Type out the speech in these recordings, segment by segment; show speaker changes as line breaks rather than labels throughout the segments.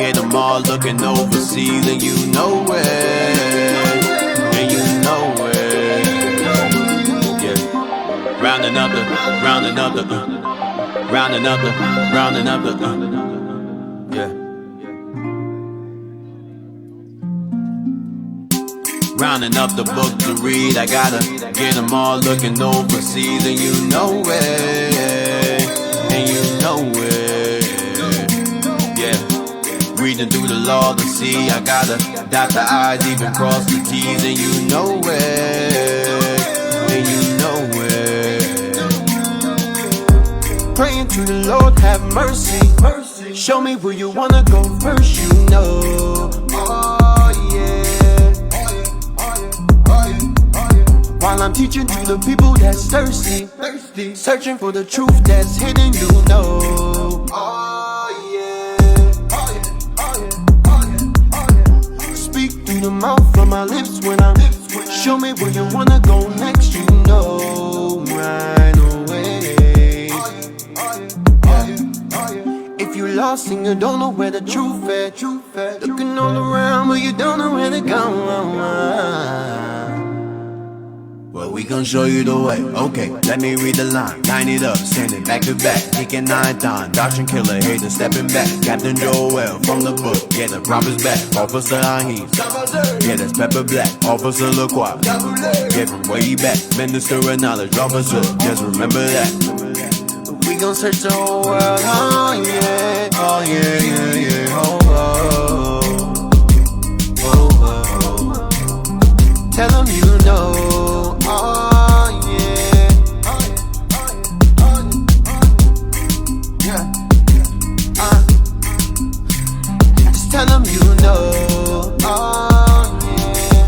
get them all looking overseas, and you know it, and you know it. Yeah, round another, round another, round another, round another, yeah. Rounding up the book to read, I gotta get them all looking overseas, and you know it, and you know it, yeah. Reading through the law to see, I gotta dot the I's, even cross the T's, and you know it, and you know it. Praying to the Lord, have mercy, show me where you wanna go first, you know. While I'm teaching to the people that's thirsty, searching for the truth that's hidden, you know. Speak through the mouth from my lips when I'm show me where you wanna go next, you know. Right away. If you lost and you don't know where the truth at, looking all around but you don't know where to go. Well, we gon' show you the way. Okay, let me read the line. Line it up, standing back to back, kicking 9 times. Doctrine killer, hater stepping back. Captain Joel from the book, yeah, the prophet's back. Officer Ahim, yeah, that's Pepper Black. Officer LaCroix, yeah, from way back. Minister of knowledge, officer, just remember that. We gon' search the whole world, oh yeah, oh yeah, yeah, yeah, oh, oh, oh, oh. Tell them you know. Tell them you know, oh yeah.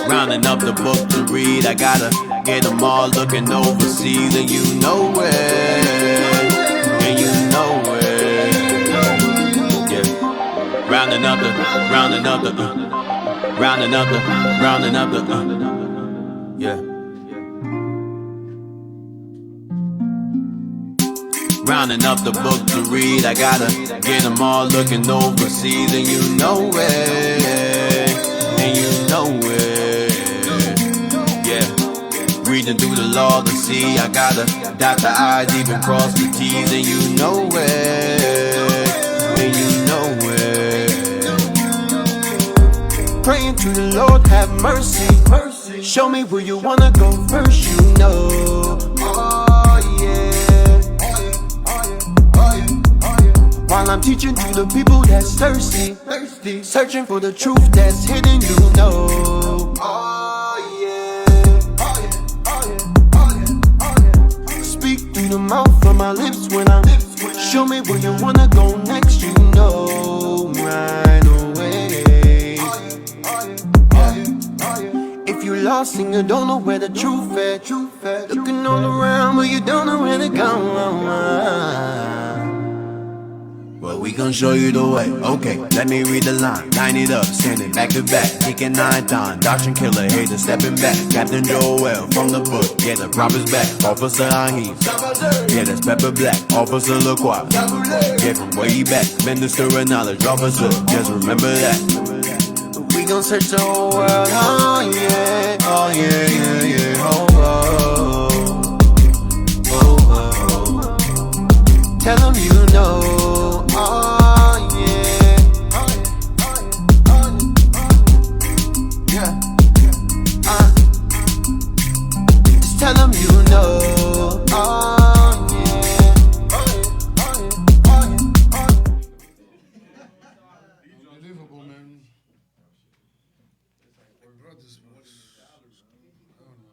Rounding up the book to read, I gotta get them all looking overseas, and you know it, and you know it. Yeah, round another, round another, round another, round another. Yeah. Rounding up the book to read, I gotta get them all looking overseas, and you know it, and you know it, yeah. Reading through the law to see, I gotta dot the I's, even cross the T's, and you know it, and you know it. Praying to the Lord, have mercy, show me where you wanna go first, you know. Oh yeah. While I'm teaching to the people that's thirsty, searching for the truth that's hidden, you know. Oh yeah. Speak through the mouth from my lips when I'm show me where you wanna go next, you know. Right away. If you lost and you don't know where the truth at, looking all around but you don't know where to go. Well, we gon' show you the way. Okay, let me read the line. Line it up, standing back to back, kicking 9 times. Doctrine killer, hater stepping back. Captain Joel from the book, yeah, the prophet's back. Officer Ahim, yeah, that's Pepper Black. Officer LaCroix, yeah, from way back. Minister of knowledge, officer, just remember that. We gon' search the whole world, oh yeah, oh yeah, yeah, yeah, oh, oh, oh, oh, oh. Tell them you know, oh yeah, yeah, just tell them you know, oh yeah.
Unbelievable, man. Brought this much. I don't know.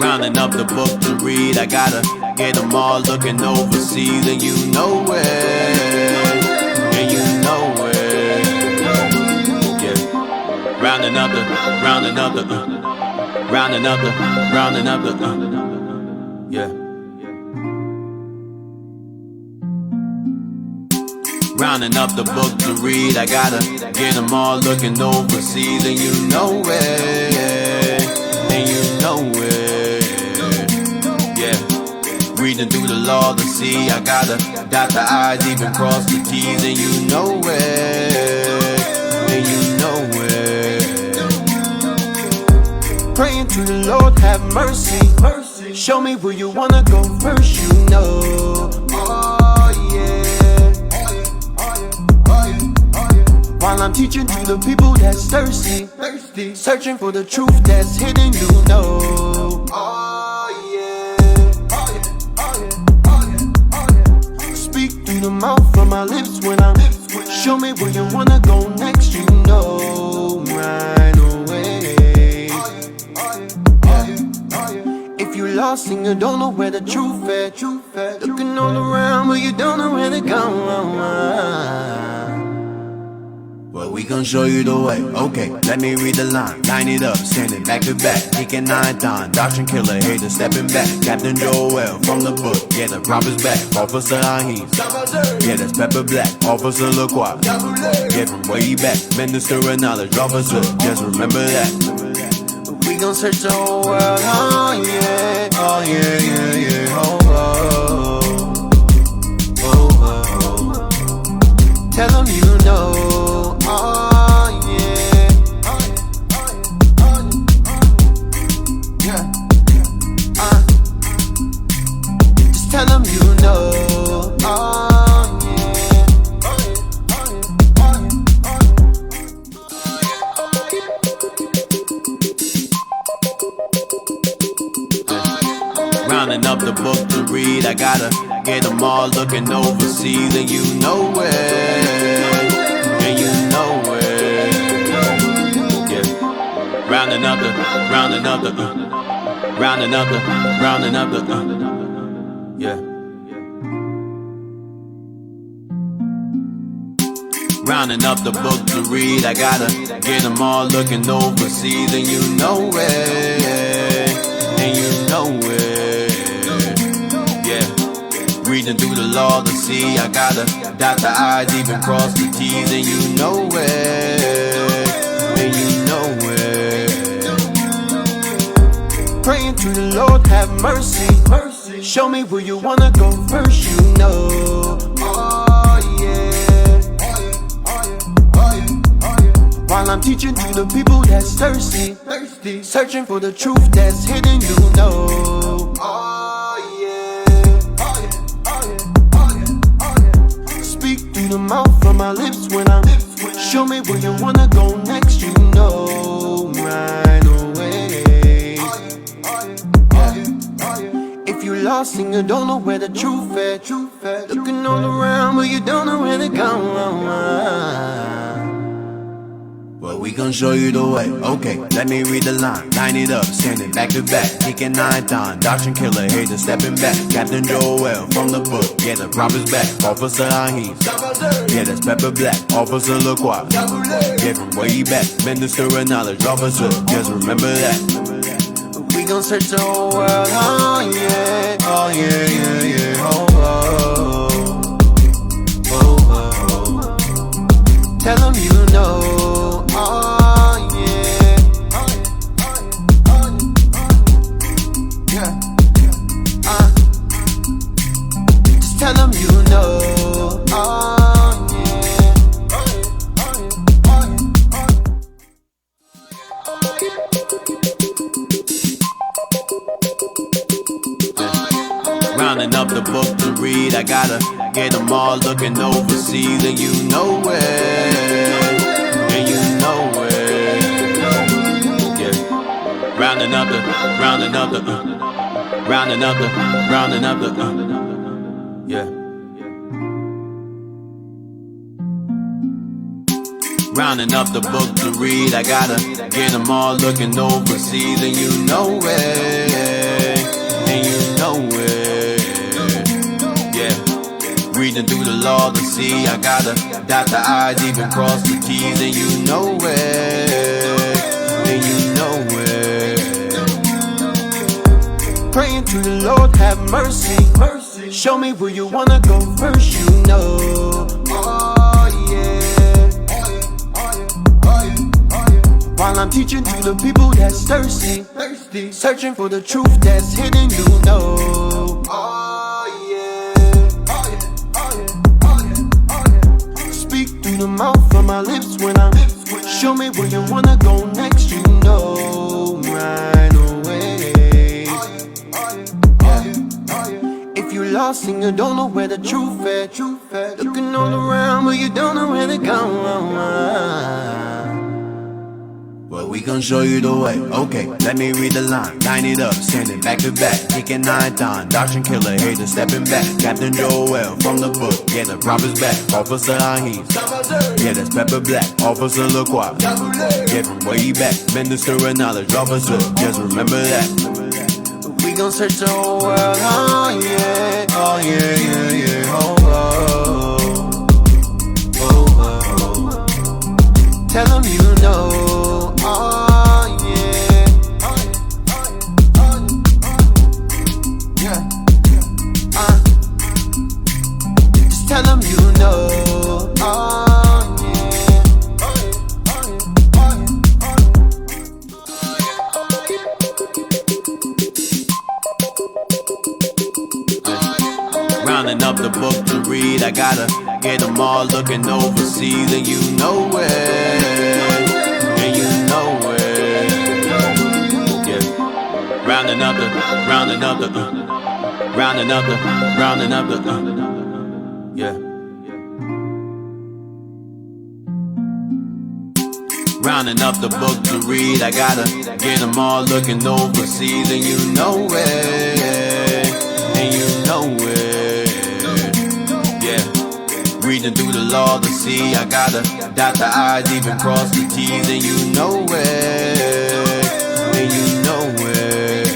Rounding up the book to read, I gotta get them all looking overseas, and you know it, and you know it. Yeah. Rounding up the, rounding up the, rounding up the, rounding up the, yeah. Rounding up the book to read, I gotta get them all looking overseas, and you know it, and you know it. Reading through the law to see, I gotta dot the I's, even cross the T's, and you know it, and you know it. Praying to the Lord, have mercy, mercy. Show me where you wanna go first, you know. Oh yeah. While I'm teaching to the people that's thirsty, thirsty, searching for the truth that's hidden, you know. Oh yeah. The mouth from my lips when I'm show me where you wanna go next, you know right away. If you lost and you don't know where the truth is, looking all around but you don't know where to go, well, we gon' show you the way. Okay, let me read the line. Line it up, standing back to back. Kicking 9 times, doctrine killer, hater stepping back. Captain Joel from the book, yeah, the prophet's back. Officer Ahim, yeah, that's Pepper Black. Officer LaCroix, yeah, from way back. Minister of knowledge, officer, just remember that. We gon' search the whole world, oh yeah, oh yeah, yeah, yeah, oh, oh, oh, oh, oh. Tell them you know. Oh yeah, yeah. Just tell them you know. Oh yeah. Rounding up the book to read, I gotta get them all looking overseas, and you know it. And you know it, yeah. Rounding up the, rounding up the, rounding up the, rounding up the, yeah. Rounding up the book to read, I gotta get them all looking overseas, and you know it, and you know it, yeah. Reading through the law to see, I gotta dot the I's, even cross the T's, and you know it, and you know it. Praying to the Lord, have mercy, mercy. Show me where you wanna go first, you know. Oh yeah. While I'm teaching to the people that's thirsty, thirsty, searching for the truth that's hidden, you know. Oh yeah. The mouth from my lips when I'm show me where you wanna go next, you know right away. If you lost and you don't know where the truth is, looking all around but you don't know where to go, well, we gon' show you the way. Okay, let me read the line. Line it up, standing back to back. Kicking 9 times, doctrine killer, hater stepping back. Captain Joel from the book, yeah, the prophet's back. Officer Ahim, yeah, that's Pepper Black. Officer LaCroix, yeah, from way back. Minister of knowledge, officer, just remember that. We gon' search the whole world, oh yeah, oh yeah, yeah, yeah, oh, oh, oh, oh, oh. Tell them you know. Oh yeah. Rounding up the book to read, I gotta get them all looking overseas, and you know it, and you know it. Yeah. Rounding up the, rounding up the, rounding up the, rounding up the, yeah. Rounding up the book to read, I gotta get them all looking overseas, and you know it, and you know it, yeah. Reading through the law to see, I gotta dot the I's, even cross the T's, and you know it, and you know it. Praying to the Lord, have mercy, show me where you wanna go first, you know. While I'm teaching to the people that's thirsty, searching for the truth that's hidden, you know. Speak through the mouth of my lips when I'm show me where you wanna go next, you know. Right away. If you lost and you don't know where the truth at, looking all around but you don't know where to go. Well, we gon' show you the way. Okay, let me read the line. Line it up, standing back to back. Taking 9 times. Doctrine killer, hater stepping back. Captain Joel from the book. Yeah, the prophet's back. Officer Ahim. Yeah, that's Pepper Black. Officer LaCroix. Yeah, from way back. Minister of knowledge. Officer, just remember that. We gon' search the whole world. Oh, yeah. Oh, yeah, yeah, yeah. Oh, oh. Oh, oh. Tell them you know. Oh yeah, yeah. Just tell them you know. Oh yeah. Rounding up the book to read, I gotta get them all looking overseas, and you know it. And you know it, yeah. Rounding up the, rounding up the, rounding up the, rounding up the, yeah. Rounding up the book to read, I gotta get them all looking overseas, and you know it, and you know it, yeah. Reading through the law to see, I gotta dot the I's, even cross the T's, and you know it, and you know it.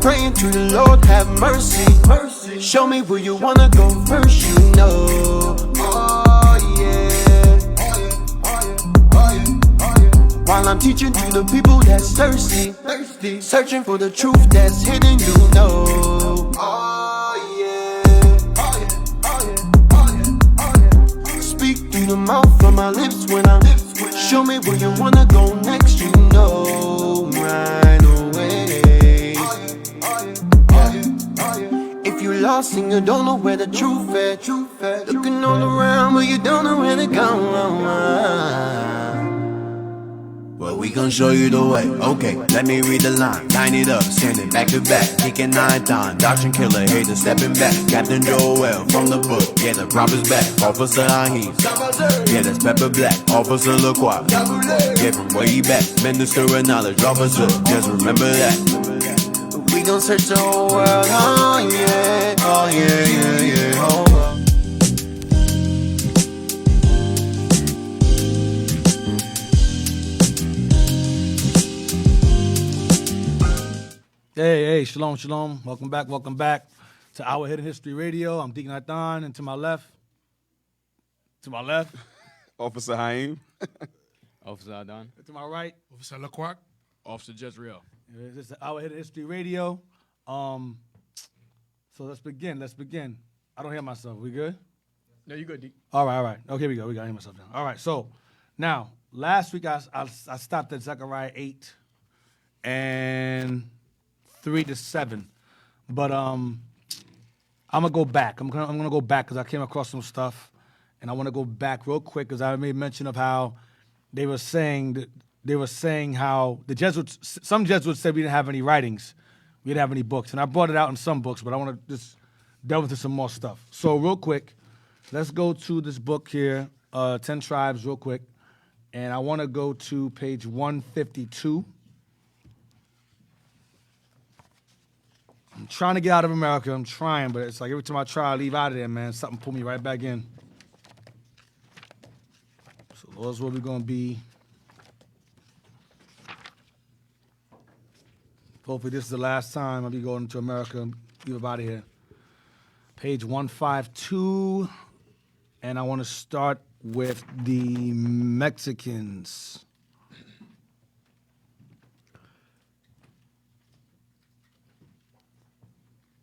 Praying to the Lord, have mercy, show me where you wanna go first, you know. Oh yeah. While I'm teaching to the people that's thirsty, searching for the truth that's hidden, you know. Oh yeah. Speak through the mouth of my lips when I'm show me where you wanna go next, you know. Right away. If you lost and you don't know where the truth at, looking all around but you don't know where to go. Well, we gon' show you the way. Okay, let me read the line. Line it up, standing back to back. Taking 9 times. Doctrine killer, hater stepping back. Captain Joel from the book. Yeah, the prophet's back. Officer Ahim. Yeah, that's Pepper Black. Officer LaCroix. Yeah, from way back. Minister of knowledge. Officer, just remember that. We gon' search the whole world. Oh yeah. Oh yeah, yeah, yeah. Oh.
Hey, shalom, shalom. Welcome back to Our Hidden History Radio. I'm Deacon Athan, and to my left,
Officer Haim.
Officer Adon.
to my right,
Officer Laquac.
Officer Jezreel.
this is Our Hidden History Radio. So let's begin. I don't hear myself. We good?
No, you good, D.
All right. Okay, here we go. We got to hear myself now. All right, so now, last week I stopped at Zechariah 8 and 3-7. But I'm gonna go back. I'm gonna go back because I came across some stuff, and I want to go back real quick because I made mention of how they were saying how the Jesuits. Some Jesuits said we didn't have any writings We didn't have any books. And I brought it out in some books, but I want to just delve into some more stuff. So real quick, let's go to this book here, 10 Tribes, real quick. And I want to go to page 152. I'm trying to get out of America. I'm trying, but it's like every time I try to leave out of there, man, something pull me right back in. So those where we're going to be. Hopefully this is the last time I'll be going to America and leave out of here. Page 152. And I want to start with the Mexicans.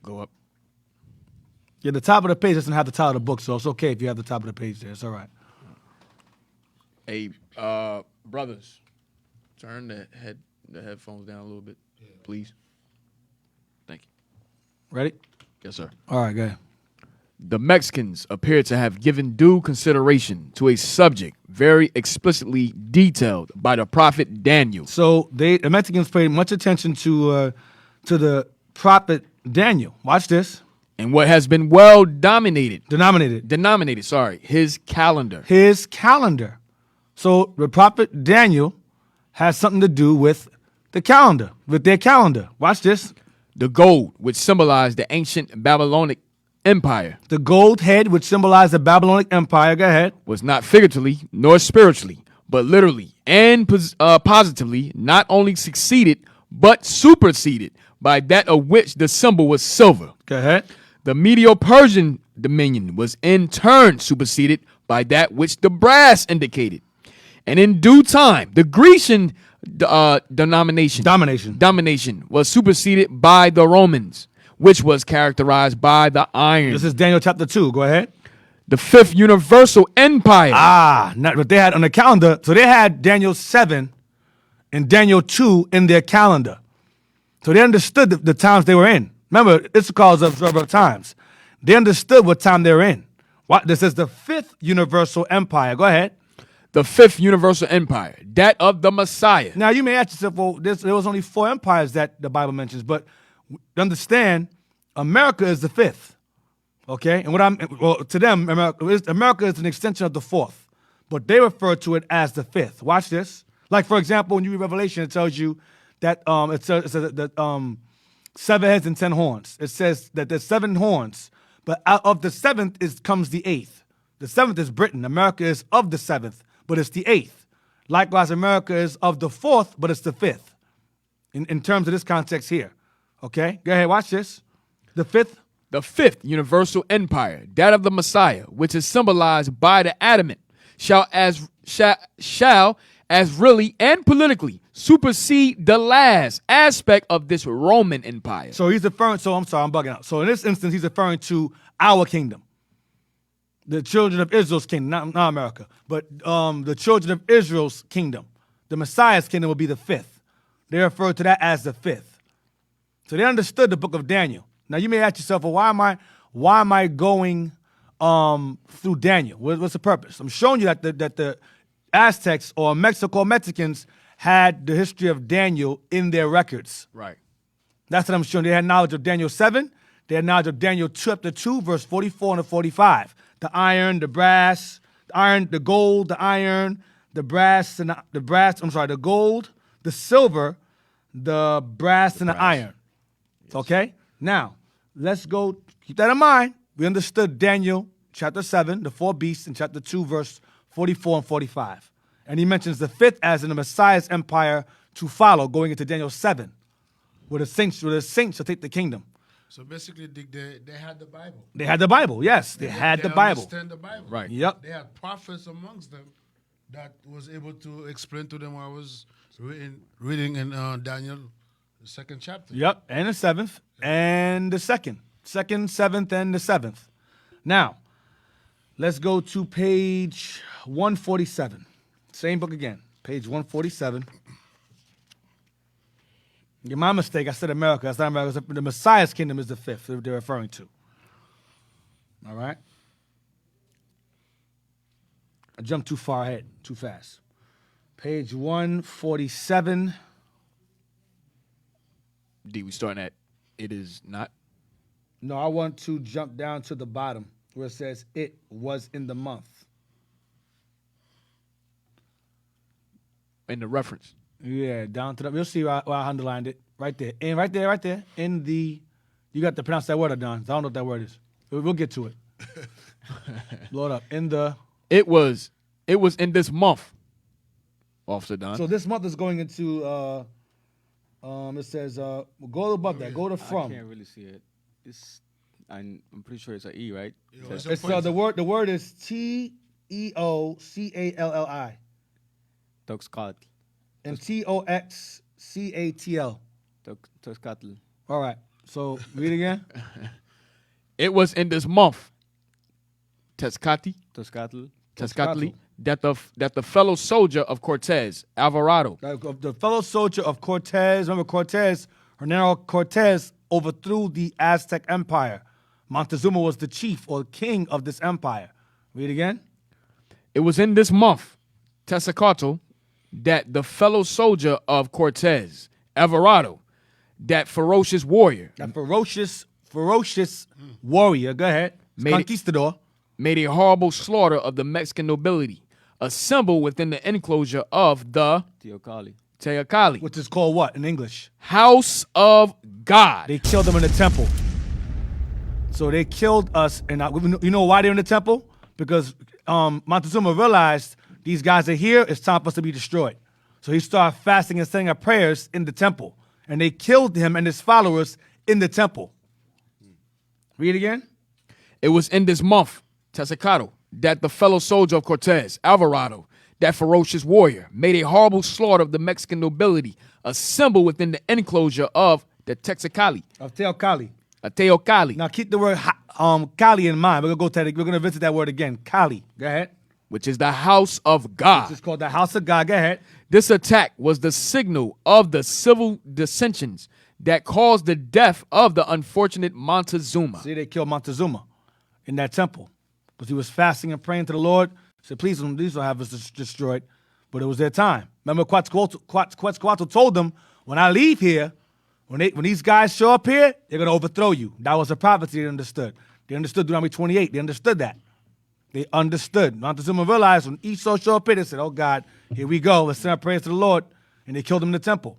Go up.
Yeah, the top of the page doesn't have the title of the book, so it's okay if you have the top of the page there. It's all right.
Hey, brothers, turn the headphones down a little bit, please. Thank you.
Ready?
Yes, sir.
All right, go ahead.
The Mexicans appear to have given due consideration to a subject very explicitly detailed by the prophet Daniel.
So the Mexicans paid much attention to the prophet Daniel. Watch this.
And what has been well denominated, his calendar.
His calendar. So the prophet Daniel has something to do with the calendar, with their calendar. Watch this.
The gold, which symbolized the ancient Babylonic Empire,
The gold head, which symbolized the Babylonic Empire. Go ahead.
was not figuratively nor spiritually, but literally and positively not only succeeded, but superseded by that of which the symbol was silver.
Go ahead.
The Medo-Persian dominion was in turn superseded by that which the brass indicated. And in due time, the Grecian domination was superseded by the Romans, which was characterized by the iron.
This is Daniel chapter 2. Go ahead.
The fifth universal empire.
Not what they had on the calendar. So they had Daniel 7 and Daniel 2 in their calendar. So they understood the times they were in. Remember, Issachar's observer of times. They understood what time they're in. This is the fifth universal empire. Go ahead.
The fifth universal empire, that of the Messiah.
Now, you may ask yourself, well, there was only 4 empires that the Bible mentions, but understand, America is the fifth, okay? And to them, America is an extension of the fourth, but they refer to it as the fifth. Watch this. Like, for example, when you read Revelation, it tells you that it says that 7 heads and 10 horns. It says that there's 7 horns, but out of the 7th comes the 8th. The 7th is Britain. America is of the 7th, but it's the 8th. Likewise, America is of the 4th, but it's the 5th. In terms of this context here. Okay? Go ahead, watch this. The fifth
universal empire, that of the Messiah, which is symbolized by the adamant, shall as really and politically supersede the last aspect of this Roman empire.
So he's referring, I'm bugging out. So in this instance, he's referring to our kingdom. The children of Israel's kingdom, not America, but the children of Israel's kingdom. The Messiah's kingdom will be the 5th. They refer to that as the 5th. So they understood the book of Daniel. Now you may ask yourself, well, why am I going through Daniel? What's the purpose? I'm showing you that the Aztecs or Mexicans had the history of Daniel in their records.
Right.
That's what I'm showing. They had knowledge of Daniel 7. They had knowledge of Daniel chapter 2, verse 44 and 45. The iron, the brass, the gold, the iron, the gold, the silver, the brass, and the iron. Yes. Okay? Now, let's go, keep that in mind. We understood Daniel chapter 7, the 4 beasts, in chapter 2, verse 44 and 45. And he mentions the 5th as in the Messiah's empire to follow, going into Daniel 7, where the saints shall take the kingdom.
So basically, they had the Bible.
They had the Bible, yes. They had the Bible.
They understand the Bible.
Right.
Yep.
They had prophets amongst them that was able to explain to them what I was reading in Daniel, the 2nd chapter.
Yep, and the 7th, and the 2nd. 2nd, 7th, and the 7th. Now, let's go to page 147. Same book again, page 147. My mistake, I said America. That's not America. The Messiah's kingdom is the 5th they're referring to. All right? I jumped too far ahead, too fast. Page 147.
D, we starting at It is not.
No, I want to jump down to the bottom where it says it was in the month.
In the reference.
Yeah, down to the. You'll see where I underlined it right there, and right there, in the. You got to pronounce that word, Adon. I don't know what that word is. We'll get to it. Load up in the.
It was in this month, Officer Don.
So this month is going into. It says go above that. Go to
I
from.
can't really see it. I'm pretty sure it's an E, right?
What's
It's
point?
the word is TEOCALLI
Toxcat.
and TOXCATL.
Toxcatl.
All right. So read again.
It was in this month, Tezcatli,
Toxcatl.
Tezcatli, that the fellow soldier of Cortez, Alvarado,
The fellow soldier of Cortez. Remember Cortez? Hernando Cortez overthrew the Aztec Empire. Montezuma was the chief or king of this empire. Read again.
it was in this month, Tezcatl, that the fellow soldier of Cortez, Alvarado, that ferocious warrior,
That ferocious warrior. Go ahead.
Made it-
Conquistador.
made a horrible slaughter of the Mexican nobility, assembled within the enclosure of the
Teocalli.
Teocalli,
Which is called what in English?
house of God.
They killed them in the temple. So they killed us, and you know why they're in the temple? Because Montezuma realized these guys are here. It's time for us to be destroyed. So he started fasting and saying our prayers in the temple, and they killed him and his followers in the temple. Read again.
It was in this month, Tezcatl, that the fellow soldier of Cortez, Alvarado, that ferocious warrior, made a horrible slaughter of the Mexican nobility, assembled within the enclosure of the Texacali,
Of Teocalli.
Teocalli,
Now keep the word Cali in mind. We're gonna visit that word again. Cali. Go ahead.
which is the house of God.
It's called the house of God. Go ahead.
This attack was the signal of the civil dissensions that caused the death of the unfortunate Montezuma.
See, they killed Montezuma in that temple because he was fasting and praying to the Lord. Said, please don't have us destroyed. But it was their time. Remember, Quetzalcoatl told them, when I leave here, when these guys show up here, they're going to overthrow you. That was a prophecy they understood. They understood Deuteronomy 28. They understood that. They understood. Montezuma realized when Esau showed up here, they said, oh, God, here we go. Let's send our prayers to the Lord. And they killed him in the temple.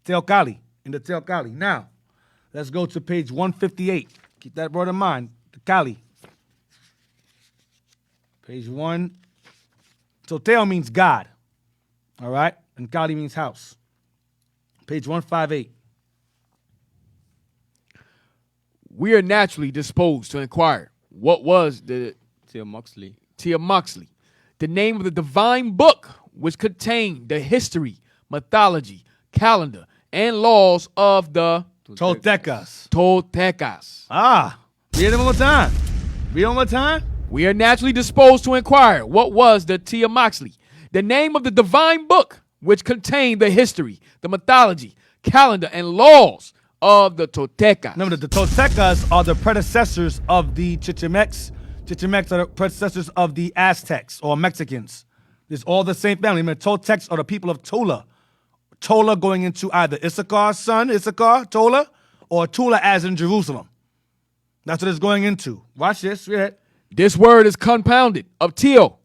Teocalli, in the Teocalli. Now, let's go to page 158. Keep that word in mind. The Cali. Page 1. So Teo means God. All right? And Cali means house. Page 158.
We are naturally disposed to inquire what was the
Teomoxli.
Teomoxli, the name of the divine book which contained the history, mythology, calendar, and laws of the
Toltecas.
Toltecas.
Ah. Read it one more time. Read it one more time.
We are naturally disposed to inquire what was the Teomoxli, the name of the divine book which contained the history, the mythology, calendar, and laws of the Toltecas.
Remember, the Toltecas are the predecessors of the Chichimex. Chichimex are the predecessors of the Aztecs or Mexicans. It's all the same family. Remember, Toltecs are the people of Tola. Tola going into either Issachar's son, Issachar, Tola, or Tula as in Jerusalem. That's what it's going into. Watch this. Read it.
This word is compounded of Teo,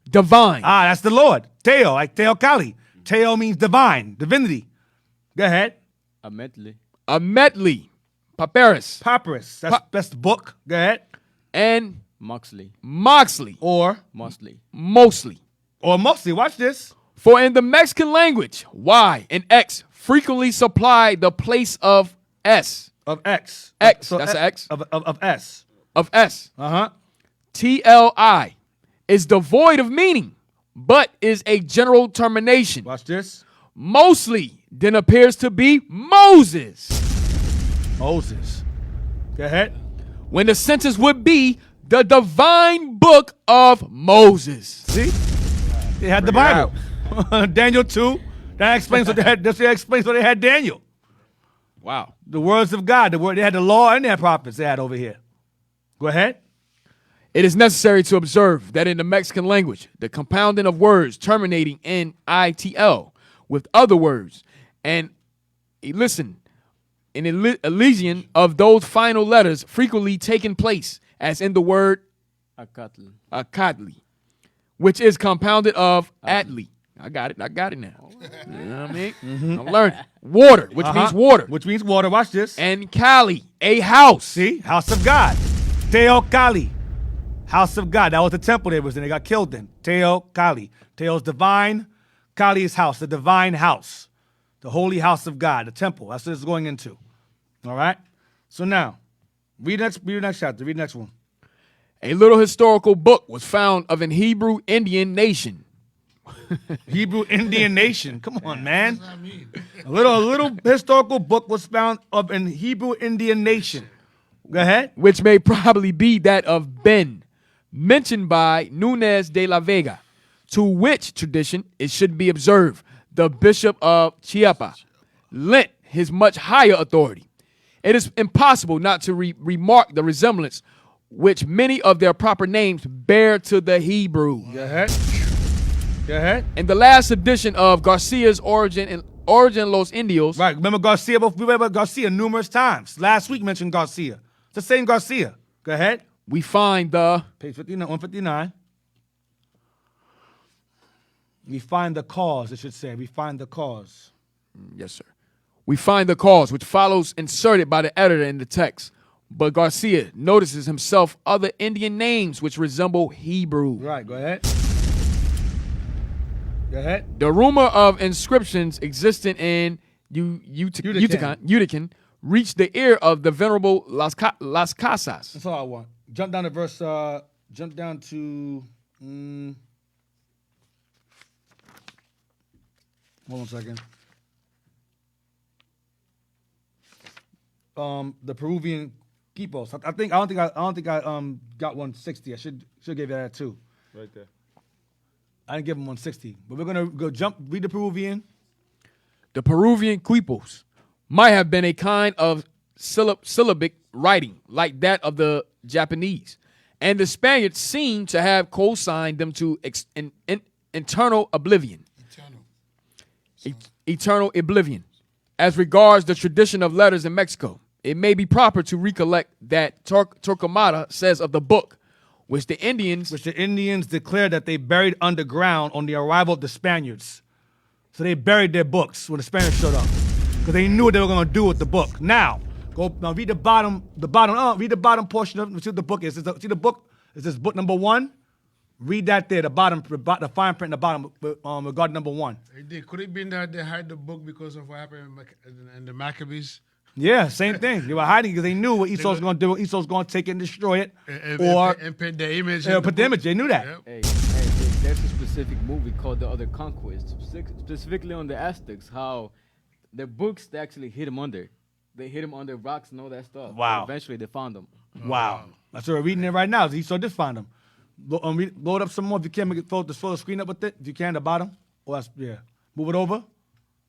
divine,
Ah, that's the Lord. Teo, like Teocalli. Teo means divine, divinity. Go ahead.
Ametli.
Ametli, papyrus,
Papyrus. That's the book. Go ahead.
and
Moxley.
Moxley,
Or
Mosley.
mostly.
mostly. Watch this.
For in the Mexican language, Y and X frequently supply the place of S,
Of X.
X, that's an X.
Of S.
of S.
Uh-huh.
TLI is devoid of meaning, but is a general termination.
Watch this.
Mostly then appears to be Moses,
Moses. Go ahead.
when the sentence would be the divine book of Moses.
See? They had the Bible. Daniel 2. That explains what they had. That explains why they had Daniel.
Wow.
The words of God. They had the law and they had prophets they had over here. Go ahead.
It is necessary to observe that in the Mexican language, the compounding of words terminating in ITL with other words, and listen, an elision of those final letters frequently taking place, as in the word
Akatl.
akadli, which is compounded of atli. I got it now. You know what I mean? I'm learning. Water, which means water.
Which means water. Watch this.
And Kali, a house.
See? House of God. Teo Kali. House of God. That was the temple they was in. They got killed in. Teo Kali. Teo's divine. Kali is house. The divine house. The holy house of God. The temple. That's what it's going into. All right? So now, read the next chapter. Read the next one.
A little historical book was found of an Hebrew Indian nation.
Hebrew Indian nation. Come on, man.
I mean,
A little historical book was found of an Hebrew Indian nation. Go ahead.
Which may probably be that of Ben, mentioned by Nunez de la Vega, to which tradition it should be observed the Bishop of Chiapa lent his much higher authority. It is impossible not to remark the resemblance which many of their proper names bear to the Hebrew.
Go ahead. Go ahead.
In the last edition of Garcia's Origin Los Indios,
Right. Remember Garcia? We remember Garcia numerous times. Last week mentioned Garcia. It's the same Garcia. Go ahead.
we find the
Page 59, 159. We find the cause, it should say. We find the cause.
yes, sir. We find the cause, which follows inserted by the editor in the text. But Garcia notices himself other Indian names which resemble Hebrew.
Right. Go ahead. Go ahead.
The rumor of inscriptions existing in Yucatan reached the ear of the venerable Las Casas.
That's all I want. Jump down to verse, jump down to, hold on a second. The Peruvian quipos. I don't think I got 160. I should give you that too.
Right there.
I didn't give him 160. But we're gonna go read the Peruvian.
The Peruvian quipos might have been a kind of syllabic writing like that of the Japanese, and the Spaniards seem to have co-signed them to eternal oblivion. Eternal oblivion. As regards the tradition of letters in Mexico, it may be proper to recollect that Torquemada says of the book, which the Indians
declared that they buried underground on the arrival of the Spaniards. So they buried their books when the Spaniards showed up, because they knew what they were going to do with the book. Now read the bottom portion of see what the book is. See the book? Is this book number 1? Read that there, the fine print in the bottom regarding number 1.
could it be that they hide the book because of what happened in the Maccabees?
Yeah, same thing. They were hiding because they knew what Esau was going to do. Esau was going to take it and destroy it.
And put the image.
Put the image. They knew that.
Yep.
Hey, there's a specific movie called The Other Conquest, specifically on the Aztecs, how their books, they actually hid them under. They hid them under rocks and all that stuff.
Wow.
And eventually they found them.
Wow. That's what we're reading it right now. Esau did find them. Load up some more if you can. Throw the screen up with it. If you can, the bottom. Yeah. Move it over.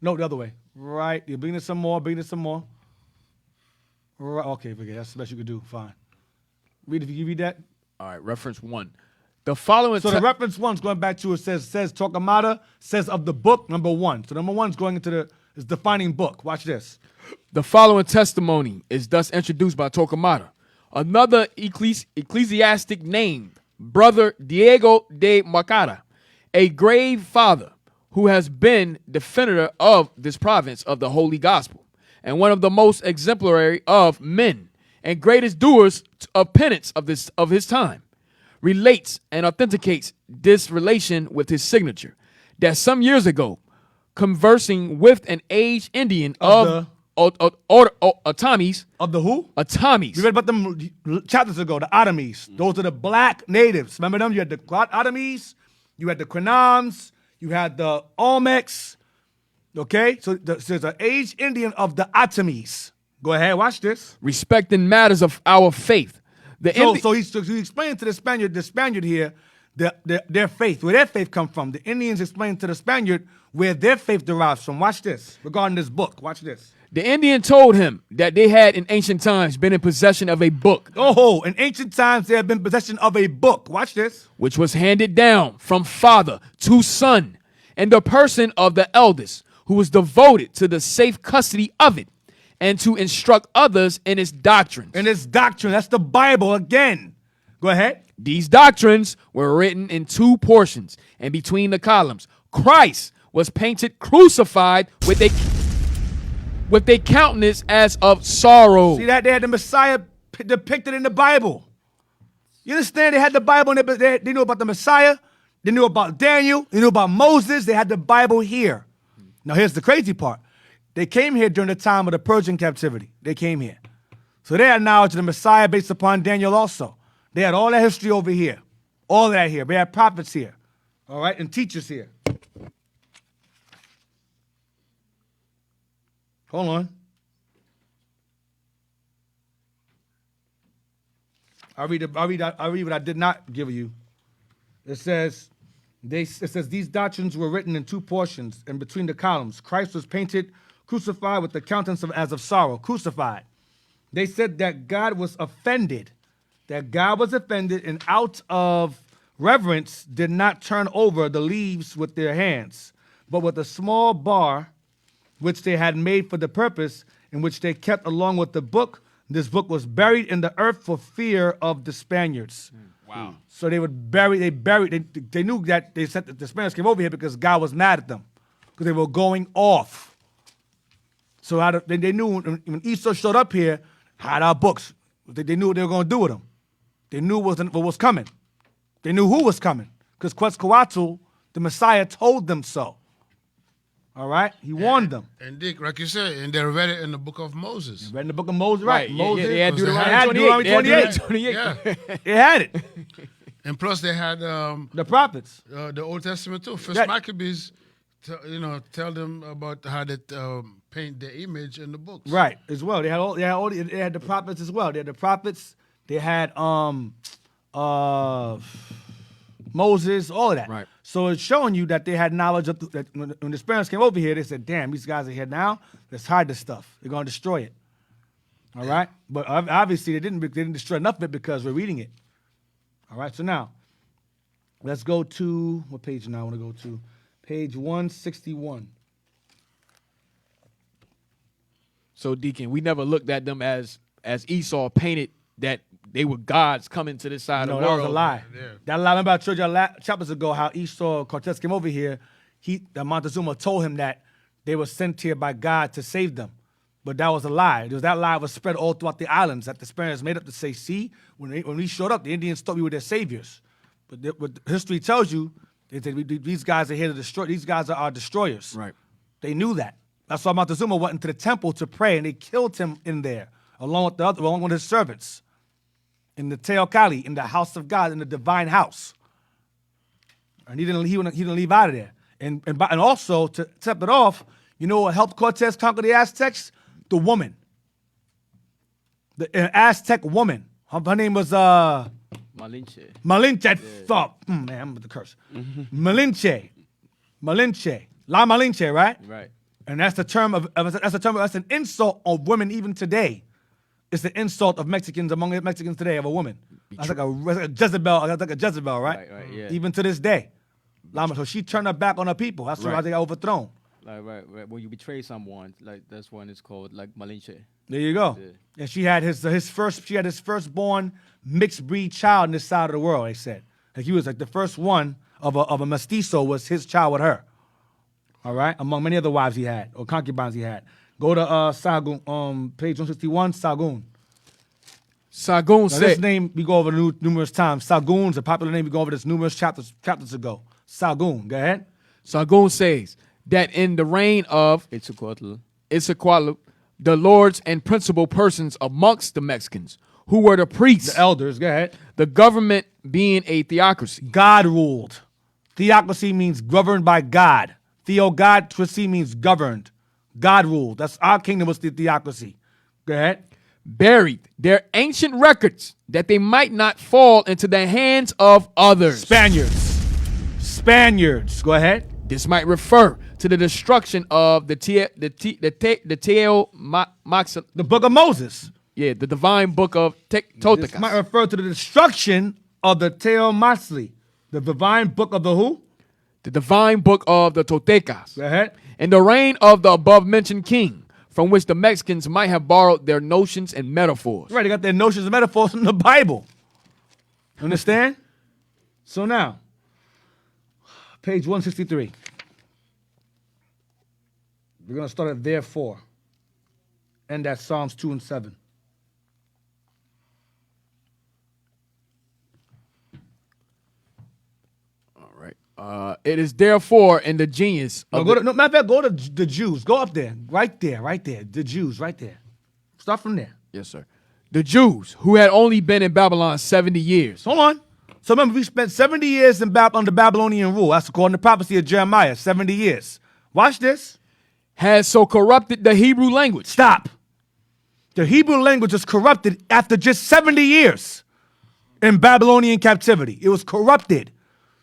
No, the other way. Right. You bring it some more. Right. Okay, forget. That's the best you could do. Fine. If you read that.
All right, reference 1. The following
So the reference 1's going back to it says Torquemada says of the book number 1. So number 1's going into is defining book. Watch this.
The following testimony is thus introduced by Torquemada. Another ecclesiastic named Brother Diego de Marcara, a grave father who has been defender of this province of the Holy Gospel, and one of the most exemplary of men and greatest doers of penance of his time, relates and authenticates this relation with his signature, that some years ago, conversing with an aged Indian of Otamis.
Of the who?
Otamis.
We read about them chapters ago, the Otomis. Those are the black natives. Remember them? You had the Otomis, you had the Quinams, you had the Olmecs. Okay? So there's an aged Indian of the Otomis. Go ahead, watch this.
Respecting matters of our faith.
So he's explaining to the Spaniard here their faith, where their faith come from. The Indians explain to the Spaniard where their faith derives from. Watch this, regarding this book. Watch this.
The Indian told him that they had in ancient times been in possession of a book.
Oh, in ancient times they had been in possession of a book. Watch this.
Which was handed down from father to son, in the person of the eldest, who was devoted to the safe custody of it, and to instruct others in its doctrines.
And its doctrine, that's the Bible again. Go ahead.
These doctrines were written in two portions, and between the columns, Christ was painted crucified with a countenance as of sorrow.
See that? They had the Messiah depicted in the Bible. You understand? They had the Bible, and they knew about the Messiah. They knew about Daniel. They knew about Moses. They had the Bible here. Now, here's the crazy part. They came here during the time of the Persian captivity. They came here. So they had knowledge of the Messiah based upon Daniel also. They had all that history over here. All that here. They had prophets here. All right? And teachers here. Hold on. I'll read what I did not give you. It says, these doctrines were written in two portions, and between the columns, Christ was painted, crucified with the countenance as of sorrow, crucified. They said that God was offended, and out of reverence did not turn over the leaves with their hands, but with a small bar, which they had made for the purpose, in which they kept along with the book. This book was buried in the earth for fear of the Spaniards.
Wow.
So they knew that they said that the Spaniards came over here because God was mad at them, because they were going off. So they knew when Esau showed up here, had our books. They knew what they were going to do with them. They knew what was coming. They knew who was coming, because Quetzalcoatl, the Messiah, told them so. All right? He warned them.
And Dick, like you said, and they read it in the book of Moses.
Read in the book of Moses, right?
Yeah,
Moses.
they had
Deuteronomy
Deuteronomy
28.
28.
Yeah.
They had it.
And plus they had
The prophets.
the Old Testament too. First
That-
Maccabees, tell them about how they paint the image in the books.
Right, as well. They had the prophets as well. They had the prophets. They had Moses, all of that.
Right.
So it's showing you that they had knowledge of that when the Spaniards came over here, they said, "Damn, these guys are here now. Let's hide this stuff. They're gonna destroy it." All right, but obviously they didn't destroy enough of it because we're reading it. All right, so now let's go to what page now? I want to go to page 161.
So, Deacon, we never looked at them as Esau painted that they were gods coming to this side
No,
of the
that
world.
was a lie.
Yeah.
That lie. Remember I told you chapters ago how Esau Cortez came over here. Montezuma told him that they were sent here by God to save them. But that was a lie. That lie was spread all throughout the islands that the Spaniards made up to say, see, when we showed up, the Indians thought we were their saviors. But what history tells you is that these guys are here to destroy. These guys are our destroyers.
Right.
They knew that. That's why Montezuma went into the temple to pray, and they killed him in there, along with his servants, in the Teocalli, in the house of God, in the divine house. And he didn't leave out of there. And also to top it off, you know what helped Cortez conquer the Aztecs? The woman, the Aztec woman. Her name was
Malinche.
Malinche. Man, I'm with the curse. Malinche, La Malinche, right?
Right.
And that's that's an insult of women even today. It's the insult of Mexicans among Mexicans today of a woman. That's like a Jezebel. That's like a Jezebel, right?
Right, yeah.
Even to this day. So she turned her back on her people. That's why they got overthrown.
Right. When you betray someone, like that's when it's called like Malinche.
There you go.
Yeah.
And she had his firstborn mixed breed child in this side of the world. They said like he was like the first one of a mestizo was his child with her. All right, among many other wives he had or concubines he had. Go to Sagun, page 161, Sagun.
Sagun
Now,
said,
this name we go over numerous times. Sagun's a popular name. We go over this numerous chapters ago. Sagun, go ahead.
Sagun says that in the reign of
Itzucoatl.
Itzaqualu, the lords and principal persons amongst the Mexicans, who were the priests,
The elders, go ahead.
the government being a theocracy.
God ruled. Theocracy means governed by God. Theocracy means governed. God ruled. That's our kingdom was the theocracy. Go ahead.
Buried their ancient records that they might not fall into the hands of others.
Spaniards. Go ahead.
This might refer to the destruction of the
The book of Moses.
the divine book of
This might
Totecas,
refer to the destruction of the Teomasli. The divine book of the who?
the divine book of the Totecas.
Go ahead.
In the reign of the above mentioned king, from which the Mexicans might have borrowed their notions and metaphors.
Right, they got their notions and metaphors from the Bible. Understand? So now, page 163. We're going to start at therefore. End at Psalms 2 and 7.
All right. It is therefore in the genius of
Matter of fact, go to the Jews. Go up there. Right there. The Jews, right there. Start from there.
Yes, sir. The Jews, who had only been in Babylon 70 years.
Hold on. So remember, we spent 70 years under Babylonian rule. That's according to prophecy of Jeremiah, 70 years. Watch this.
Had so corrupted the Hebrew language.
Stop. The Hebrew language was corrupted after just 70 years in Babylonian captivity. It was corrupted.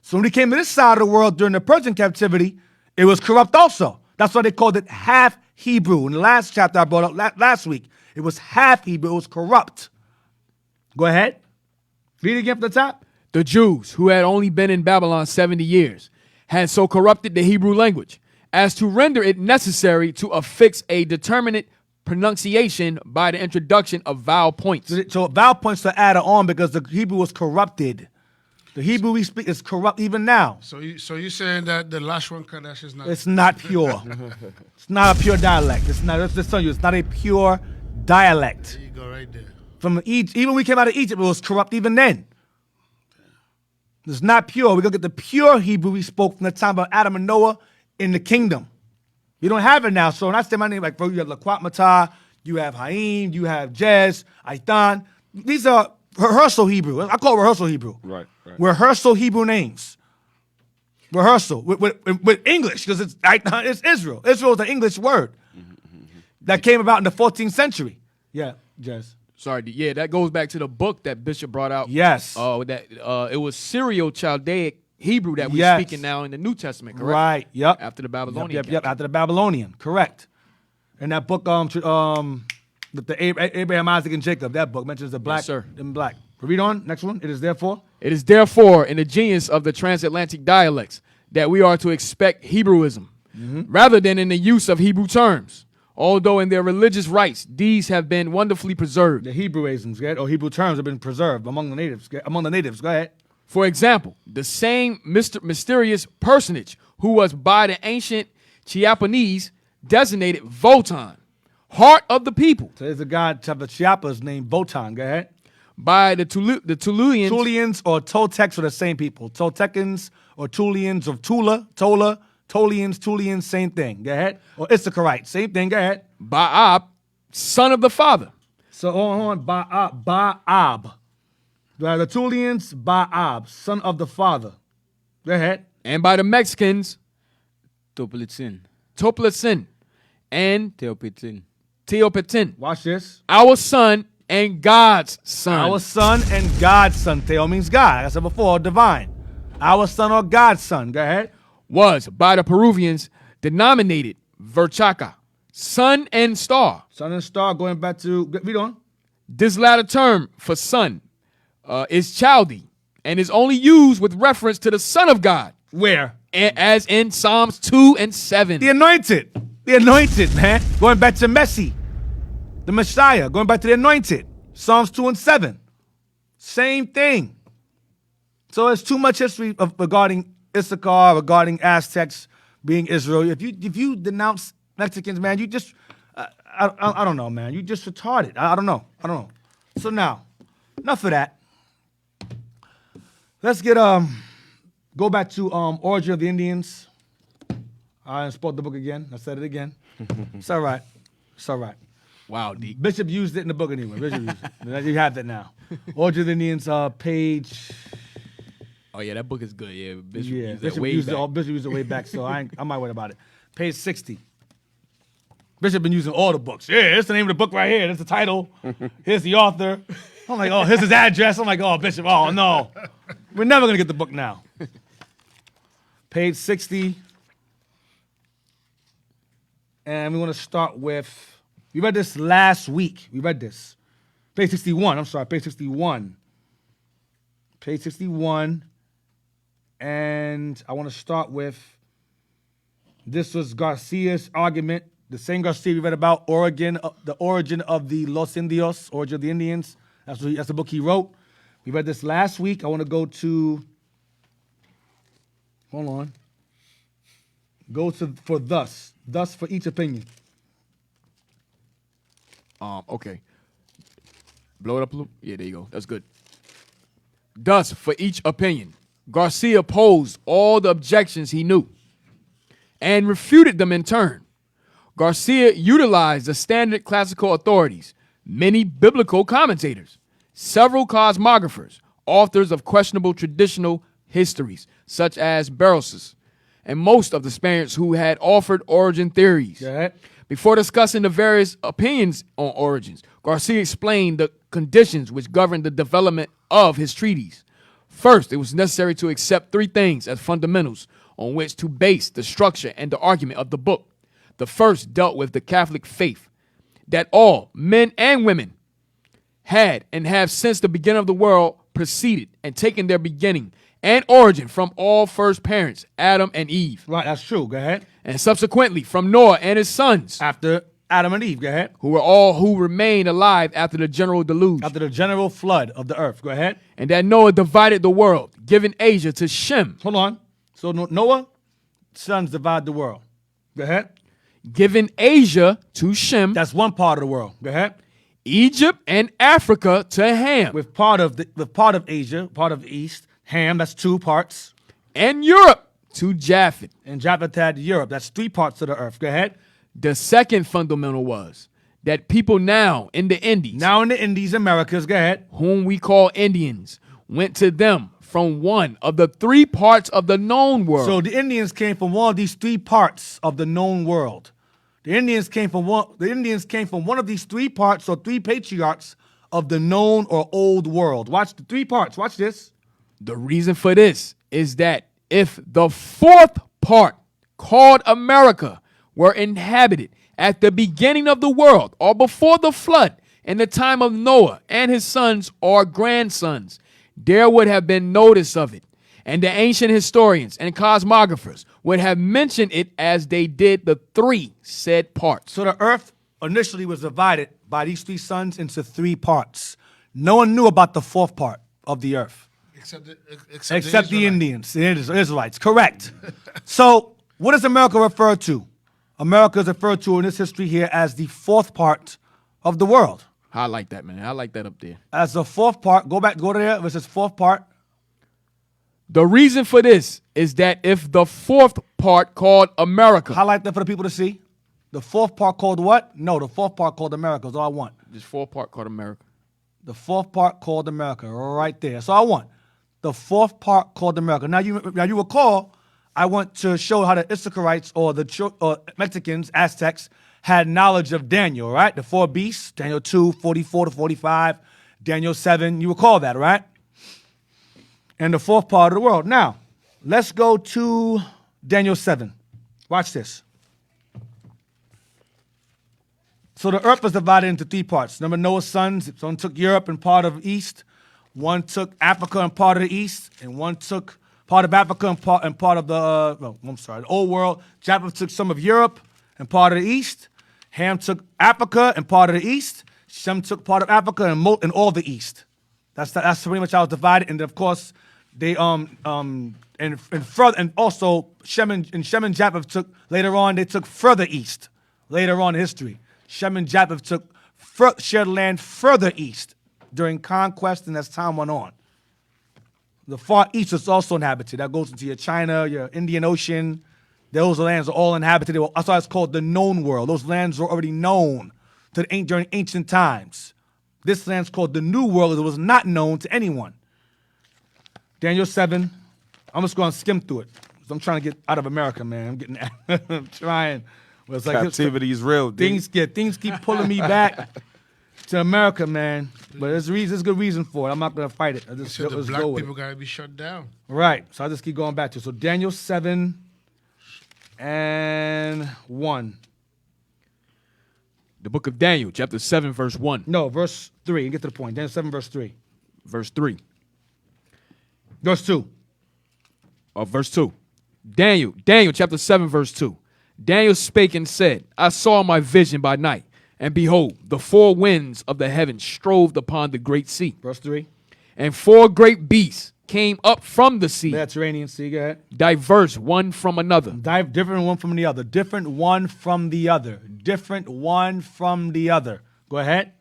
So when we came to this side of the world during the Persian captivity, it was corrupt also. That's why they called it half Hebrew. In the last chapter I brought up last week, it was half Hebrew. It was corrupt. Go ahead. Read it again from the top.
The Jews, who had only been in Babylon 70 years, had so corrupted the Hebrew language as to render it necessary to affix a determinate pronunciation by the introduction of vowel points.
So vowel points are added on because the Hebrew was corrupted. The Hebrew we speak is corrupt even now.
So you're saying that the Lashon Kodesh is not?
It's not pure. It's not a pure dialect. It's not. Let's just tell you, it's not a pure dialect.
There you go, right there.
From Egypt, even when we came out of Egypt, it was corrupt even then. It's not pure. We're gonna get the pure Hebrew we spoke from the time of Adam and Noah in the kingdom. You don't have it now. So when I say my name, like, bro, you have Laquat Matah, you have Haim, you have Jez, Aithan. These are rehearsal Hebrew. I call it rehearsal Hebrew.
Right.
Rehearsal Hebrew names. Rehearsal with English, because it's Israel. Israel is an English word that came about in the 14th century. Yeah, Jez.
Sorry, yeah, that goes back to the book that Bishop brought out.
Yes.
It was Syro-Chaldaic Hebrew that we're
Yes.
speaking now in the New Testament, correct?
Right. Yep.
After the Babylonian.
Yep. After the Babylonian. Correct. In that book, with the Abraham, Isaac, and Jacob, that book mentions the black
sir.
and black. Read on. Next one. It is therefore.
It is therefore in the genius of the transatlantic dialects that we are to expect Hebrewism, rather than in the use of Hebrew terms. Although in their religious rites, these have been wonderfully preserved.
The Hebrewisms, or Hebrew terms have been preserved among the natives. Go ahead.
For example, the same mysterious personage who was by the ancient Chiapanese designated Votan, heart of the people,
So there's a god of the Chiapas named Votan. Go ahead.
by the Tuluians,
Tulians or Toltecs are the same people. Toltecans or Tulians of Tola, Tulians, same thing. Go ahead. Or Issacharites, same thing. Go ahead.
Baab, son of the father,
So hold on. Baab. The Tulians, Baab, son of the father. Go ahead.
and by the Mexicans,
Toplitzin.
Toplitzin and
Teopitzin.
Teopetin,
Watch this.
our son and God's son.
Our son and God's son. Theo means God. Like I said before, divine. Our son or God's son. Go ahead.
was by the Peruvians denominated Verchaca, sun and star.
Son and star, going back to, read on.
This latter term for son is Chaldee and is only used with reference to the Son of God,
Where?
as in Psalms 2 and 7.
The anointed. The anointed, man. Going back to Messi. The Messiah. Going back to the anointed. Psalms 2 and 7. Same thing. So it's too much history regarding Issachar, regarding Aztecs being Israel. If you denounce Mexicans, man, you just, I don't know, man. You just retarded. I don't know. So now, enough of that. Let's get, go back to Origin of the Indians. I spoke the book again. I said it again. It's all right.
Wow, D.
Bishop used it in the book anyway. Bishop used it. You have that now. Origin of the Indians, page.
Oh, yeah, that book is good. Yeah, Bishop
Yeah,
used that
Bishop
way
used
back.
it. Bishop used it way back, so I'm not worried about it. Page 60. Bishop been using all the books. Yeah, that's the name of the book right here. That's the title. Here's the author. I'm like, oh, here's his address. I'm like, oh, Bishop. Oh no, we're never gonna get the book now. Page 60. And we want to start with, we read this last week. Page 61. I'm sorry, page 61. Page 61. And I want to start with, this was Garcia's argument The same Garcia we read about, the origin of the Los Indios, origin of the Indians. That's the book he wrote. We read this last week. I want to go to, hold on. Go to for thus for each opinion.
Okay. Blow it up a little. Yeah, there you go. That's good. Thus, for each opinion, Garcia posed all the objections he knew and refuted them in turn. Garcia utilized the standard classical authorities, many biblical commentators, several cosmographers, authors of questionable traditional histories, such as Berossus, and most of the Spaniards who had offered origin theories.
Go ahead.
Before discussing the various opinions on origins, Garcia explained the conditions which governed the development of his treatise. First, it was necessary to accept three things as fundamentals on which to base the structure and the argument of the book. The first dealt with the Catholic faith, that all, men and women, had and have since the beginning of the world proceeded and taken their beginning and origin from all first parents, Adam and Eve,
Right, that's true. Go ahead.
and subsequently from Noah and his sons,
After Adam and Eve, go ahead.
who remained alive after the general deluge,
After the general flood of the earth, go ahead.
and that Noah divided the world, giving Asia to Shem,
Hold on. So Noah, sons divide the world. Go ahead.
giving Asia to Shem,
That's one part of the world. Go ahead.
Egypt and Africa to Ham,
With part of Asia, part of the East, Ham, that's two parts.
and Europe to Japheth.
And Japheth had Europe. That's three parts of the earth. Go ahead.
The second fundamental was that people now in the Indies,
Now in the Indies, Americas, go ahead.
whom we call Indians, went to them from one of the three parts of the known world.
So the Indians came from one of these three parts of the known world. The Indians came from one of these three parts or three patriarchs of the known or old world. Watch the three parts. Watch this.
The reason for this is that if the fourth part, called America, were inhabited at the beginning of the world or before the flood in the time of Noah and his sons or grandsons, there would have been notice of it, and the ancient historians and cosmographers would have mentioned it as they did the three said parts.
So the earth initially was divided by these three sons into three parts. No one knew about the fourth part of the earth.
Except the
Except the
Israelites.
Indians, the Israelites. Correct. So, what does America refer to? America is referred to in this history here as the fourth part of the world.
I like that, man. I like that up there.
As the fourth part, go to there, it says fourth part.
The reason for this is that if the fourth part called America,
Highlight that for the people to see. The fourth part called what? No, the fourth part called America is all I want.
this fourth part called America,
The fourth part called America, right there. That's all I want. The fourth part called America. Now you recall, I want to show how the Issacharites or the Mexicans, Aztecs, had knowledge of Daniel, right? The four beasts, Daniel 2, 44 to 45, Daniel 7. You recall that, right? And the fourth part of the world. Now, let's go to Daniel 7. Watch this. So the earth was divided into three parts. Remember Noah's sons? One took Europe and part of the east. One took Africa and part of the east. And one took part of Africa and part of the old world. Japheth took some of Europe and part of the east. Ham took Africa and part of the east. Shem took part of Africa and all the east. That's pretty much how it was divided. And of course, they and also Shem and Japheth took later on. They took further east later on in history. Shem and Japheth shared land further east during conquest, and as time went on. The far east was also inhabited. That goes into your China, your Indian Ocean. Those lands are all inhabited. That's why it's called the known world. Those lands were already known during ancient times. This land's called the New World. It was not known to anyone. Daniel 7. I'm just going to skim through it. I'm trying to get out of America, man. I'm trying. Well, it's like
Captivity is real, dude.
things keep pulling me back to America, man. But there's a good reason for it. I'm not going to fight it. I just
So the
let's
black
go with
people
it.
gotta be shut down.
Right. So I just keep going back to it. So Daniel 7 and 1.
the book of Daniel, chapter 7, verse 1,
No, verse 3. Get to the point. Daniel 7, verse 3.
verse 3,
Verse 2.
or verse 2. Daniel chapter 7, verse 2. Daniel spake and said, I saw my vision by night, and behold, the four winds of the heavens strove upon the great sea,
Verse 3.
and four great beasts came up from the sea,
Mediterranean Sea, go ahead.
diverse one from another.
Different one from the other. Different one from the other. Different one from the other. Go ahead.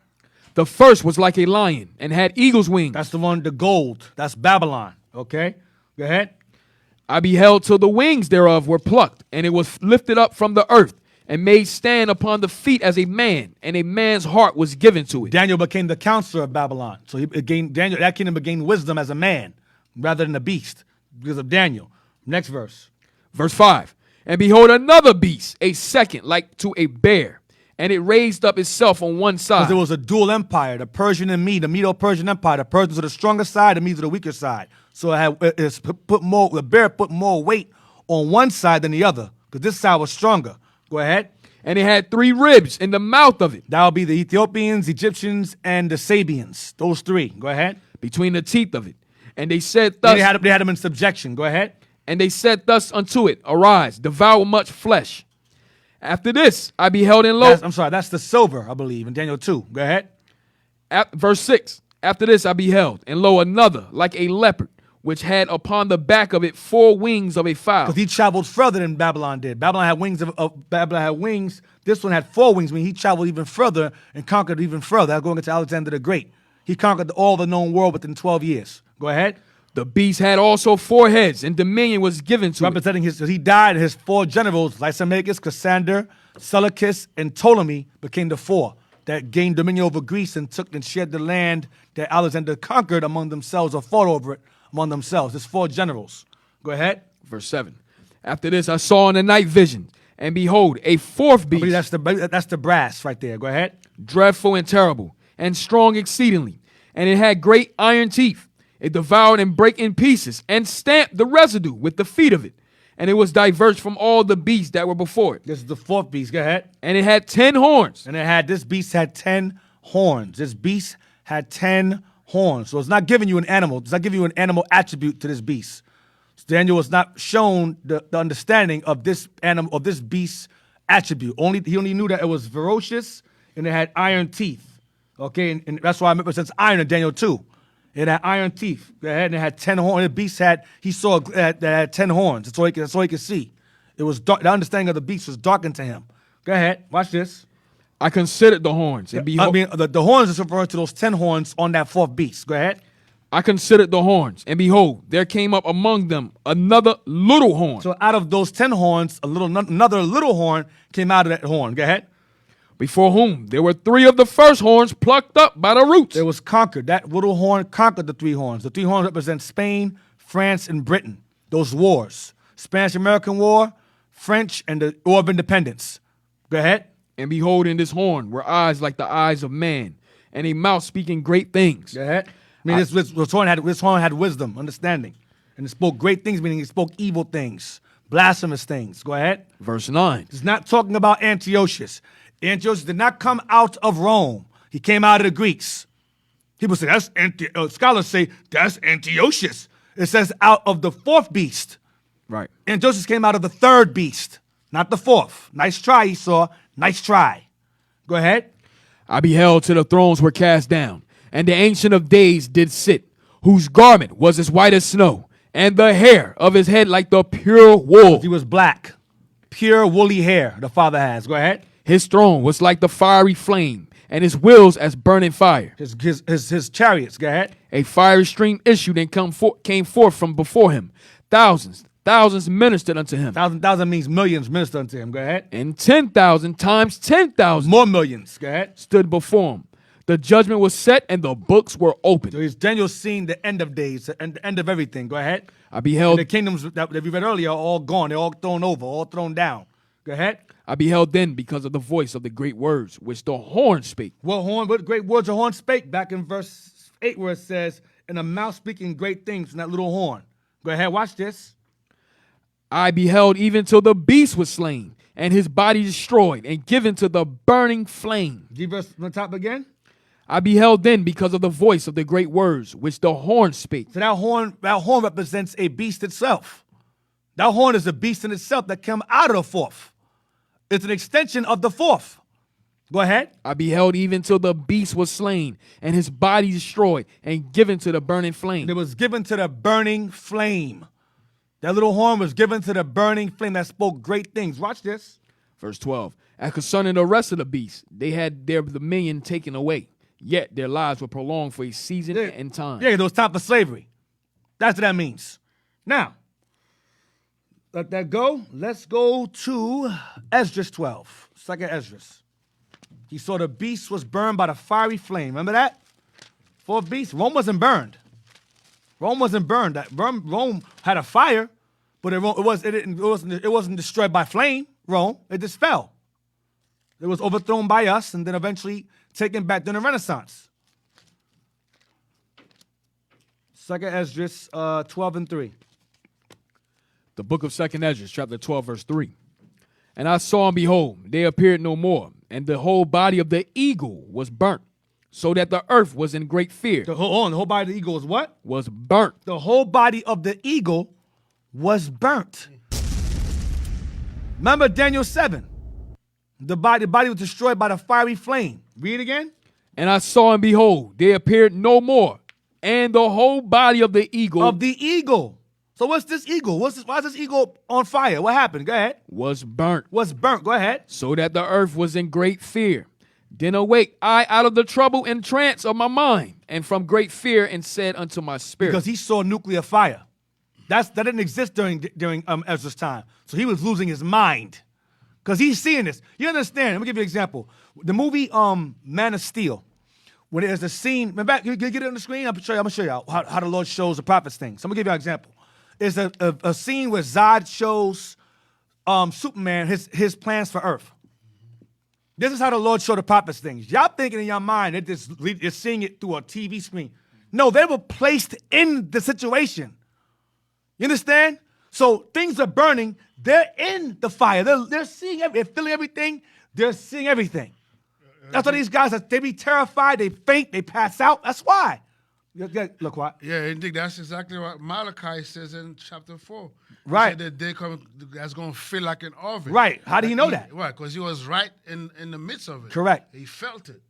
The first was like a lion, and had eagle's wings.
That's the one, the gold. That's Babylon. Okay? Go ahead.
I beheld till the wings thereof were plucked, and it was lifted up from the earth, and made stand upon the feet as a man, and a man's heart was given to it.
Daniel became the counselor of Babylon. So that kingdom gained wisdom as a man rather than a beast because of Daniel. Next verse.
Verse 5. And behold, another beast, a second, like to a bear, and it raised up itself on one
Because
side.
there was a dual empire, the Persian and the Medo-Persian empire. The Persians are the stronger side, the Medes are the weaker side. So the bear put more weight on one side than the other because this side was stronger. Go ahead.
And it had three ribs in the mouth of it,
That would be the Ethiopians, Egyptians, and the Sabians. Those three. Go ahead.
between the teeth of it. And they said
They
thus,
had them in subjection. Go ahead.
and they said thus unto it, Arise, devour much flesh. After this, I beheld in lo,
That's the silver, I believe, in Daniel 2. Go ahead.
verse 6. After this, I beheld, and lo, another, like a leopard, which had upon the back of it four wings of a fowl.
Because he traveled further than Babylon did. Babylon had wings. This one had four wings, meaning he traveled even further and conquered even further. Going into Alexander the Great. He conquered all the known world within 12 years. Go ahead.
The beast had also four heads, and dominion was given to it.
Representing he died, his four generals, Lysimachus, Cassander, Seleucus, and Ptolemy became the four that gained dominion over Greece and took and shared the land that Alexander conquered among themselves or fought over it among themselves. There's four generals. Go ahead.
Verse 7. After this, I saw in the night vision, and behold, a fourth
I believe
beast,
that's the brass right there. Go ahead.
dreadful and terrible, and strong exceedingly. And it had great iron teeth. It devoured and brake in pieces, and stamped the residue with the feet of it. And it was diverse from all the beasts that were before it.
This is the fourth beast. Go ahead.
And it had 10 horns.
And this beast had 10 horns. This beast had 10 horns. So it's not giving you an animal. It's not giving you an animal attribute to this beast. So Daniel was not shown the understanding of this animal, of this beast's attribute. He only knew that it was ferocious and it had iron teeth. Okay, and that's why it represents iron in Daniel 2. It had iron teeth. Go ahead, and it had 10 horns. The beast saw that had 10 horns. That's all he could see. It was dark. The understanding of the beast was darkened to him. Go ahead, watch this.
I considered the horns, and behold,
The horns is referring to those 10 horns on that fourth beast. Go ahead.
I considered the horns, and behold, there came up among them another little horn.
So out of those 10 horns, another little horn came out of that horn. Go ahead.
Before whom there were three of the first horns plucked up by the roots.
It was conquered. That little horn conquered the three horns. The three horns represent Spain, France, and Britain. Those wars. Spanish-American War, French, and the War of Independence. Go ahead.
And behold, in this horn were eyes like the eyes of man, and a mouth speaking great things.
Go ahead. This horn had wisdom, understanding. And it spoke great things, meaning it spoke evil things, blasphemous things. Go ahead.
Verse 9.
It's not talking about Antiochus. Antiochus did not come out of Rome. He came out of the Greeks. People say, scholars say, that's Antiochus. It says out of the fourth beast.
Right.
Antiochus came out of the third beast, not the fourth. Nice try, Esau. Nice try. Go ahead.
I beheld till the thrones were cast down, and the Ancient of Days did sit, whose garment was as white as snow, and the hair of his head like the pure wool.
He was black. Pure woolly hair the Father has. Go ahead.
His throne was like the fiery flame, and his wheels as burning fire.
His chariots. Go ahead.
A fiery stream issued and came forth from before him. Thousands ministered unto him.
Thousand means millions minister unto him. Go ahead.
And 10,000 times 10,000
More millions. Go ahead.
stood before him. The judgment was set, and the books were opened.
So Daniel's seen the end of days, the end of everything. Go ahead.
I beheld
And the kingdoms that we read earlier are all gone. They're all thrown over, all thrown down. Go ahead.
I beheld then because of the voice of the great words which the horn spake.
What great words the horn spake? Back in verse 8 where it says, and a mouth speaking great things from that little horn. Go ahead, watch this.
I beheld even till the beast was slain, and his body destroyed, and given to the burning flame.
G verse from the top again.
I beheld then because of the voice of the great words which the horn spake.
So that horn represents a beast itself. That horn is a beast in itself that came out of the fourth. It's an extension of the fourth. Go ahead.
I beheld even till the beast was slain, and his body destroyed, and given to the burning flame.
It was given to the burning flame. That little horn was given to the burning flame that spoke great things. Watch this.
Verse 12. As concerning the rest of the beasts, they had their dominion taken away, yet their lives were prolonged for a season and time.
Yeah, there was time for slavery. That's what that means. Now, let that go. Let's go to Esdras 12. Second Esdras. He saw the beast was burned by the fiery flame. Remember that? Fourth beast. Rome wasn't burned. Rome wasn't burned. Rome had a fire, but it wasn't destroyed by flame. Rome, it just fell. It was overthrown by us and then eventually taken back during the Renaissance. Second Esdras 12 and 3.
The book of 2nd Esdras, chapter 12, verse 3. And I saw and behold, they appeared no more, and the whole body of the eagle was burnt, so that the earth was in great fear.
The whole body of the eagle was what?
Was burnt.
The whole body of the eagle was burnt. Remember Daniel 7. The body was destroyed by the fiery flame. Read again.
And I saw and behold, they appeared no more, and the whole body of the eagle
Of the eagle. So what's this eagle? Why is this eagle on fire? What happened? Go ahead.
was burnt,
What's burnt? Go ahead.
so that the earth was in great fear. Then awake I out of the trouble and trance of my mind, and from great fear, and said unto my spirit.
Because he saw nuclear fire. That didn't exist during Ezra's time. So he was losing his mind. Because he's seeing this. You understand? Let me give you an example. The movie Man of Steel. When there's a scene, in fact, you get it on the screen. I'm gonna show you how the Lord shows the prophets things. So I'm gonna give you an example. There's a scene where Zod shows Superman his plans for Earth. This is how the Lord showed the prophets things. Y'all thinking in your mind that you're seeing it through a TV screen. No, they were placed in the situation. You understand? So things are burning. They're in the fire. They're seeing they're feeling everything. They're seeing everything. That's why these guys, they be terrified. They faint. They pass out. That's why. Look what?
Yeah, indeed. That's exactly what Malachi says in chapter 4. He
Right.
said that day coming that's going to feel like an oven.
Right. How did he know that?
Right, because he was right in the midst of it.
Correct.
He felt it.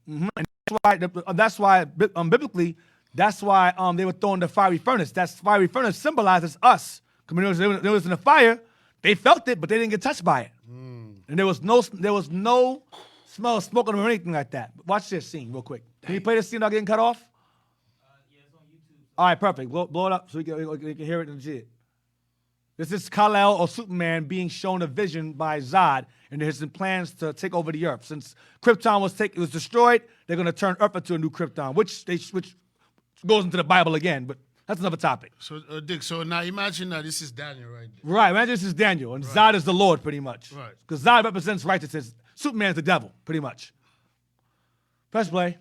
That's why biblically, that's why they were thrown in the fiery furnace. That fiery furnace symbolizes us. Because when they was in the fire, they felt it, but they didn't get touched by it. And there was no smell of smoke or anything like that. Watch this scene real quick. Can you play this scene without getting cut off?
Yeah, it's on YouTube.
All right, perfect. Blow it up so we can hear it legit. This is Kal-El or Superman being shown a vision by Zod, and there's plans to take over the Earth. Since Krypton was destroyed, they're going to turn Earth into a new Krypton, which goes into the Bible again, but that's another topic.
So, Dick, so now imagine that this is Daniel right there.
Right, imagine this is Daniel, and Zod is the Lord, pretty much.
Right.
Because Zod represents righteousness. Superman's the devil, pretty much. Press play.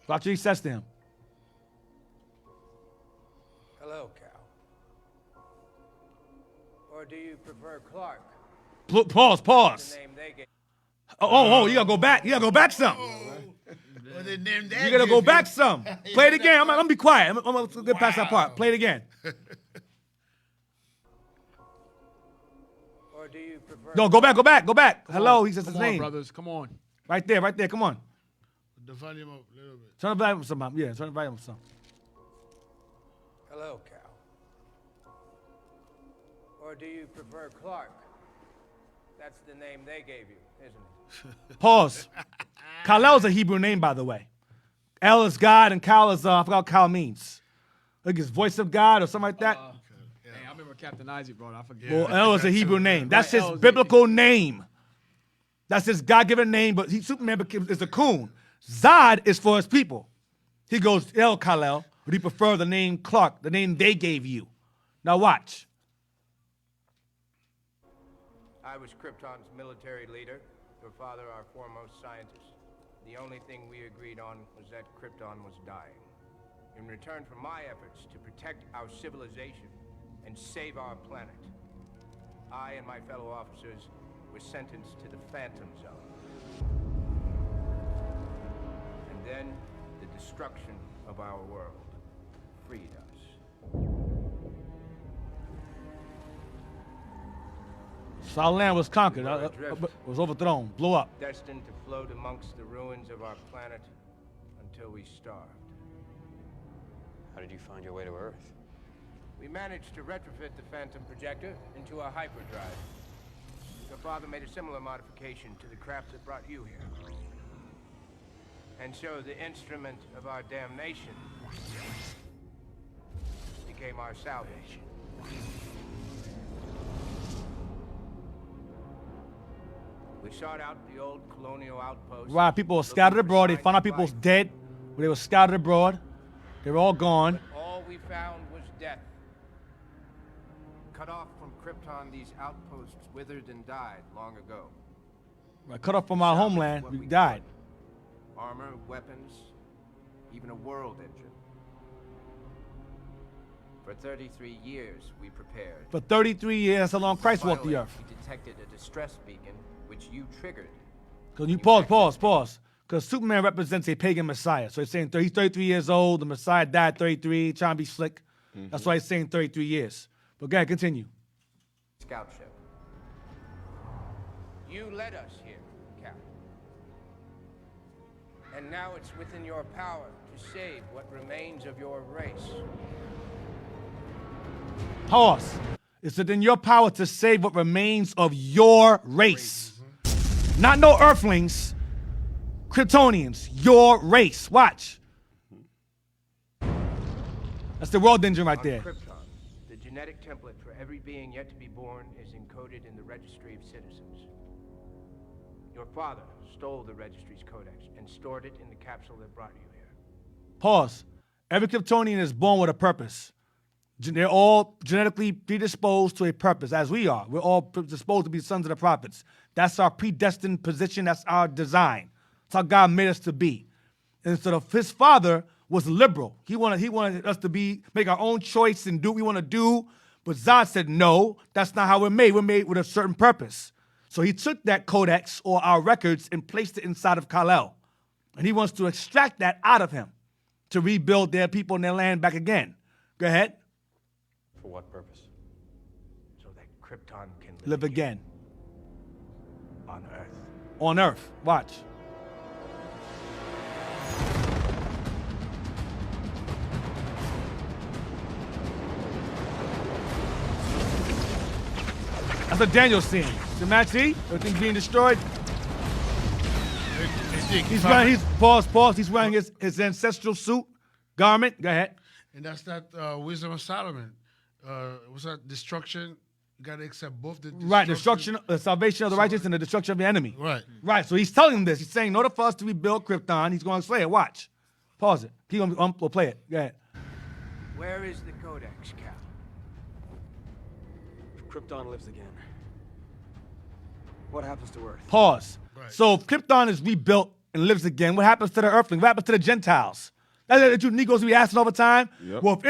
Watch what he says to him.
Hello, Cal. Or do you prefer Clark?
Pause.
The name they gave.
Oh, you gotta go back. You gotta go back some.
Well, they named that
You gotta go
gift.
back some. Play it again. I'm gonna be quiet. I'm gonna get past that part. Play it again.
Or do you prefer?
No, go back. Hello, he says his
Come on,
name.
brothers. Come on.
Right there. Come on.
The volume up a little bit.
Turn the volume up some. Yeah, turn the volume up some.
Hello, Cal. Or do you prefer Clark? That's the name they gave you, isn't it?
Pause. Kal-El's a Hebrew name, by the way. El is God and Kal is, I forgot what Kal means. I think it's voice of God or something like that.
Hey, I remember Captain Isaac, bro. I forget.
Well, El is a Hebrew name. That's
Right,
his
El is a-
biblical name. That's his God-given name, but Superman is a coon. Zod is for his people. He goes, El Kal-El, but he prefer the name Clark, the name they gave you. Now watch.
I was Krypton's military leader, your father our foremost scientist. The only thing we agreed on was that Krypton was dying. In return for my efforts to protect our civilization and save our planet, I and my fellow officers were sentenced to the Phantom Zone. And then the destruction of our world freed us.
So our land was conquered,
We were adrift.
was overthrown, blew up.
Destined to float amongst the ruins of our planet until we starved.
How did you find your way to Earth?
We managed to retrofit the Phantom projector into a hyperdrive. Your father made a similar modification to the craft that brought you here. And so the instrument of our damnation became our salvation. We sought out the old colonial outposts.
Right, people were
looking
scattered
for
abroad. They
signs
found out
of
people was
life.
dead. They were scattered abroad. They were all gone.
All we found was death. Cut off from Krypton, these outposts withered and died long ago.
Right, cut off from our
Salvaged
homeland.
what
We
we
died.
could. Armor, weapons, even a world engine. For 33 years, we prepared.
For 33 years, that's how long Christ walked the
Finally,
earth.
we detected a distress beacon, which you triggered.
Because you pause. Because Superman represents a pagan messiah. So he's saying he's 33 years old. The messiah died 33, trying to be slick. That's why he's saying 33 years. But go ahead, continue.
Scout ship. You led us here, Captain. And now it's within your power to save what remains of your race.
Pause. It's within your power to save what remains of your race. Not no earthlings. Kryptonians. Your race. Watch. That's the world engine right
On
there.
Krypton, the genetic template for every being yet to be born is encoded in the Registry of Citizens. Your father stole the registry's codex and stored it in the capsule that brought you here.
Pause. Every Kryptonian is born with a purpose. They're all genetically predisposed to a purpose, as we are. We're all predisposed to be sons of the prophets. That's our predestined position. That's our design. That's how God made us to be. And so his father was liberal. He wanted us to make our own choice and do what we want to do. But Zod said, no, that's not how we're made. We're made with a certain purpose. So he took that codex or our records and placed it inside of Kal-El. And he wants to extract that out of him to rebuild their people and their land back again. Go ahead.
For what purpose?
So that Krypton can
Live again.
on Earth.
On Earth. Watch. That's a Daniel scene. The match, see? Everything's being destroyed. He's wearing his ancestral suit, garment. Go ahead.
And that's that wisdom of Solomon. What's that? Destruction. You got to accept both the
Right, destruction, the salvation of the righteous and the destruction of the enemy.
Right.
Right, so he's telling them this. He's saying, in order for us to rebuild Krypton, he's going to say it. Watch. Pause it. We'll play it. Go ahead.
Where is the codex, Cap?
If Krypton lives again, what happens to Earth?
Pause.
Right.
So if Krypton is rebuilt and lives again, what happens to the Earthlings? What happens to the Gentiles? That's what you Negroes be asking all the time.
Yep.
Well, if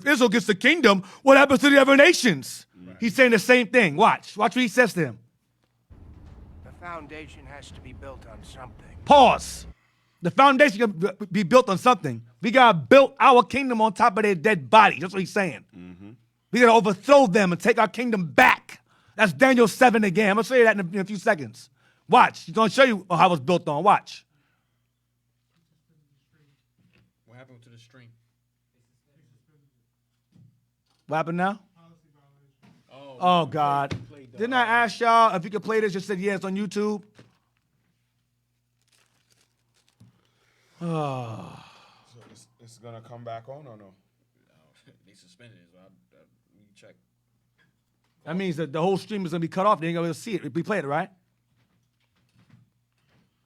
Israel gets the kingdom, what happens to the other nations? Right. He's saying the same thing. Watch what he says to him.
The foundation has to be built on something.
Pause. The foundation can be built on something. We gotta build our kingdom on top of their dead bodies. That's what he's saying. We gotta overthrow them and take our kingdom back. That's Daniel 7 again. I'm gonna show you that in a few seconds. Watch. He's gonna show you how it was built on. Watch.
What happened to the stream?
What happened now? Oh God. Didn't I ask y'all if you could play this? You said yeah, it's on YouTube.
So it's gonna come back on or no?
They suspended it, so we check.
That means that the whole stream is gonna be cut off. They ain't gonna be able to see it. We played it, right?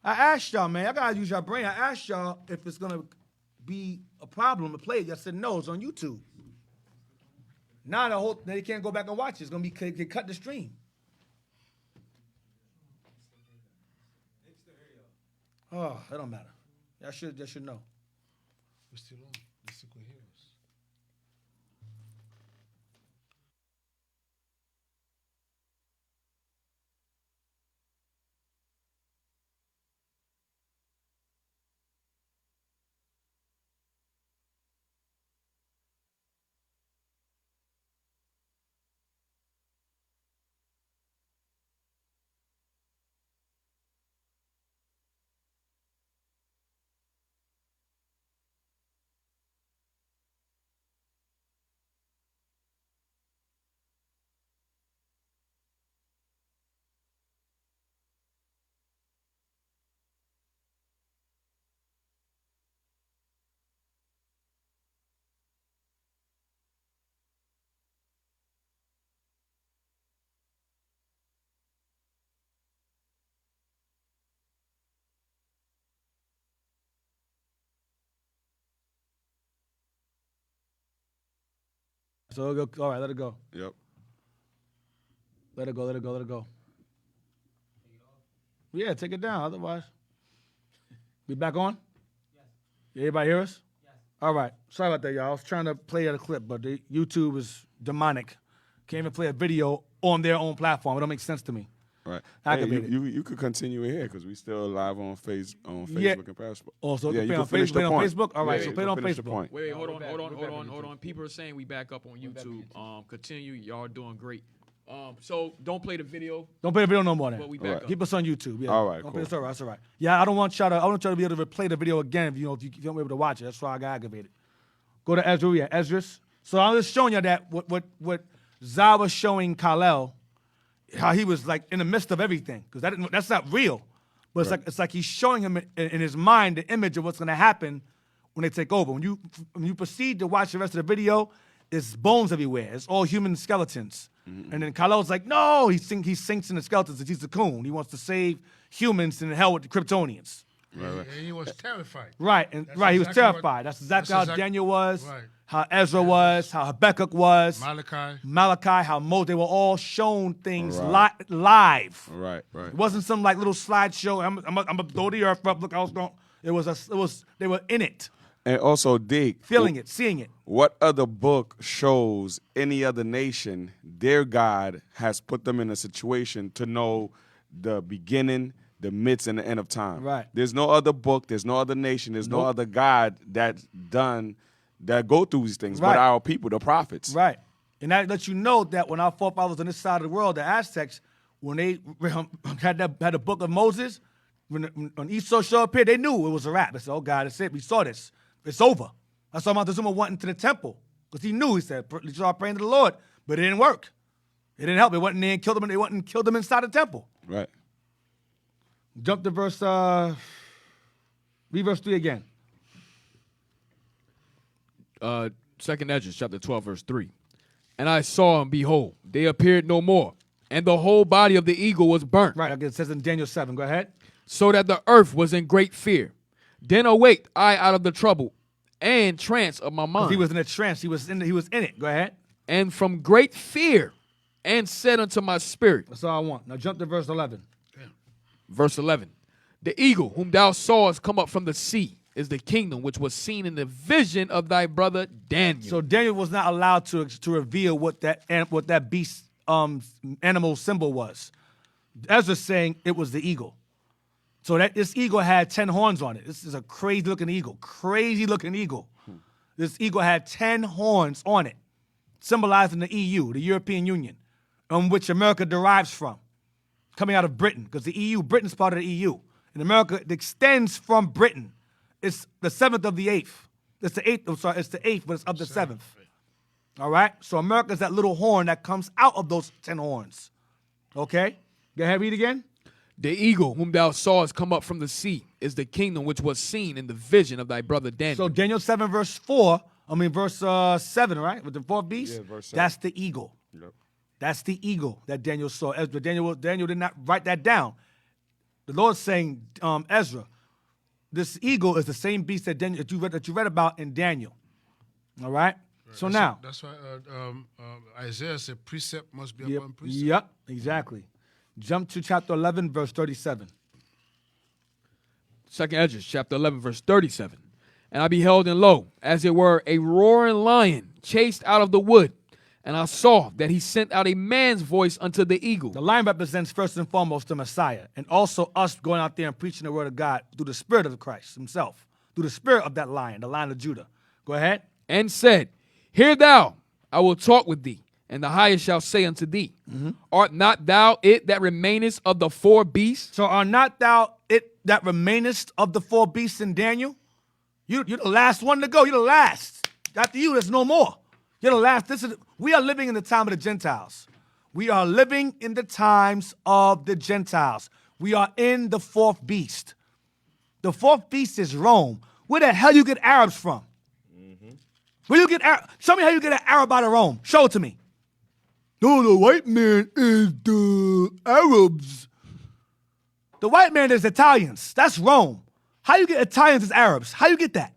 I asked y'all, man. I gotta use your brain. I asked y'all if it's gonna be a problem to play it. Y'all said no, it's on YouTube. Now they can't go back and watch it. It's gonna be they cut the stream. Oh, that don't matter. Y'all should know.
We're still on. The Secret Heroes.
So it'll go, all right, let it go.
Yep.
Let it go, let it go, let it go. Yeah, take it down. Otherwise, we back on? Yes. Everybody hear us? Yes. All right. Sorry about that, y'all. I was trying to play a clip, but the YouTube is demonic. Can't even play a video on their own platform. It don't make sense to me.
Right.
Activated.
Hey, you could continue in here because we still live on Facebook
Yeah.
and Periscope.
Also,
yeah,
play
you
on
can finish the
Facebook.
point.
Facebook. All right,
Yeah,
so
you
play it
can
on
finish the
Facebook.
point.
Wait, hold
we're
on,
back-
hold on,
we're
hold
back
on,
on
hold
YouTube.
on. People are saying we back up on
back on
YouTube.
YouTube.
Continue. Y'all doing great. So don't play the video,
Don't play the video no more then.
but we back
Right.
up.
Keep us on YouTube. Yeah.
All right,
Don't
cool.
That's all right. That's all right. Yeah, I don't want y'all to. I want y'all to be able to replay the video again if you don't be able to watch it. That's why I got aggravated. Go to Ezra. Yeah, Ezra's. So I'm just showing you that what Zah was showing Kal-El, how he was like in the midst of everything, because that's not real. But it's like he's showing him in his mind the image of what's going to happen when they take over. When you proceed to watch the rest of the video, it's bones everywhere. It's all human skeletons. And then Kal-El's like, no, he sinks in the skeletons. He's a coon. He wants to save humans in hell with the Kryptonians.
And he was terrified.
Right, and
That's
he was
exactly what-
terrified. That's exactly
that's
how
exact-
Daniel was,
Right.
how Ezra was, how Habakkuk was,
Malachi.
how Moses. They were all shown things
Right.
live.
Right, right.
It wasn't some like little slideshow. I'm gonna throw the earth up. Look, I was going. It was. They were in it,
And also, Dig,
feeling it, seeing it.
what other book shows any other nation their God has put them in a situation to know the beginning, the midst, and the end of time?
Right.
There's no other book, there's no other nation, there's no other God that go through these things but
Right.
our people, the prophets.
Right. And that lets you know that when our forefathers on this side of the world, the Aztecs, when they had the book of Moses, when Esau showed up here, they knew it was a wrap. They said, oh, God, that's it. We saw this. It's over. That's why Montezuma went into the temple. Because he knew, he said, you start praying to the Lord. But it didn't work. It didn't help. They went in there and killed them, and they went and killed them inside the temple.
Right.
Jump to read verse 3 again.
Second Ezra, chapter 12, verse 3. And I saw, and behold, they appeared no more, and the whole body of the eagle was burnt,
Right, okay, it says in Daniel 7. Go ahead.
so that the earth was in great fear. Then awaked I out of the trouble and trance of my mind,
He was in a trance. He was in it. Go ahead.
and from great fear, and said unto my spirit,
That's all I want. Now jump to verse 11.
verse 11, the eagle whom thou sawest come up from the sea is the kingdom which was seen in the vision of thy brother Daniel.
So Daniel was not allowed to reveal what that beast animal symbol was. Ezra's saying it was the eagle. So that this eagle had 10 horns on it. This is a crazy looking eagle. Crazy looking eagle. This eagle had 10 horns on it, symbolizing the EU, the European Union, on which America derives from, coming out of Britain, because Britain's part of the EU. And America extends from Britain. It's the 7th of the 8th. It's the 8th, it's the 8th, but it's of the 7th. All right? So America's that little horn that comes out of those 10 horns. Okay? Go ahead, read again.
The eagle whom thou sawest come up from the sea is the kingdom which was seen in the vision of thy brother Daniel.
So Daniel 7, verse 7, right? With the fourth beast?
Yeah, verse 7.
That's the eagle.
Yep.
That's the eagle that Daniel saw. Daniel did not write that down. The Lord's saying, Ezra, this eagle is the same beast that you read about in Daniel. All right? So now.
That's why Isaiah said precept must be
Yep,
upon precept.
yep, exactly. Jump to chapter 11, verse 37.
Second Ezra, chapter 11, verse 37. And I beheld, and lo, as it were a roaring lion chased out of the wood. And I saw that he sent out a man's voice unto the eagle.
The lion represents first and foremost the Messiah, and also us going out there and preaching the word of God through the spirit of Christ himself, through the spirit of that lion, the Lion of Judah. Go ahead.
And said, Hear thou, I will talk with thee, and the highest shall say unto thee, Art not thou it that remainest of the four beasts?
So are not thou it that remainest of the four beasts in Daniel? You're the last one to go. You're the last. After you, there's no more. You're the last. We are living in the time of the Gentiles. We are living in the times of the Gentiles. We are in the fourth beast. The fourth beast is Rome. Where the hell you get Arabs from? Where you get show me how you get an Arab out of Rome. Show it to me. No, the white man is the Arabs. The white man is Italians. That's Rome. How you get Italians as Arabs? How you get that?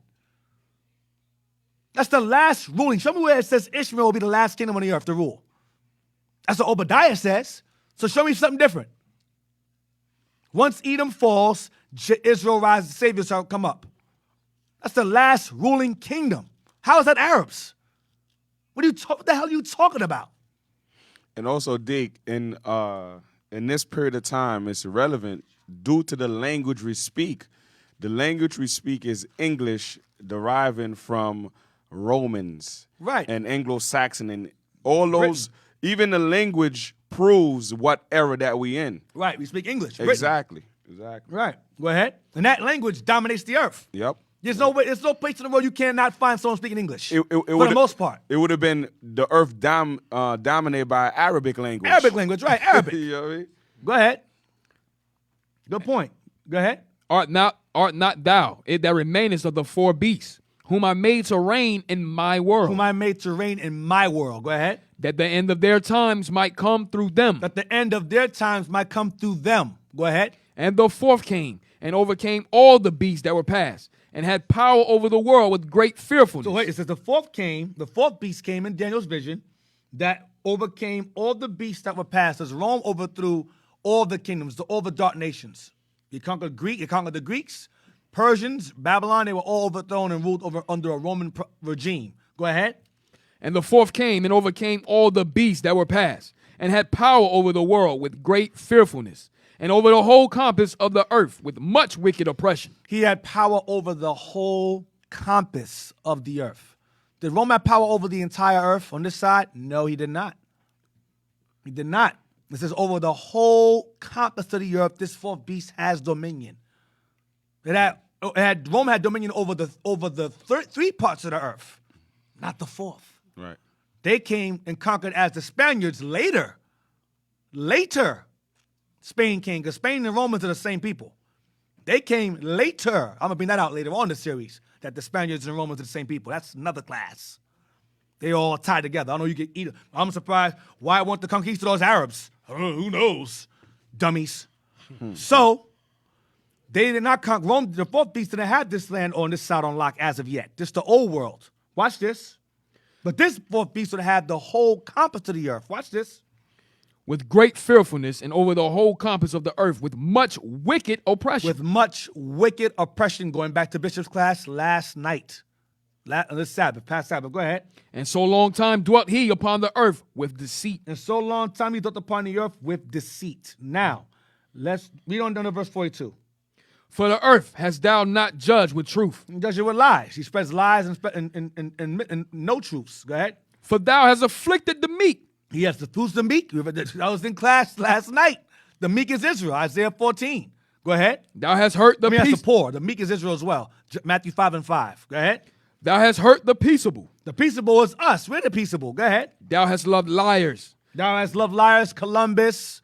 That's the last ruling. Show me where it says Ishmael will be the last kingdom on the earth to rule. That's what Obadiah says. So show me something different. Once Edom falls, Israel rises, the Savior shall come up. That's the last ruling kingdom. How is that Arabs? What the hell are you talking about?
And also, Dick, in this period of time, it's relevant due to the language we speak. The language we speak is English, deriving from Romans,
Right.
and Anglo-Saxon, and all those. Even the language proves what era that we in.
Right, we speak English. Britain.
Exactly.
Right. Go ahead. And that language dominates the earth.
Yep.
There's no place in the world you cannot find someone speaking English.
For
the most part.
It would have been the earth dominated by Arabic language.
Arabic language, right? Arabic.
You know what I mean?
Go ahead. Good point. Go ahead.
Art not thou it that remainest of the four beasts, whom I made to reign in my world,
Whom I made to reign in my world. Go ahead.
that the end of their times might come through them.
That the end of their times might come through them. Go ahead.
And the fourth came and overcame all the beasts that were past, and had power over the world with great fearfulness.
So wait, it says the fourth beast came in Daniel's vision that overcame all the beasts that were past, as Rome overthrew all the kingdoms, all the dark nations. He conquered the Greeks, Persians, Babylon. They were all overthrown and ruled under a Roman regime. Go ahead.
And the fourth came and overcame all the beasts that were past, and had power over the world with great fearfulness, and over the whole compass of the earth with much wicked oppression.
He had power over the whole compass of the earth. Did Rome have power over the entire earth on this side? No, he did not. He did not. It says over the whole compass of the earth, this fourth beast has dominion. Rome had dominion over the three parts of the earth, not the fourth.
Right.
They came and conquered as the Spaniards later. Later, Spain came, because Spain and Romans are the same people. They came later. I'm going to bring that out later on in the series, that the Spaniards and Romans are the same people. That's another class. They all tied together. I know you get either. I'm surprised why weren't the conquistadors Arabs? Who knows? Dummies. So, they did not conquer Rome. The fourth beast didn't have this land on this side on lock as of yet. Just the old world. Watch this. But this fourth beast would have the whole compass of the earth. Watch this.
With great fearfulness, and over the whole compass of the earth with much wicked oppression.
With much wicked oppression, going back to Bishop's class last night. This Sabbath, past Sabbath. Go ahead.
And so long time dwelt he upon the earth with deceit.
And so long time he dwelt upon the earth with deceit. Now, let's read on down to verse 42.
For the earth hast thou not judged with truth.
He does it with lies. He spreads lies and no truths. Go ahead.
For thou hast afflicted the meek.
He has who's the meek? I was in class last night. The meek is Israel, Isaiah 14. Go ahead.
Thou hast hurt the
That's the
peaceable.
poor. The meek is Israel as well. Matthew 5:5. Go ahead.
Thou hast hurt the peaceable.
The peaceable is us. We're the peaceable. Go ahead.
Thou hast loved liars.
Thou hast loved liars. Columbus,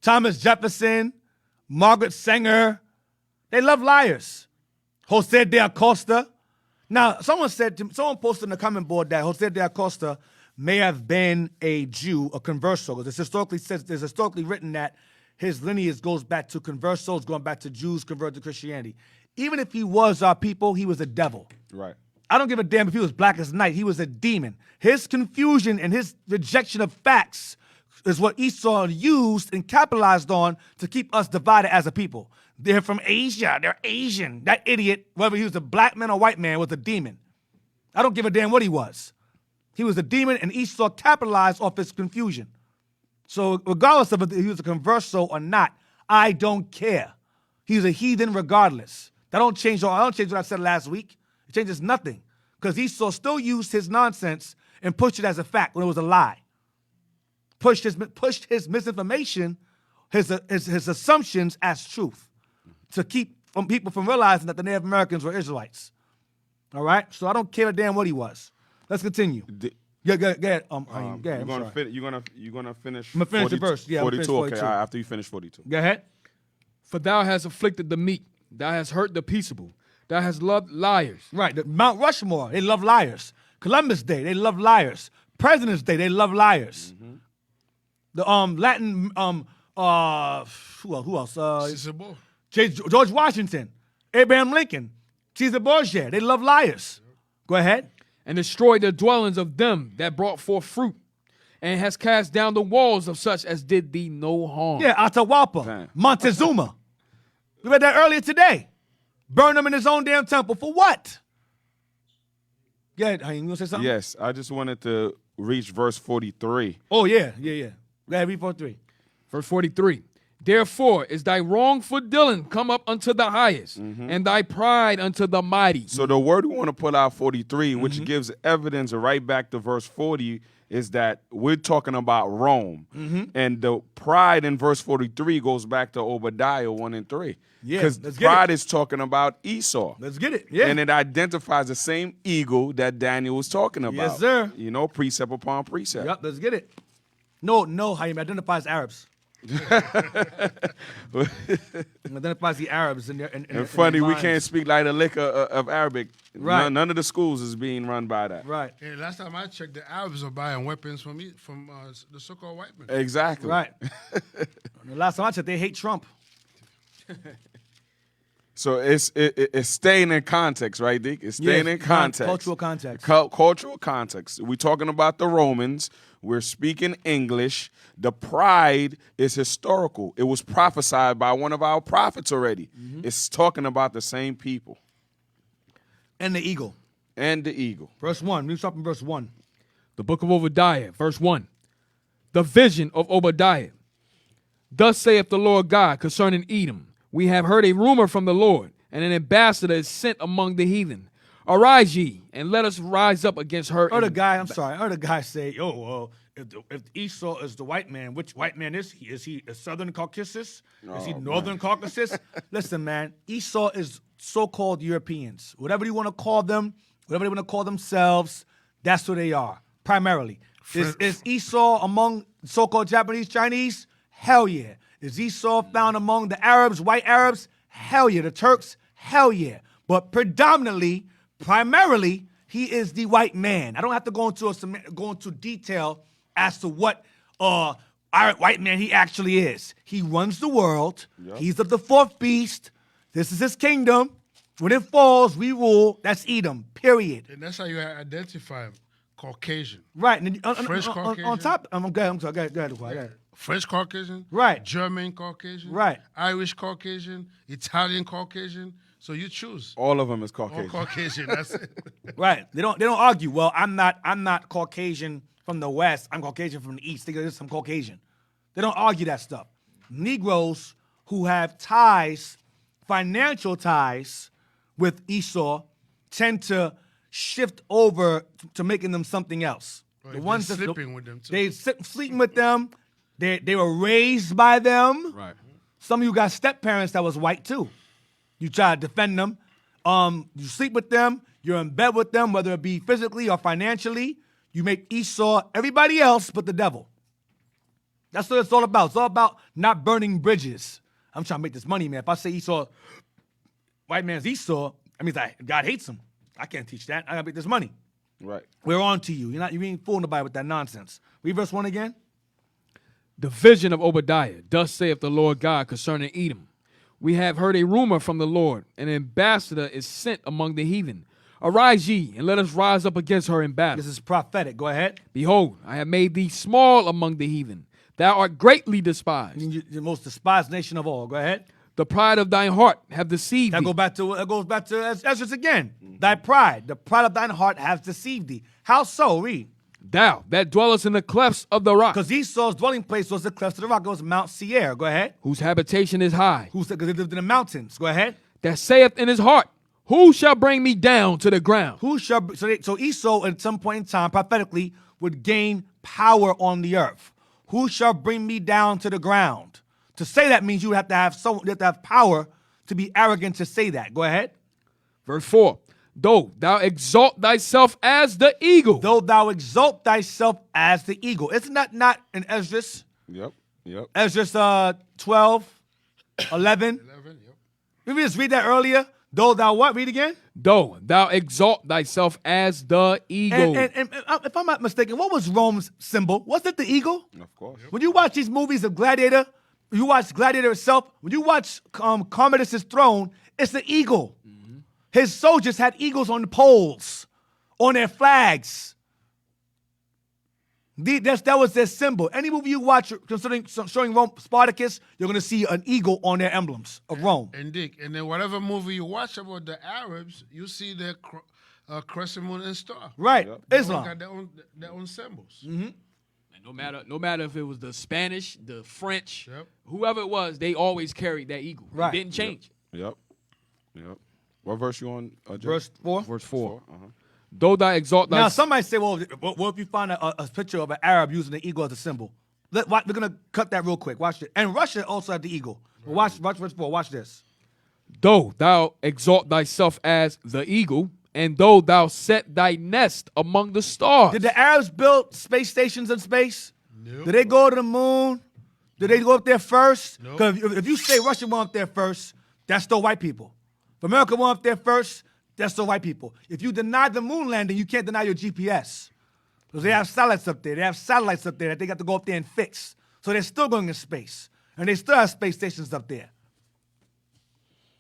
Thomas Jefferson, Margaret Sanger. They love liars. Jose de Acosta. Now, someone posted in the comment board that Jose de Acosta may have been a Jew, a converso. Because there's historically written that his lineage goes back to conversos, going back to Jews converted to Christianity. Even if he was our people, he was a devil.
Right.
I don't give a damn if he was black as night. He was a demon. His confusion and his rejection of facts is what Esau used and capitalized on to keep us divided as a people. They're from Asia. They're Asian. That idiot, whether he was a black man or white man, was a demon. I don't give a damn what he was. He was a demon, and Esau capitalized off his confusion. So regardless of if he was a converso or not, I don't care. He's a heathen regardless. I don't change what I said last week. It changes nothing. Because Esau still used his nonsense and pushed it as a fact when it was a lie. Pushed his misinformation, his assumptions as truth to keep people from realizing that the Native Americans were Israelites. All right? So I don't care a damn what he was. Let's continue. Go ahead. Go ahead.
You're gonna finish.
I'm gonna finish the verse. Yeah, I'm gonna
42.
finish 42.
Okay. After you finish 42.
Go ahead.
For thou hast afflicted the meek. Thou hast hurt the peaceable. Thou hast loved liars.
Right. Mount Rushmore, they love liars. Columbus Day, they love liars. President's Day, they love liars. The Latin who else?
Cicero.
George Washington, Abraham Lincoln, Caesar Borgia, they love liars. Go ahead.
and destroyed the dwellings of them that brought forth fruit, and has cast down the walls of such as did thee no harm.
Yeah, Atahualpa,
Damn.
Montezuma. We read that earlier today. Burned him in his own damn temple. For what? Yeah, you going to say something?
Yes, I just wanted to reach verse 43.
Oh, yeah. Go ahead, read 43.
Verse 43. Therefore is thy wrongful dealing come up unto the highest, and thy pride unto the mighty.
So the word we want to pull out 43, which gives evidence right back to verse 40, is that we're talking about Rome. And the pride in verse 43 goes back to Obadiah 1 and 3.
Yeah,
Because
let's get
pride
it.
is talking about Esau.
Let's get it. Yeah.
And it identifies the same ego that Daniel was talking about.
Yes, sir.
You know, precept upon precept.
Yep, let's get it. No, Hayim identifies Arabs. Identifies the Arabs in their in
And funny,
their
we
minds.
can't speak like the liquor of Arabic.
Right.
None of the schools is being run by that.
Right,
And last time I checked, the Arabs are buying weapons from the so-called white men.
Exactly.
right. The last time I checked, they hate Trump.
So it's staying in context, right, Deke? It's staying
Yeah,
in context.
cultural context.
Cultural context. We're talking about the Romans. We're speaking English. The pride is historical. It was prophesied by one of our prophets already. It's talking about the same people.
And the eagle.
And the eagle.
Verse 1. We start from verse 1.
The book of Obadiah, verse 1. The vision of Obadiah. Thus saith the Lord God concerning Edom. We have heard a rumor from the Lord, and an ambassador is sent among the heathen. Arise ye, and let us rise up against her.
I heard a guy say, if Esau is the white man, which white man is he? Is he a Southern Caucasus? Is he Northern Caucasus? Listen, man, Esau is so-called Europeans. Whatever you want to call them, whatever they want to call themselves, that's who they are, primarily. Is Esau among so-called Japanese, Chinese? Hell yeah. Is Esau found among the Arabs, white Arabs? Hell yeah. The Turks? Hell yeah. But primarily, he is the white man. I don't have to go into detail as to what white man he actually is. He runs the world. Yep. He's of the fourth beast. This is his kingdom. When it falls, we rule. That's Edom, period.
And that's how you identify him. Caucasian.
Right. And
French Caucasian.
on top, I'm sorry, go ahead.
French Caucasian.
Right.
German Caucasian.
Right.
Irish Caucasian. Italian Caucasian. So you choose.
All of them is
All
Caucasian.
Caucasian. That's it.
Right. They don't argue. Well, I'm not Caucasian from the West. I'm Caucasian from the East. Think of some Caucasian. They don't argue that stuff. Negroes who have ties, financial ties with Esau, tend to shift over to making them something else.
Right, they're sleeping with them, too.
They sleeping with them. They were raised by them.
Right.
Some of you got step parents that was white too. You try to defend them. You sleep with them. You're in bed with them, whether it be physically or financially. You make Esau everybody else but the devil. That's what it's all about. It's all about not burning bridges. I'm trying to make this money, man. If I say Esau, white man's Esau, that means God hates him. I can't teach that. I gotta make this money.
Right.
We're on to you. You ain't fooling nobody with that nonsense. Read verse 1 again.
The vision of Obadiah. Thus saith the Lord God concerning Edom. We have heard a rumor from the Lord. An ambassador is sent among the heathen. Arise ye, and let us rise up against her in battle.
This is prophetic. Go ahead.
Behold, I have made thee small among the heathen. Thou art greatly despised.
You're the most despised nation of all. Go ahead.
The pride of thine heart have deceived
That
thee.
goes back to Ezra again. Thy pride, the pride of thine heart has deceived thee. How so? Read.
Thou that dwellest in the clefts of the rock,
Because Esau's dwelling place was the clefts of the rock. It was Mount Seir. Go ahead.
whose habitation is high,
Because they lived in the mountains. Go ahead.
that saith in his heart, who shall bring me down to the ground?
So Esau at some point in time prophetically would gain power on the earth. Who shall bring me down to the ground? To say that means you have to have power to be arrogant to say that. Go ahead.
Verse 4. Though thou exalt thyself as the eagle.
Though thou exalt thyself as the eagle. Isn't that not in Esdras?
Yep.
Esdras 12, 11.
11, yep.
Did we just read that earlier? Though thou what? Read again.
Though thou exalt thyself as the eagle.
And if I'm not mistaken, what was Rome's symbol? Was it the eagle?
Of course.
When you watch these movies of Gladiator, you watch Gladiator itself, when you watch Commodus' throne, it's the eagle. His soldiers had eagles on the poles on their flags. That was their symbol. Any movie you watch showing Rome, Spartacus, you're going to see an eagle on their emblems of Rome.
And Dick, and then whatever movie you watch about the Arabs, you see their crescent moon and star.
Right.
They all
Islam.
got their own symbols.
And no matter if it was the Spanish, the French,
Yep.
whoever it was, they always carried that eagle.
Right.
It didn't change.
Yep. What verse you on? Jay?
Verse 4.
Verse 4.
Uh-huh.
Though thou exalt thy
Now, somebody say, well, what if you find a picture of an Arab using the eagle as a symbol? We're going to cut that real quick. Watch it. And Russia also had the eagle. Watch verse 4. Watch this.
Though thou exalt thyself as the eagle, and though thou set thy nest among the stars.
Did the Arabs build space stations in space?
No.
Did they go to the moon? Did they go up there first?
No.
Because if you say Russia went up there first, that's still white people. If America went up there first, that's still white people. If you deny the moon landing, you can't deny your GPS. Because they have satellites up there. They have satellites up there that they got to go up there and fix. So they're still going in space. And they still have space stations up there.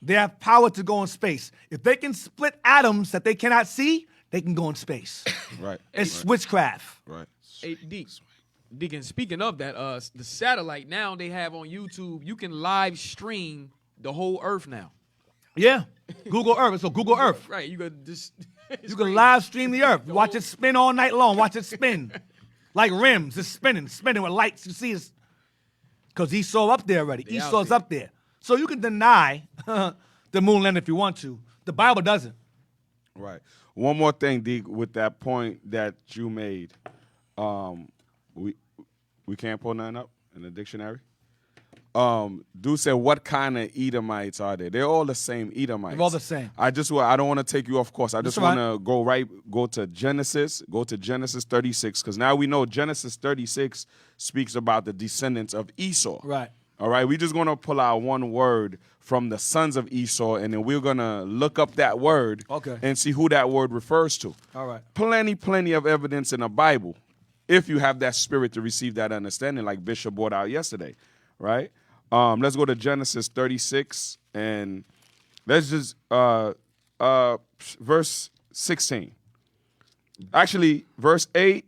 They have power to go in space. If they can split atoms that they cannot see, they can go in space.
Right.
It's witchcraft.
Right.
Hey, Deacon, speaking of that, the satellite now they have on YouTube, you can live stream the whole Earth now.
Yeah. Google Earth. So Google Earth.
Right, you could just
You can live stream the Earth. Watch it spin all night long. Watch it spin. Like rims. It's spinning with lights. You see it's because Esau up there already.
They out
Esau's
there.
up there. So you can deny the moon landing if you want to. The Bible doesn't.
Right. One more thing, Deke, with that point that you made. We can't pull nothing up in the dictionary. Dude said, what kind of Edomites are they? They're all the same Edomites.
They're all the same.
I don't want to take you off course. I just
all right.
want to go to Genesis 36, because now we know Genesis 36 speaks about the descendants of Esau.
Right.
All right, we're just going to pull out one word from the sons of Esau, and then we're going to look up that word and see who that word refers to.
All right.
Plenty of evidence in the Bible, if you have that spirit to receive that understanding, like Bishop brought out yesterday, right? Let's go to Genesis 36, and let's just verse 16. Actually, verse 8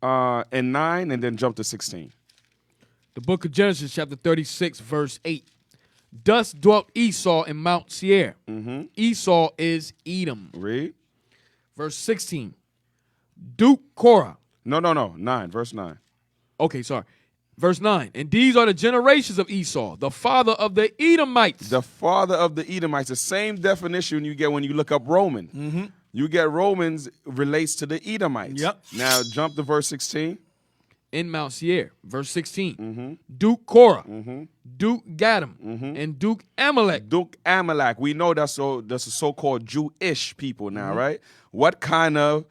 and 9, and then jump to 16.
The book of Genesis, chapter 36, verse 8. Thus dwelt Esau in Mount Seir. Esau is Edom.
Read.
Verse 16. Duke Korah.
No. 9, verse 9.
Okay, sorry. Verse 9. And these are the generations of Esau, the father of the Edomites.
The father of the Edomites, the same definition you get when you look up Roman. You get Romans relates to the Edomites.
Yep.
Now jump to verse 16.
In Mount Seir, verse 16. Duke Korah, Duke Gadam, and Duke Amalek.
Duke Amalek. We know that's a so-called Jewish people now, right? What kind of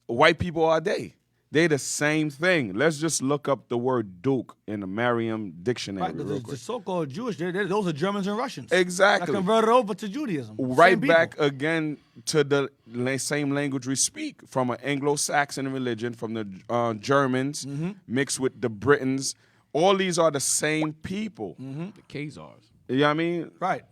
white people are they? They the same thing. Let's just look up the word Duke in the Merriam dictionary
Right,
real
the
quick.
so-called Jewish, those are Germans and Russians.
Exactly.
That converted over to Judaism.
Right
Same people.
back again to the same language we speak, from an Anglo-Saxon religion, from the Germans mixed with the Britons. All these are the same people.
The Khazars.
You know what I mean?
Right.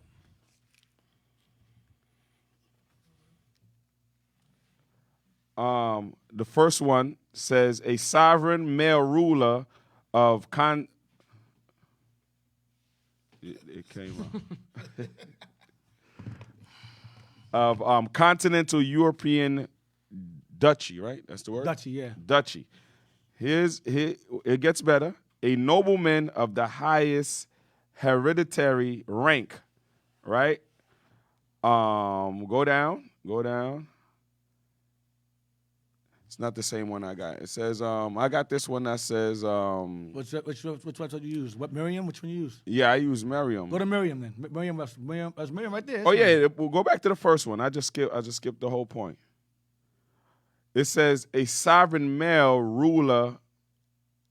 The first one says a sovereign male ruler of it came up. Of continental European duchy, right? That's the word?
Duchy, yeah.
Duchy. It gets better. A nobleman of the highest hereditary rank, right? Go down. It's not the same one I got. It says, I got this one that says,
Which website you use? What Miriam? Which one you use?
yeah, I use Merriam.
Go to Miriam then. Miriam, that's Miriam right there.
Oh yeah, we'll go back to the first one. I just skipped the whole point. It says a sovereign male ruler,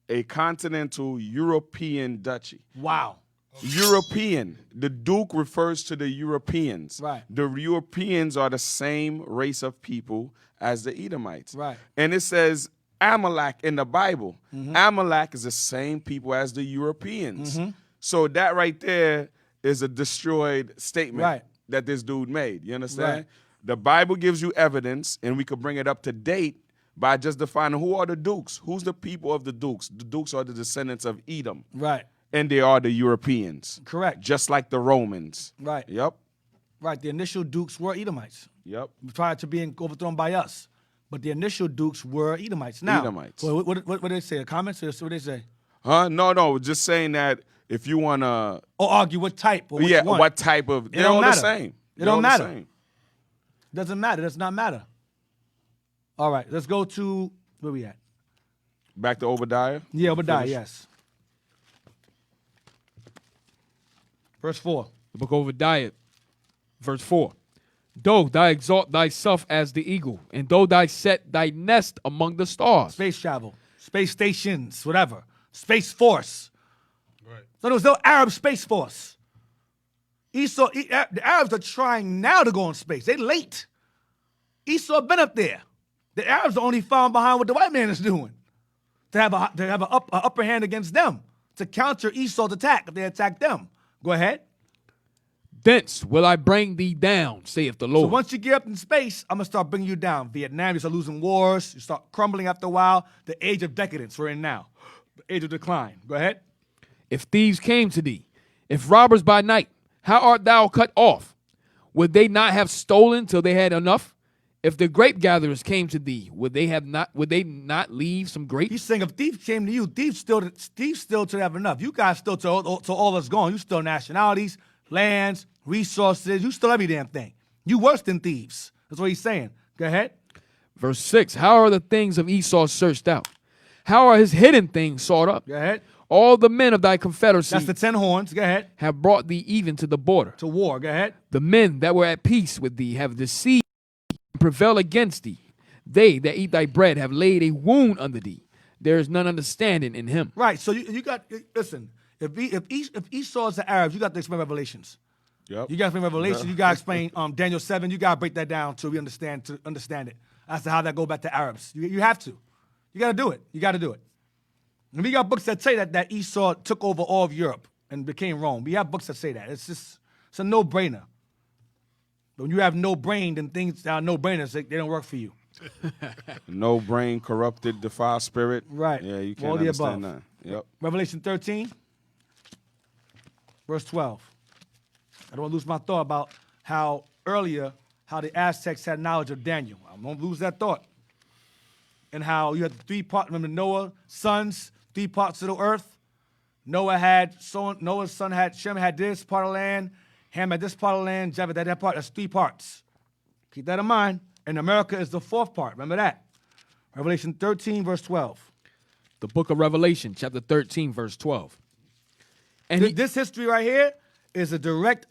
a continental European duchy.
Wow.
European. The Duke refers to the Europeans.
Right.
The Europeans are the same race of people as the Edomites.
Right.
And it says Amalek in the Bible. Amalek is the same people as the Europeans. So that right there is a destroyed statement
Right.
that this dude made. You understand?
Right.
The Bible gives you evidence, and we could bring it up to date by just defining who are the dukes. Who's the people of the dukes? The dukes are the descendants of Edom.
Right.
And they are the Europeans.
Correct.
Just like the Romans.
Right.
Yep.
Right. The initial dukes were Edomites
Yep.
prior to being overthrown by us. But the initial dukes were Edomites. Now,
Edomites.
What did they say? A comment? What did they say?
Huh? No. Just saying that if you want to.
Or argue what type or which
Yeah,
one.
what type of. They're
don't
all
matter.
the same.
It
They're
don't
all the
matter.
same.
Doesn't matter. Does not matter. All right. Let's go to, where we at?
Back to Obadiah.
Yeah, Obadiah,
Finish.
yes. Verse 4.
The book of Obadiah, verse 4. Though thou exalt thyself as the eagle, and though thou set thy nest among the stars.
Space travel, space stations, whatever. Space force.
Right.
So there was no Arab space force. The Arabs are trying now to go on space. They late. Esau been up there. The Arabs are only found behind what the white man is doing. To have a upper hand against them. To counter Esau's attack if they attack them. Go ahead.
Thence will I bring thee down, saith the
So
Lord.
once you get up in space, I'm going to start bringing you down. Vietnam, you start losing wars. You start crumbling after a while. The age of decadence we're in now. The age of decline. Go ahead.
If thieves came to thee, if robbers by night, how art thou cut off? Would they not have stolen till they had enough? If the grape gatherers came to thee, would they not leave some grapes?
He's saying if thieves came to you, thieves still to have enough. You guys still to all that's gone. You still nationalities, lands, resources. You still every damn thing. You worse than thieves. That's what he's saying. Go ahead.
Verse 6, how are the things of Esau searched out? How are his hidden things sought up?
Go ahead.
All the men of thy confederacy
That's the 10 horns. Go ahead.
have brought thee even to the border.
To war. Go ahead.
The men that were at peace with thee have deceived and prevailed against thee. They that eat thy bread have laid a wound under thee. There is none understanding in him.
Right. So you got, listen, if Esau is the Arabs, you got to explain Revelations.
Yep.
You got to explain Revelation. You got to explain Daniel 7. You got to break that down so we understand it as to how that go back to Arabs. You have to. You got to do it. You got to do it. And we got books that say that Esau took over all of Europe and became Rome. We have books that say that. It's a no-brainer. When you have no brain, then things that are no-brainers, they don't work for you.
No brain, corrupted, defiled spirit.
Right.
Yeah, you
All
can't
the
understand
above.
that. Yep.
Revelation 13, verse 12. I don't want to lose my thought about how the Aztecs had knowledge of Daniel. I won't lose that thought. And how you had the 3 parts, remember Noah's sons, 3 parts of the earth. Noah's son had, Shem had this part of land, Ham had this part of land, Japheth had that part. That's 3 parts. Keep that in mind. And America is the 4th part. Remember that. Revelation 13, verse 12.
The book of Revelation, chapter 13, verse 12. And
This history right here is a direct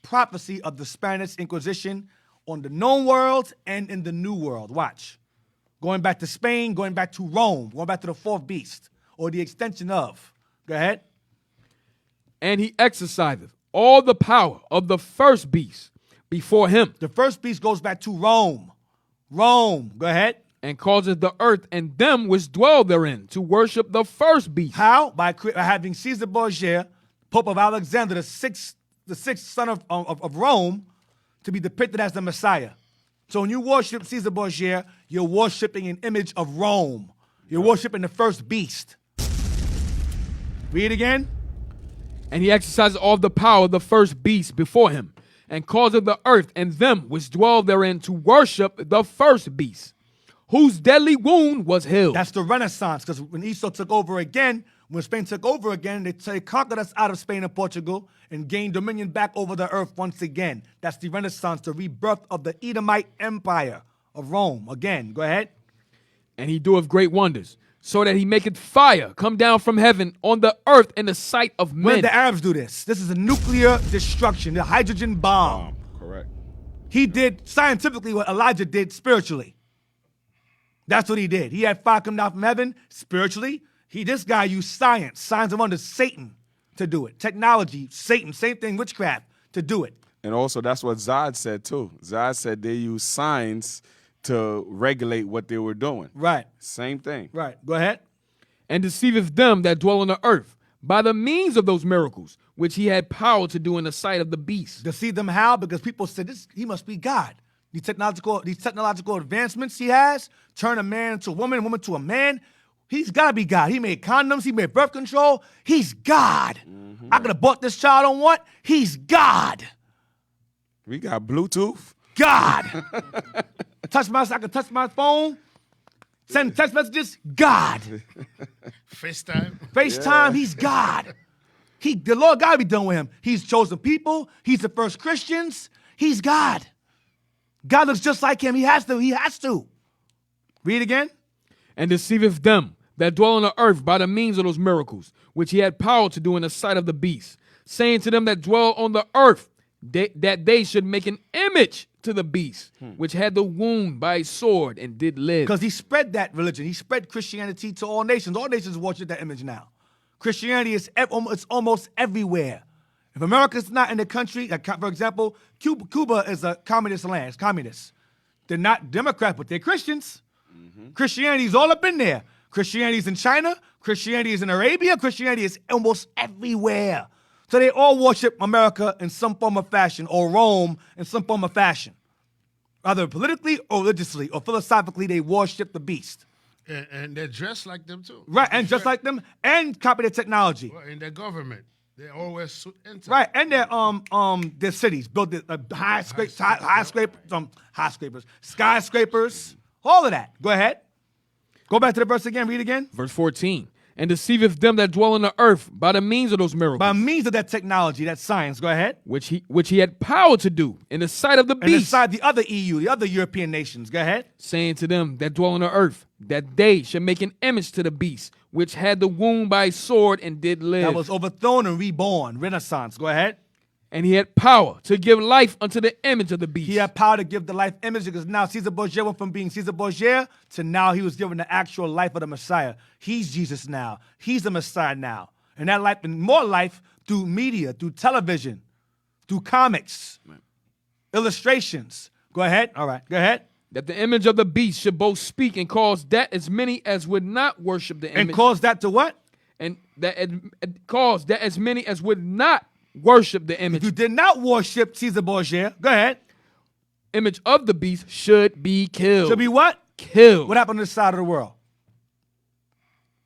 prophecy of the Spanish Inquisition on the known world and in the new world. Watch. Going back to Spain, going back to Rome, going back to the 4th beast, or the extension of. Go ahead.
and he exerciseth all the power of the first beast before him.
The first beast goes back to Rome. Rome. Go ahead.
And causeth the earth and them which dwell therein to worship the first beast.
How? By having Caesar Borgia, Pope of Alexander, the sixth son of Rome, to be depicted as the Messiah. So when you worship Caesar Borgia, you're worshiping an image of Rome. You're worshiping the first beast. Read again.
And he exercised all the power of the first beast before him, and causeth the earth and them which dwell therein to worship the first beast, whose deadly wound was healed.
That's the Renaissance, because when Esau took over again, when Spain took over again, they conquered us out of Spain and Portugal and gained dominion back over the earth once again. That's the Renaissance, the rebirth of the Edomite Empire of Rome. Again, go ahead.
And he doeth great wonders, so that he maketh fire come down from heaven on the earth in the sight of
When
men.
did the Arabs do this? This is a nuclear destruction, the hydrogen bomb.
Correct.
He did scientifically what Elijah did spiritually. That's what he did. He had fire come down from heaven spiritually. This guy used science, signs of wonders, Satan to do it. Technology, Satan, same thing, witchcraft to do it.
And also, that's what Zod said, too. Zod said they used signs to regulate what they were doing.
Right,
Same thing.
right. Go ahead.
And deceiveth them that dwell on the earth by the means of those miracles which he had power to do in the sight of the beast.
Deceive them how? Because people said, he must be God. these technological advancements he has, turn a man into a woman to a man. He's got to be God. He made condoms. He made birth control. He's God. I could have bought this child on what? He's God.
We got Bluetooth.
God. I can touch my phone. Send text messages. God. FaceTime. He's God. The Lord got to be done with him. He's chosen people. He's the first Christians. He's God. God looks just like him. He has to. Read again.
And deceiveth them that dwell on the earth by the means of those miracles, which he had power to do in the sight of the beast, saying to them that dwell on the earth, that they should make an image to the beast, which had the wound by a sword and did live.
Because he spread that religion. He spread Christianity to all nations. All nations worship that image now. Christianity is it's almost everywhere. If America's not in the country, like, for example, Cuba is a communist land. It's communist. They're not Democrat, but they're Christians. Christianity's all up in there. Christianity's in China. Christianity is in Arabia. Christianity is almost everywhere. So they all worship America in some form of fashion, or Rome in some form of fashion. Either politically or religiously or philosophically, they worship the beast.
And they're dressed like them too.
Right, and just like them, and copy their technology.
Well, in their government, they always suit enter.
Right, and their cities built skyscrapers, all of that. Go ahead. Go back to the verse again. Read again.
Verse 14. And deceiveth them that dwell on the earth by the means of those miracles.
By means of that technology, that science. Go ahead.
Which he had power to do in the sight of the beast.
And inside the other EU, the other European nations. Go ahead.
Saying to them that dwell on the earth, that they should make an image to the beast, which had the wound by a sword and did live.
That was overthrown and reborn. Renaissance. Go ahead.
And he had power to give life unto the image of the beast.
He had power to give the life image, because now Caesar Borgia went from being Caesar Borgia to now he was given the actual life of the Messiah. He's Jesus now. He's the Messiah now. And that life, and more life through media, through television, through comics, illustrations. Go ahead. All right. Go ahead.
That the image of the beast should both speak and cause that as many as would not worship the image.
And cause that to what?
And that it caused that as many as would not worship the image.
If you did not worship Caesar Borgia, go ahead.
Image of the beast should be killed.
Should be what?
Killed.
What happened to this side of the world?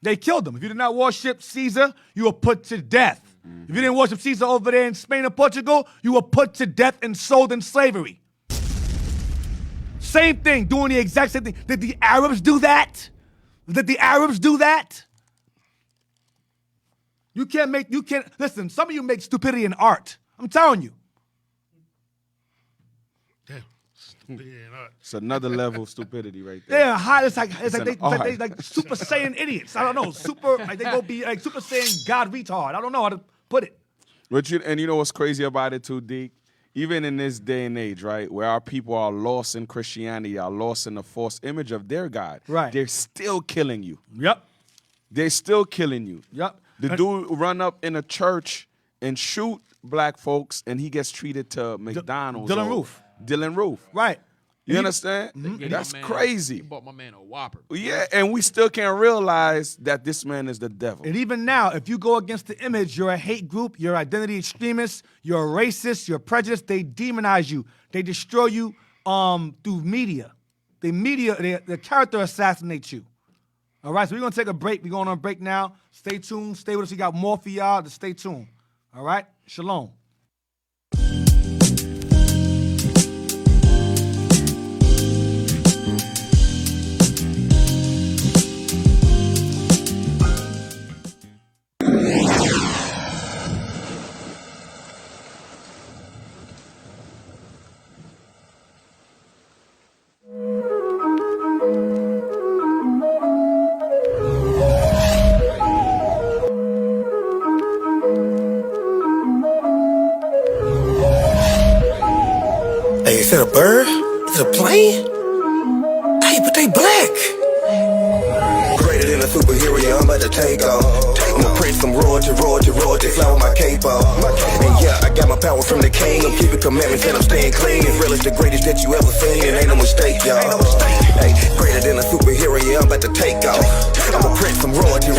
They killed him. If you did not worship Caesar, you were put to death. If you didn't worship Caesar over there in Spain and Portugal, you were put to death and sold in slavery. Same thing, doing the exact same thing. Did the Arabs do that? You can't, listen, some of you make stupidity in art. I'm telling you.
Damn, stupidity in art.
It's another level of stupidity right there.
They're high, it's like they like Super Saiyan idiots. I don't know, they go be like Super Saiyan God retard. I don't know how to put it.
And you know what's crazy about it too, Deke? Even in this day and age, right, where our people are lost in Christianity, are lost in the false image of their God,
right,
they're still killing you.
Yep.
They're still killing you.
Yep.
The dude run up in a church and shoot black folks, and he gets treated to McDonald's. Dylan Roof.
Right.
You understand? That's crazy.
He bought my man a Whopper.
Yeah, and we still can't realize that this man is the devil.
And even now, if you go against the image, you're a hate group, you're an identity extremist, you're a racist, you're prejudiced. They demonize you. They destroy you through media. The character assassinates you. All right, so we're going to take a break. We're going on a break now. Stay tuned. Stay with us. We got more for y'all to stay tuned. All right? Shalom.
Is that a bird? Is it a plane? Hey, but they black. Greater than a superhero, yeah, I'm about to take off. I'm a prince from royalty, fly with my cape off. And yeah, I got my power from the king. I'm keeping commandments and I'm staying clean. As real as the greatest that you ever seen, and ain't no mistake, y'all. Hey, greater than a superhero, yeah, I'm about to take off. I'm a prince from royalty,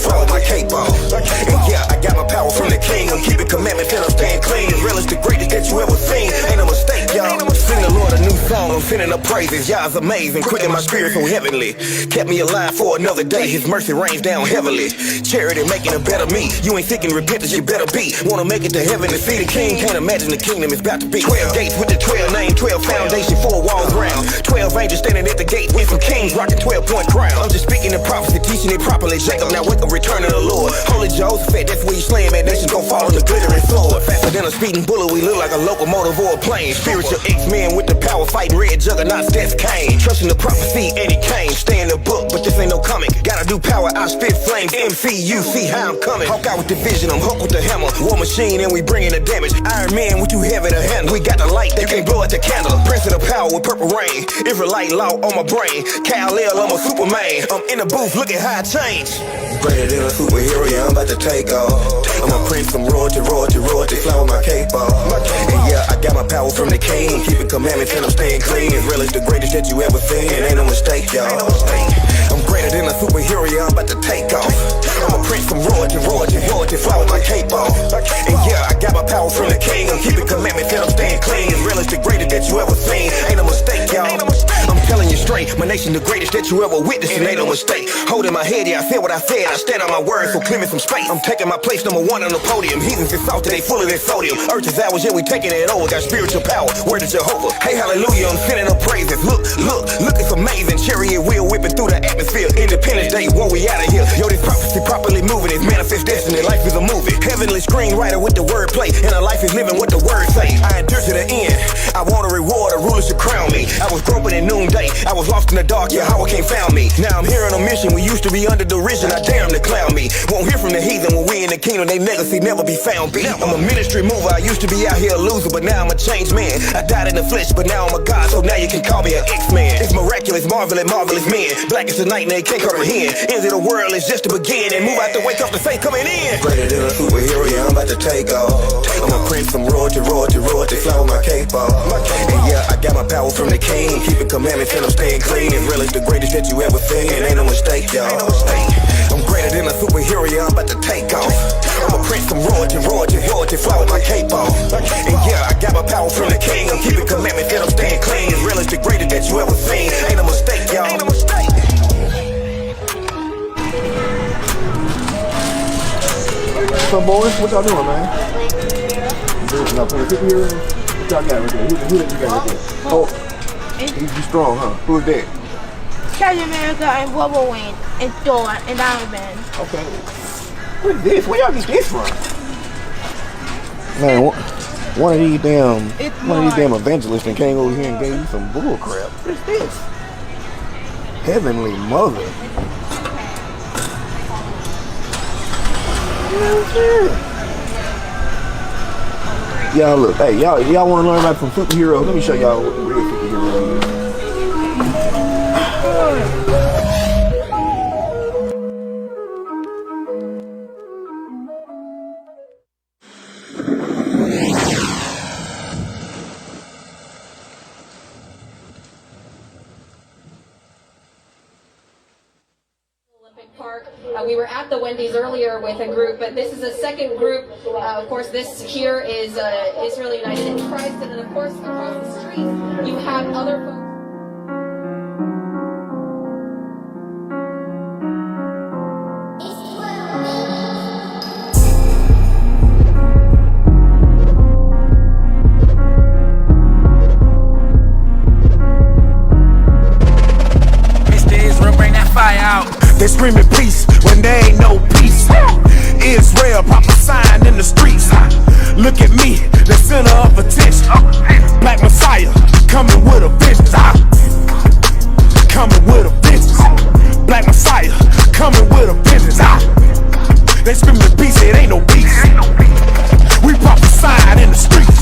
follow my cape off. And yeah, I got my power from the king. I'm keeping commandments and I'm staying clean. As real as the greatest that you ever seen, ain't no mistake, y'all. Sing the Lord a new song, I'm sending up praises. Y'all's amazing, quickening my spirit so heavenly. Kept me alive for another day, his mercy rains down heavily. Charity making a better me. You ain't seeking repentance, you better be. Wanna make it to heaven to see the king? Can't imagine the kingdom is about to be. 12 gates with the 12 name, 12 foundation, 4 walls round. 12 angels standing at the gate with some kings rocking 12-point crown. I'm just speaking the prophecy, teaching it properly. Jacob, now wake up, return to the Lord. Holy Joseph, that's where you slaying, man. Nations gon' fall on the glittering sword. Faster than a speeding bullet, we look like a locomotive or a plane. Spiritual X-Men with the power, fighting red juggernauts, that's Cain. Trusting the prophecy, and he came. Stay in the book, but this ain't no comic. Gotta do power, I spit flames. MCU, see how I'm coming. Hawk out with the vision, I'm hooked with the hammer. War machine, and we bringing the damage. Iron Man, we too heavy to handle. We got the light, they can't blow out the candle. Prince of the power with purple rain. Israelite law on my brain. Kal-El, I'm a Superman. I'm in the booth, look at how I change. Greater than a superhero, yeah, I'm about to take off. I'm a prince from royalty, fly with my cape off. And yeah, I got my power from the king. Keeping commandments and I'm staying clean. As real as the greatest that you ever seen, ain't no mistake, y'all. I'm greater than a superhero, yeah, I'm about to take off. I'm a prince from royalty, fly with my cape off. And yeah, I got my power from the king. I'm keeping commandments and I'm staying clean. As real as the greatest that you ever seen, ain't no mistake, y'all. I'm telling you straight, my nation the greatest that you ever witnessed, and ain't no mistake. Holding my head, yeah, I said what I said. I stand on my word, so clear me some space. I'm taking my place, #1 on the podium. Heathens is salty, they full of their sodium. Earth is ours, yeah, we taking it over. Got spiritual power, word of Jehovah. Hey, hallelujah, I'm sending up praises. Look, it's amazing. Chariot wheel whipping through the atmosphere. Independence Day, whoa, we out of here. Yo, this prophecy properly moving. It's manifest destiny, life is a movie. Heavenly screenwriter with the wordplay, and a life is living what the word say. I endure to the end. I want a reward, a ruler should crown me. I was groping at noonday. I was lost in the dark, yeah, how I can't found me. Now I'm here on a mission. We used to be under derision. I dare them to clown me. Won't hear from the heathen when we in the kingdom. They legacy never be found. B. I'm a ministry mover. I used to be out here a loser, but now I'm a changed man. I died in the flesh, but now I'm a god, so now you can call me an X-Man. It's miraculous, marvelous men. Black as a night and they can't comprehend. End of the world is just to begin, and move out the wake up the saint coming in. Greater than a superhero, yeah, I'm about to take off. I'm a prince from royalty, fly with my cape off. And yeah, I got my power from the king. Keeping commandments and I'm staying clean. As real as the greatest that you ever seen, ain't no mistake, y'all. I'm greater than a superhero, yeah, I'm about to take off. I'm a prince from royalty, fly with my cape off. And yeah, I got my power from the king. I'm keeping commandments and I'm staying clean. As real as the greatest that you ever seen, ain't no mistake, y'all. Ain't no mistake.
What's up, boys? What y'all doing, man? Y'all playing superheroes? What y'all got right there? Who that you got right there? Oh, he's strong, huh? Who is that?
Captain America and Wolverine and Thor and Iron Man.
Okay. What is this? Where y'all get this from? Man, one of these damn evangelists and came over here and gave you some bull crap. What is this? Heavenly Mother. Y'all look, hey, y'all want to learn about some superheroes? Let me show y'all what the real superhero is.
Park. We were at the Wendy's earlier with a group, but this is a second group. Of course, this here is Israel United in Christ, and then of course across the street you have other folks.
They screaming peace when there ain't no peace. Israel prophesying in the streets. Look at me, the center of attention. Black Messiah coming with a vengeance. Coming with a vengeance. Black Messiah coming with a vengeance. They screaming peace, it ain't no peace. We prophesying in the streets.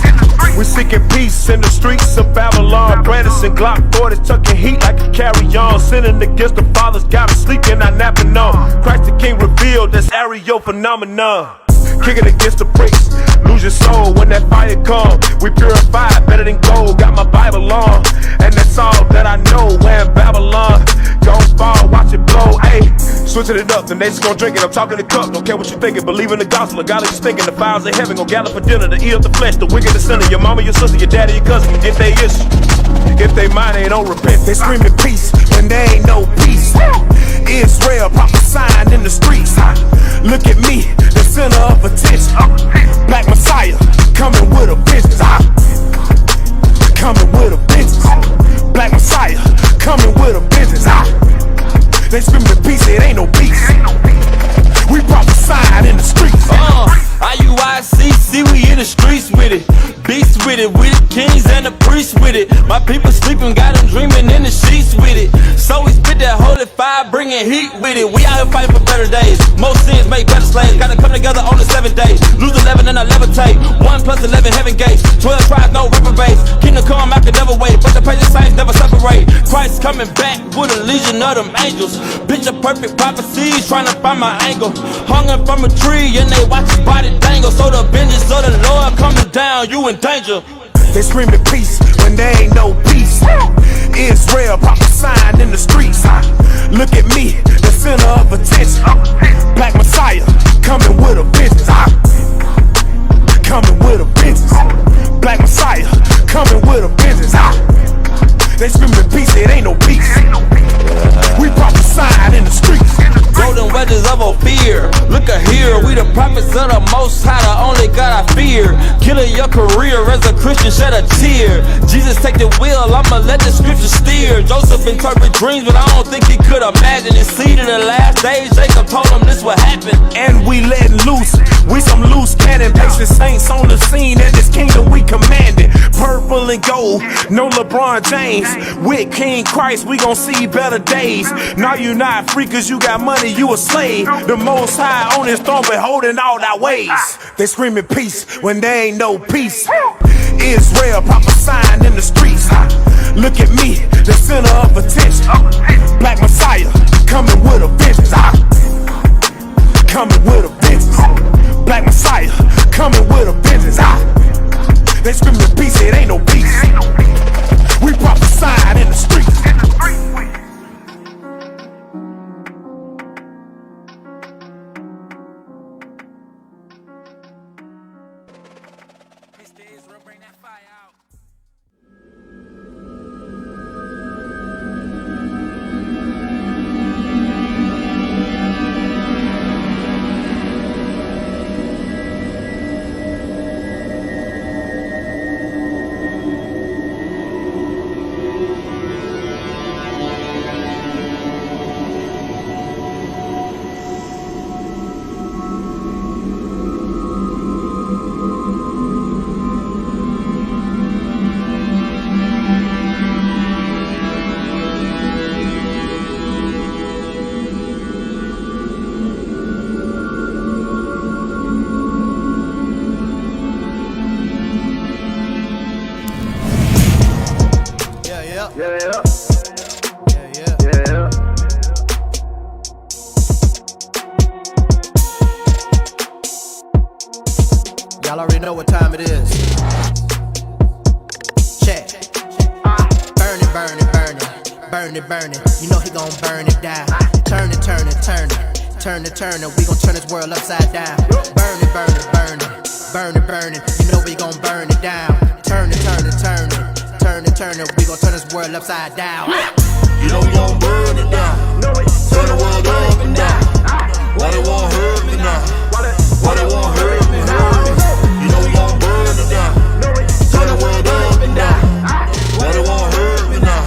We seeking peace in the streets of Babylon. Branderson, Glock 40s, tucking heat like a carry-on. Sinning against the fathers, got us sleeping, not napping on. Christ the King revealed, that's aerial phenomenon. kick it against the bricks. Lose your soul when that fire come. We purify better than gold. Got my Bible on, and that's all that I know. When Babylon gon' fall, watch it blow. Ayy, switching it up, then they just gon' drink it. I'm talking the cup, don't care what you thinking. Believe in the gospel, God is thinking. The fires of heaven gon' gather for dinner. The ear of the flesh, the wicked, the sinner. Your mama, your sister, your daddy, your cousin. If they issue, if they mind, they don't repent. They screaming peace when there ain't no peace. Israel prophesying in the streets. Look at me, the center of attention. Black Messiah coming with a vengeance. Coming with a vengeance. Black Messiah coming with a vengeance. They screaming peace, it ain't no peace. We prophesying in the streets.
IUICC, we in the streets with it. Beasts with it, we the kings and the priests with it. My people sleeping, got them dreaming in the sheets with it. So we spit that holy fire, bringing heat with it. We out here fighting for better days. Most sins make better slaves. Gotta come together on the 7th day. Lose 11 and I levitate. 1 plus 11 heaven gates. 12 tribes, no reprobates. Kingdom come, I can never wait. But the patient saints never separate. Christ coming back with a legion of them angels. Picture perfect prophecies, trying to find my angle. Hung up from a tree and they watch his body dangle. So the vengeance of the Lord coming down, you in danger.
They screaming peace when there ain't no peace. Israel prophesying in the streets. Look at me, the center of attention. Black Messiah coming with a vengeance. Coming with a vengeance. Black Messiah coming with a vengeance. They screaming peace, it ain't no peace. We prophesying in the streets.
Golden wedges of Ophir. Look at here, we the prophets of the Most High, the only God I fear. Killing your career as a Christian, shed a tear. Jesus take the wheel, I'ma let the scripture steer. Joseph interpret dreams, but I don't think he could imagine. His seed in the last days, Jacob told him this would happen.
And we letting loose, we some loose cannon. Patient saints on the scene, and this kingdom we commanded. Purple and gold, no LeBron James. With King Christ, we gon' see better days. Now you not free cause you got money, you a slave. The Most High on his throne, but holding all thy ways. They screaming peace when there ain't no peace. Israel prophesying in the streets. Look at me, the center of attention. Black Messiah coming with a vengeance. Coming with a vengeance. Black Messiah coming with a vengeance. They screaming peace, it ain't no peace. We prophesying in the streets.
Y'all already know what time it is. Check. Burn it, burn it, burn it. Burn it, burn it. You know he gon' burn it down. Turn it, turn it, turn it. Turn it, turn it. We gon' turn this world upside down. Burn it, burn it, burn it. Burn it, burn it. You know we gon' burn it down. Turn it, turn it, turn it. Turn it, turn it. We gon' turn this world upside down.
You know we gon' burn it down. Turn the world up and down. Why they won't hurt me now? Why they won't hurt me now? You know we gon' burn it down. Turn the world up and down. Why they won't hurt me now?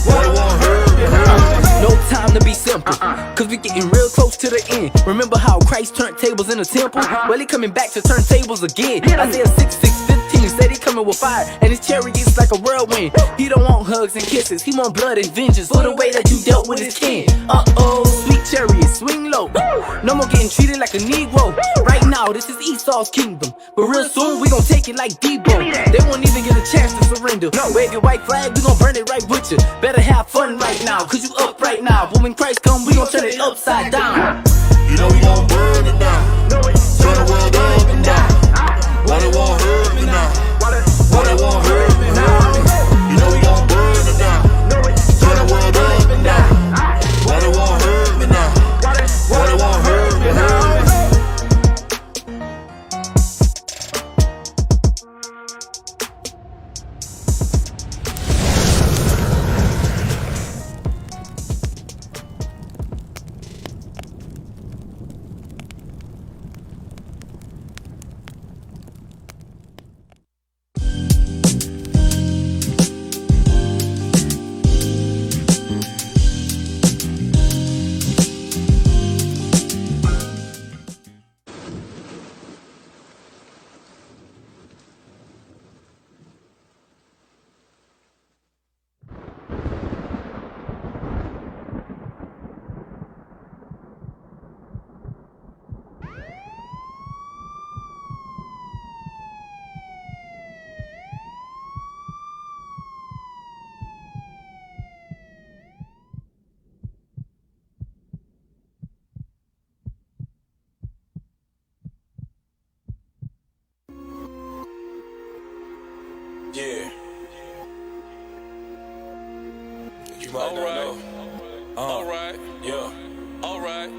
Why they won't hurt me now?
No time to be simple, cause we getting real close to the end. Remember how Christ turned tables in the temple? Well, he coming back to turn tables again. Isaiah 6:15 said he coming with fire, and his chariots like a whirlwind. He don't want hugs and kisses, he want blood and vengeance for the way that you dealt with his kin. Sweet chariot, swing low. No more getting treated like a Negro. Right now, this is Esau's kingdom, but real soon we gon' take it like Debo. They won't even get a chance to surrender. Wave your white flag, we gon' burn it right with you. Better have fun right now, cause you up right now. But when Christ come, we gon' turn it upside down.
You know we gon' burn it down. Turn the world up.
Alright. Alright. Yeah. Alright.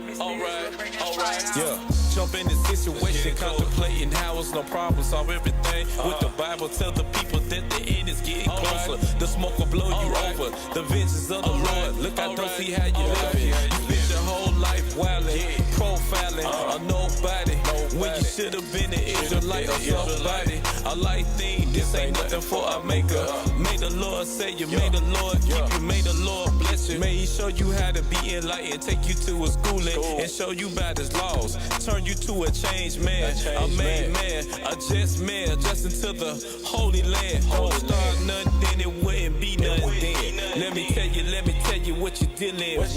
Yeah. Jump in the situation, contemplating how it's no problem, solve everything with the Bible. Tell the people that the end is getting closer. The smoke will blow you over. The vengeance of the Lord. Look, I don't see how you living. You spent your whole life wildin', profiling a nobody when you should have been an Israelite or somebody. A light thing, this ain't nothing for a maker. May the Lord save you, may the Lord keep you, may the Lord bless you. May He show you how to be enlightened, take you to a schooling and show you about His laws. Turn you to a changed man, a made man, a just man, adjusting to the holy land. Don't start nothing, then it wouldn't be nothing then. Let me tell you what you're dealing with.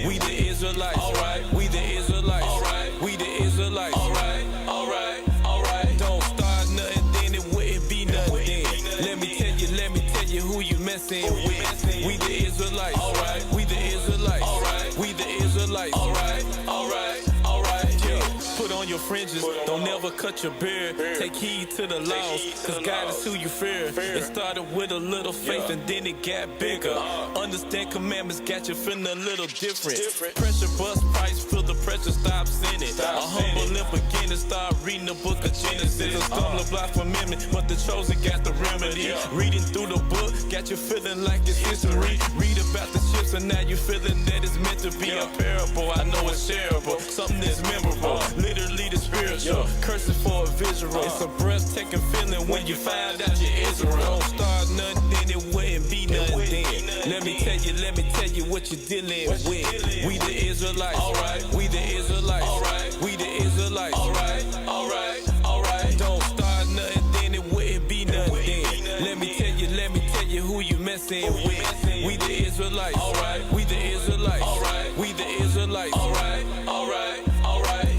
We the Israelites, alright. We the Israelites, alright. We the Israelites, alright. Don't start nothing, then it wouldn't be nothing then. Let me tell you who you messing with. We the Israelites, alright. We the Israelites, alright. We the Israelites, alright. Yeah. Put on your fringes, don't never cut your beard. Take heed to the laws, cause God is who you fear. It started with a little faith and then it got bigger. Understand commandments got you feeling a little different. Pressure bust price, feel the pressure, stop sinning. A humble and beginner, start reading the book of Genesis. A stumbling block for memory, but the chosen got the remedy. Reading through the book, got you feeling like it's history. Read about the ships and now you feeling that it's meant to be a parable. I know it's shareable, something that's memorable. Literally the spiritual, cursing for a visual. It's a breathtaking feeling when you find out you're Israel. Don't start nothing, then it wouldn't be nothing then. Let me tell you what you're dealing with. We the Israelites, alright. We the Israelites, alright. We the Israelites, alright. Don't start nothing, then it wouldn't be nothing then. Let me tell you who you messing with. We the Israelites, alright. We the Israelites, alright. We the Israelites, alright.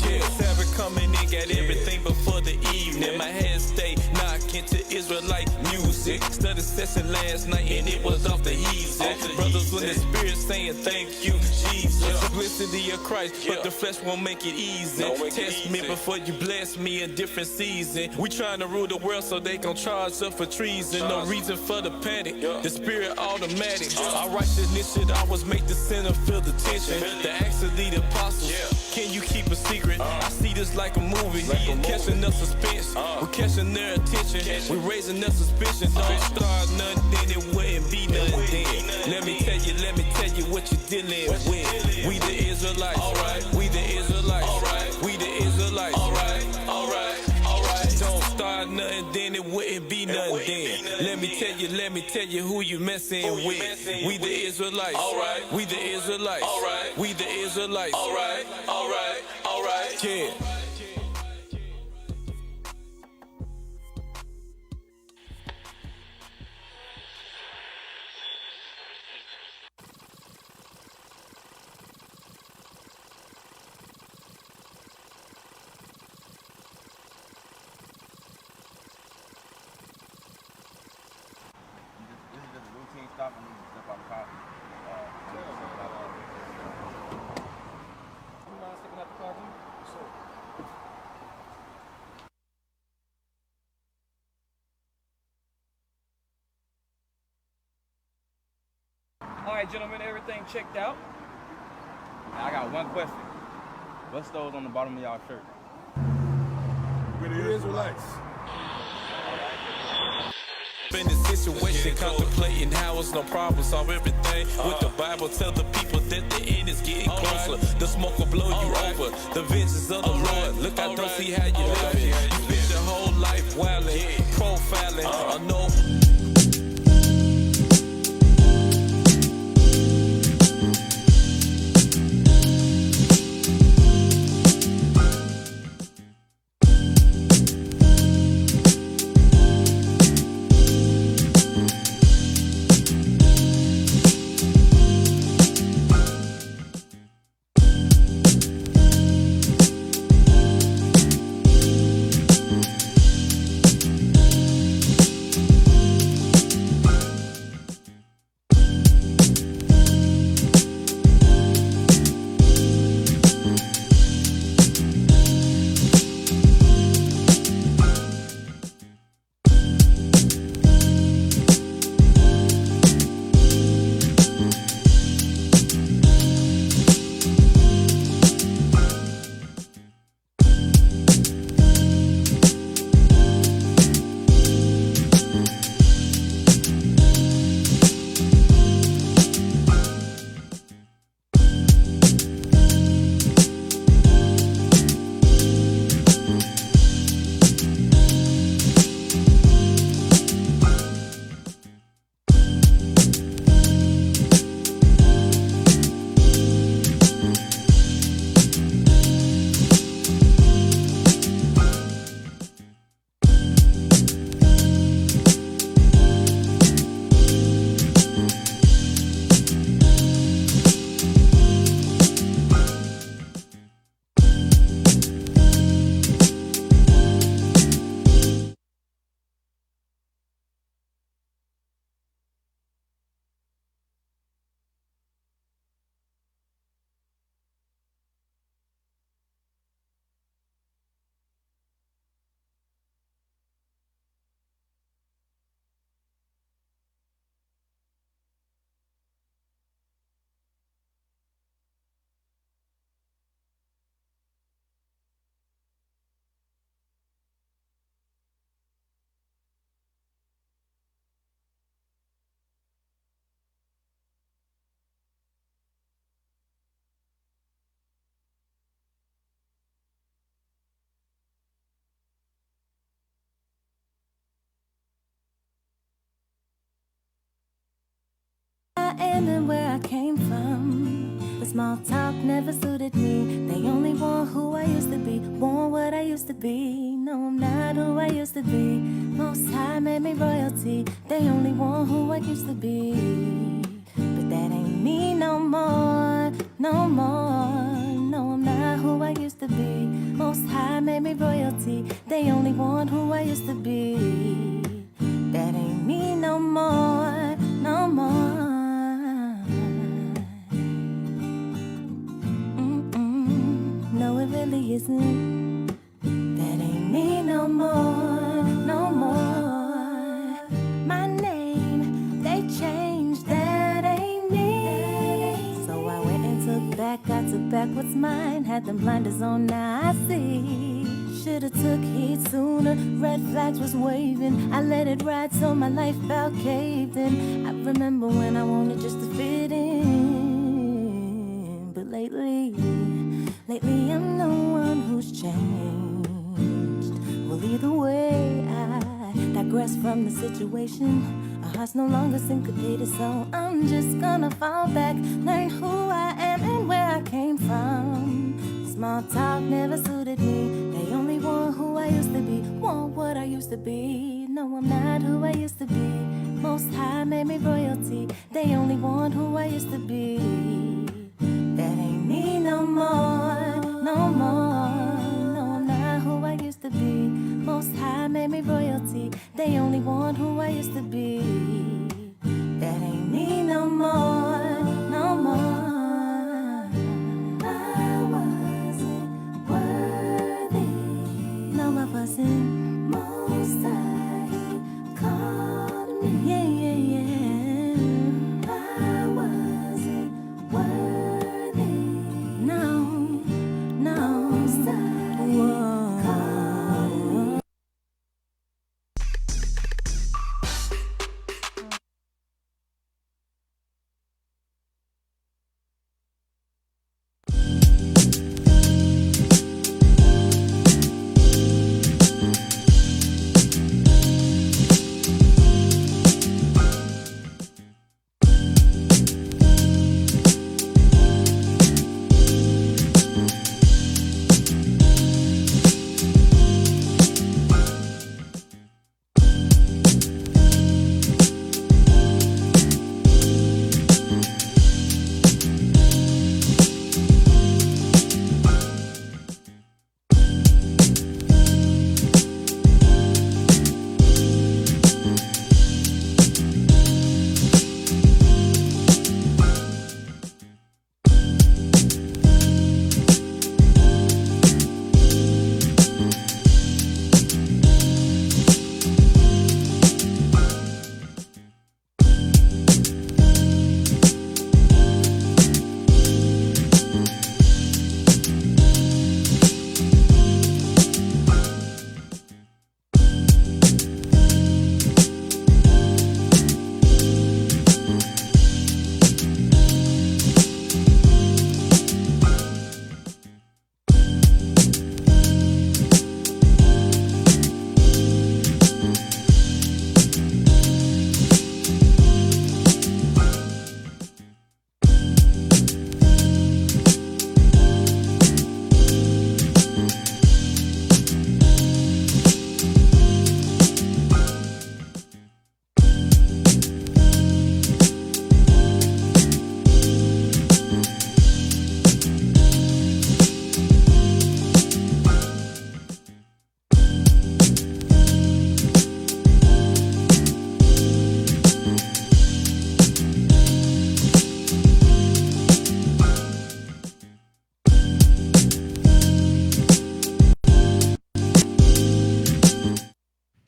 Yeah, Sabbath coming in, got everything before the evening. My head stay knocking to Israelite music. Studied session last night and it was off the heathen. Brothers in the spirit saying thank you, Jesus. Simplicity of Christ, but the flesh won't make it easy. Test me before you bless me in different season. We trying to rule the world so they gon' charge us for treason. No reason for the panic, the spirit automatic. Our righteousness should always make the sinner feel the tension. The acts of the apostles, can you keep a secret? I see this like a movie, catching the suspense. We're catching their attention, we're raising their suspicion. Don't start nothing, then it wouldn't be nothing then. Let me tell you what you're dealing with. We the Israelites, alright. We the Israelites, alright. We the Israelites, alright. Don't start nothing, then it wouldn't be nothing then. Let me tell you who you messing with. We the Israelites, alright. We the Israelites, alright. We the Israelites, alright. Yeah.
All right, gentlemen, everything checked out.
I got one question. What's those on the bottom of y'all shirt?
We're the Israelites.
In the situation, contemplating how it's no problem, solve everything with the Bible. Tell the people that the end is getting closer. The smoke will blow you over. The vengeance of the Lord. Look, I don't see how you living. You spent your whole life wildin', profiling. I know.
am and where I came from. But small talk never suited me. They only want who I used to be, want what I used to be. No, I'm not who I used to be. Most High made me royalty. They only want who I used to be. But that ain't me no more, no more. No, I'm not who I used to be. Most High made me royalty. They only want who I used to be. That ain't me no more, no more. No, it really isn't. That ain't me no more, no more. My name, they changed. That ain't me. So I went and took back, I took back what's mine. Had them blinders on, now I see. Should've took heed sooner. Red flags was waving. I let it ride so my life about caved in. I remember when I wanted just to fit in. But lately I'm the one who's changed. Well, either way, I digress from the situation. Our hearts no longer syncopated, so I'm just gonna fall back, learn who I am and where I came from. Small talk never suited me. They only want who I used to be, want what I used to be. No, I'm not who I used to be. Most High made me royalty. They only want who I used to be. That ain't me no more, no more. No, I'm not who I used to be. Most High made me royalty. They only want who I used to be. That ain't me no more, no more. I wasn't most high, called me. Yeah, yeah, yeah. I wasn't worthy. No, no. Most high, called me.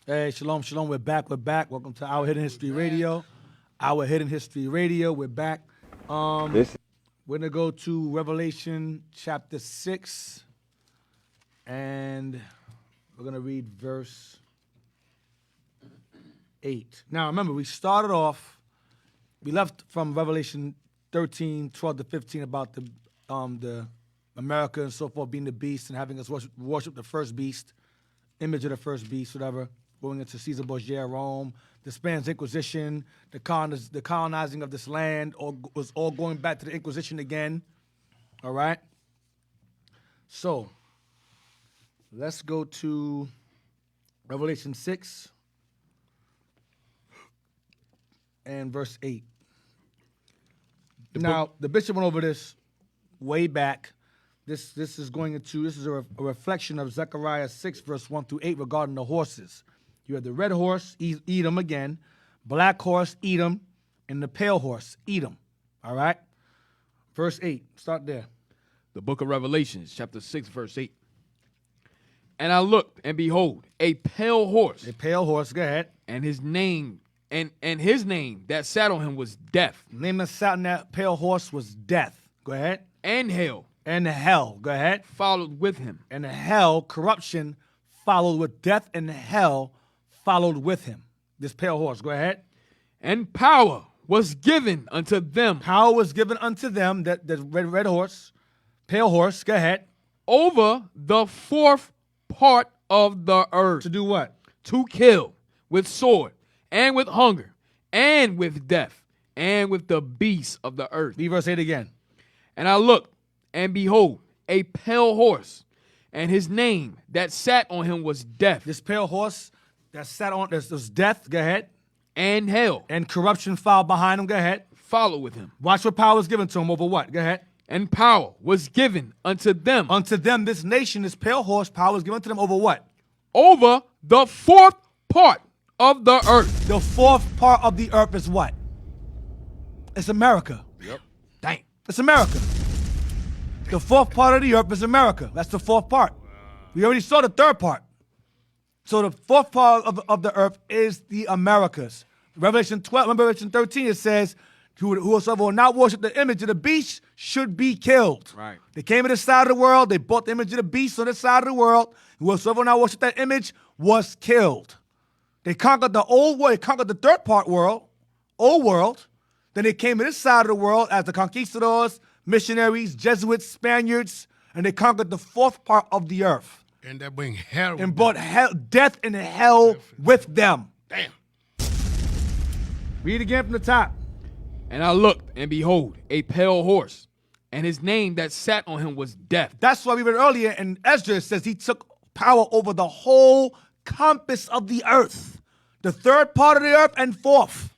Hey, shalom, shalom. We're back. Welcome to Our Hidden History Radio. Our Hidden History Radio. We're back. We're going to go to Revelation chapter 6. And we're going to read verse 8. Now, remember, we started off, we left from Revelation 13, 12 to 15 about the America and so forth being the beast and having us worship the first beast, image of the first beast, whatever. going into Caesar Borgia, Rome, the Spanish Inquisition, the colonizing of this land, was all going back to the Inquisition again. All right? So, let's go to Revelation 6 and verse 8. Now, the bishop went over this way back. This is a reflection of Zechariah 6, verse 1 through 8 regarding the horses. You have the red horse, Edom again, black horse, Edom, and the pale horse, Edom. All right? Verse 8, start there.
The book of Revelations, chapter 6, verse 8. And I looked, and behold, a pale horse.
A pale horse, go ahead.
And his name, and his name that sat on him was Death.
The name that sat on that pale horse was Death. Go ahead.
And hell.
And hell, go ahead.
Followed with him.
And hell, corruption, followed with death, and hell followed with him. This pale horse, go ahead.
And power was given unto them.
Power was given unto them, that red horse, pale horse, go ahead.
Over the fourth part of the earth.
To do what?
To kill with sword, and with hunger, and with death, and with the beasts of the earth.
Read verse 8 again.
And I looked, and behold, a pale horse, and his name that sat on him was Death.
This pale horse that sat on, this was death, go ahead.
And hell.
And corruption followed behind him, go ahead.
Follow with him.
Watch what power was given to him over what, go ahead.
And power was given unto them.
Unto them, this nation, this pale horse, power was given to them over what?
Over the fourth part of the earth.
The fourth part of the earth is what? It's America.
Yep. Dang.
It's America. The fourth part of the earth is America. That's the fourth part. We already saw the third part. So the fourth part of the earth is the Americas. Revelation 12, Revelation 13, it says, whosoever will not worship the image of the beast should be killed.
Right.
They came to the side of the world. They bought the image of the beast on the side of the world. Whosoever will not worship that image was killed. They conquered the old world. They conquered the third part world, old world. Then they came to this side of the world as the conquistadors, missionaries, Jesuits, Spaniards, and they conquered the fourth part of the earth.
And they bring hell.
And brought hell, death and hell with them.
Damn.
Read again from the top.
And I looked, and behold, a pale horse, and his name that sat on him was Death.
That's why we read earlier in Ezra, it says he took power over the whole compass of the earth. The third part of the earth and fourth.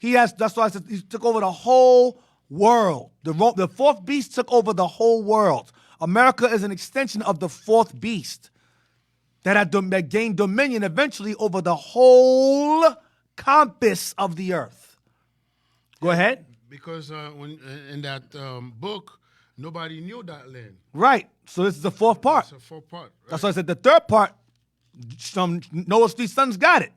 That's why I said he took over the whole world. The fourth beast took over the whole world. America is an extension of the fourth beast that gained dominion eventually over the whole compass of the earth. Go ahead.
Because when in that book, nobody knew that land.
Right. So this is the fourth part.
It's the fourth part. Right?
That's why I said the third part, Noah's three sons got it.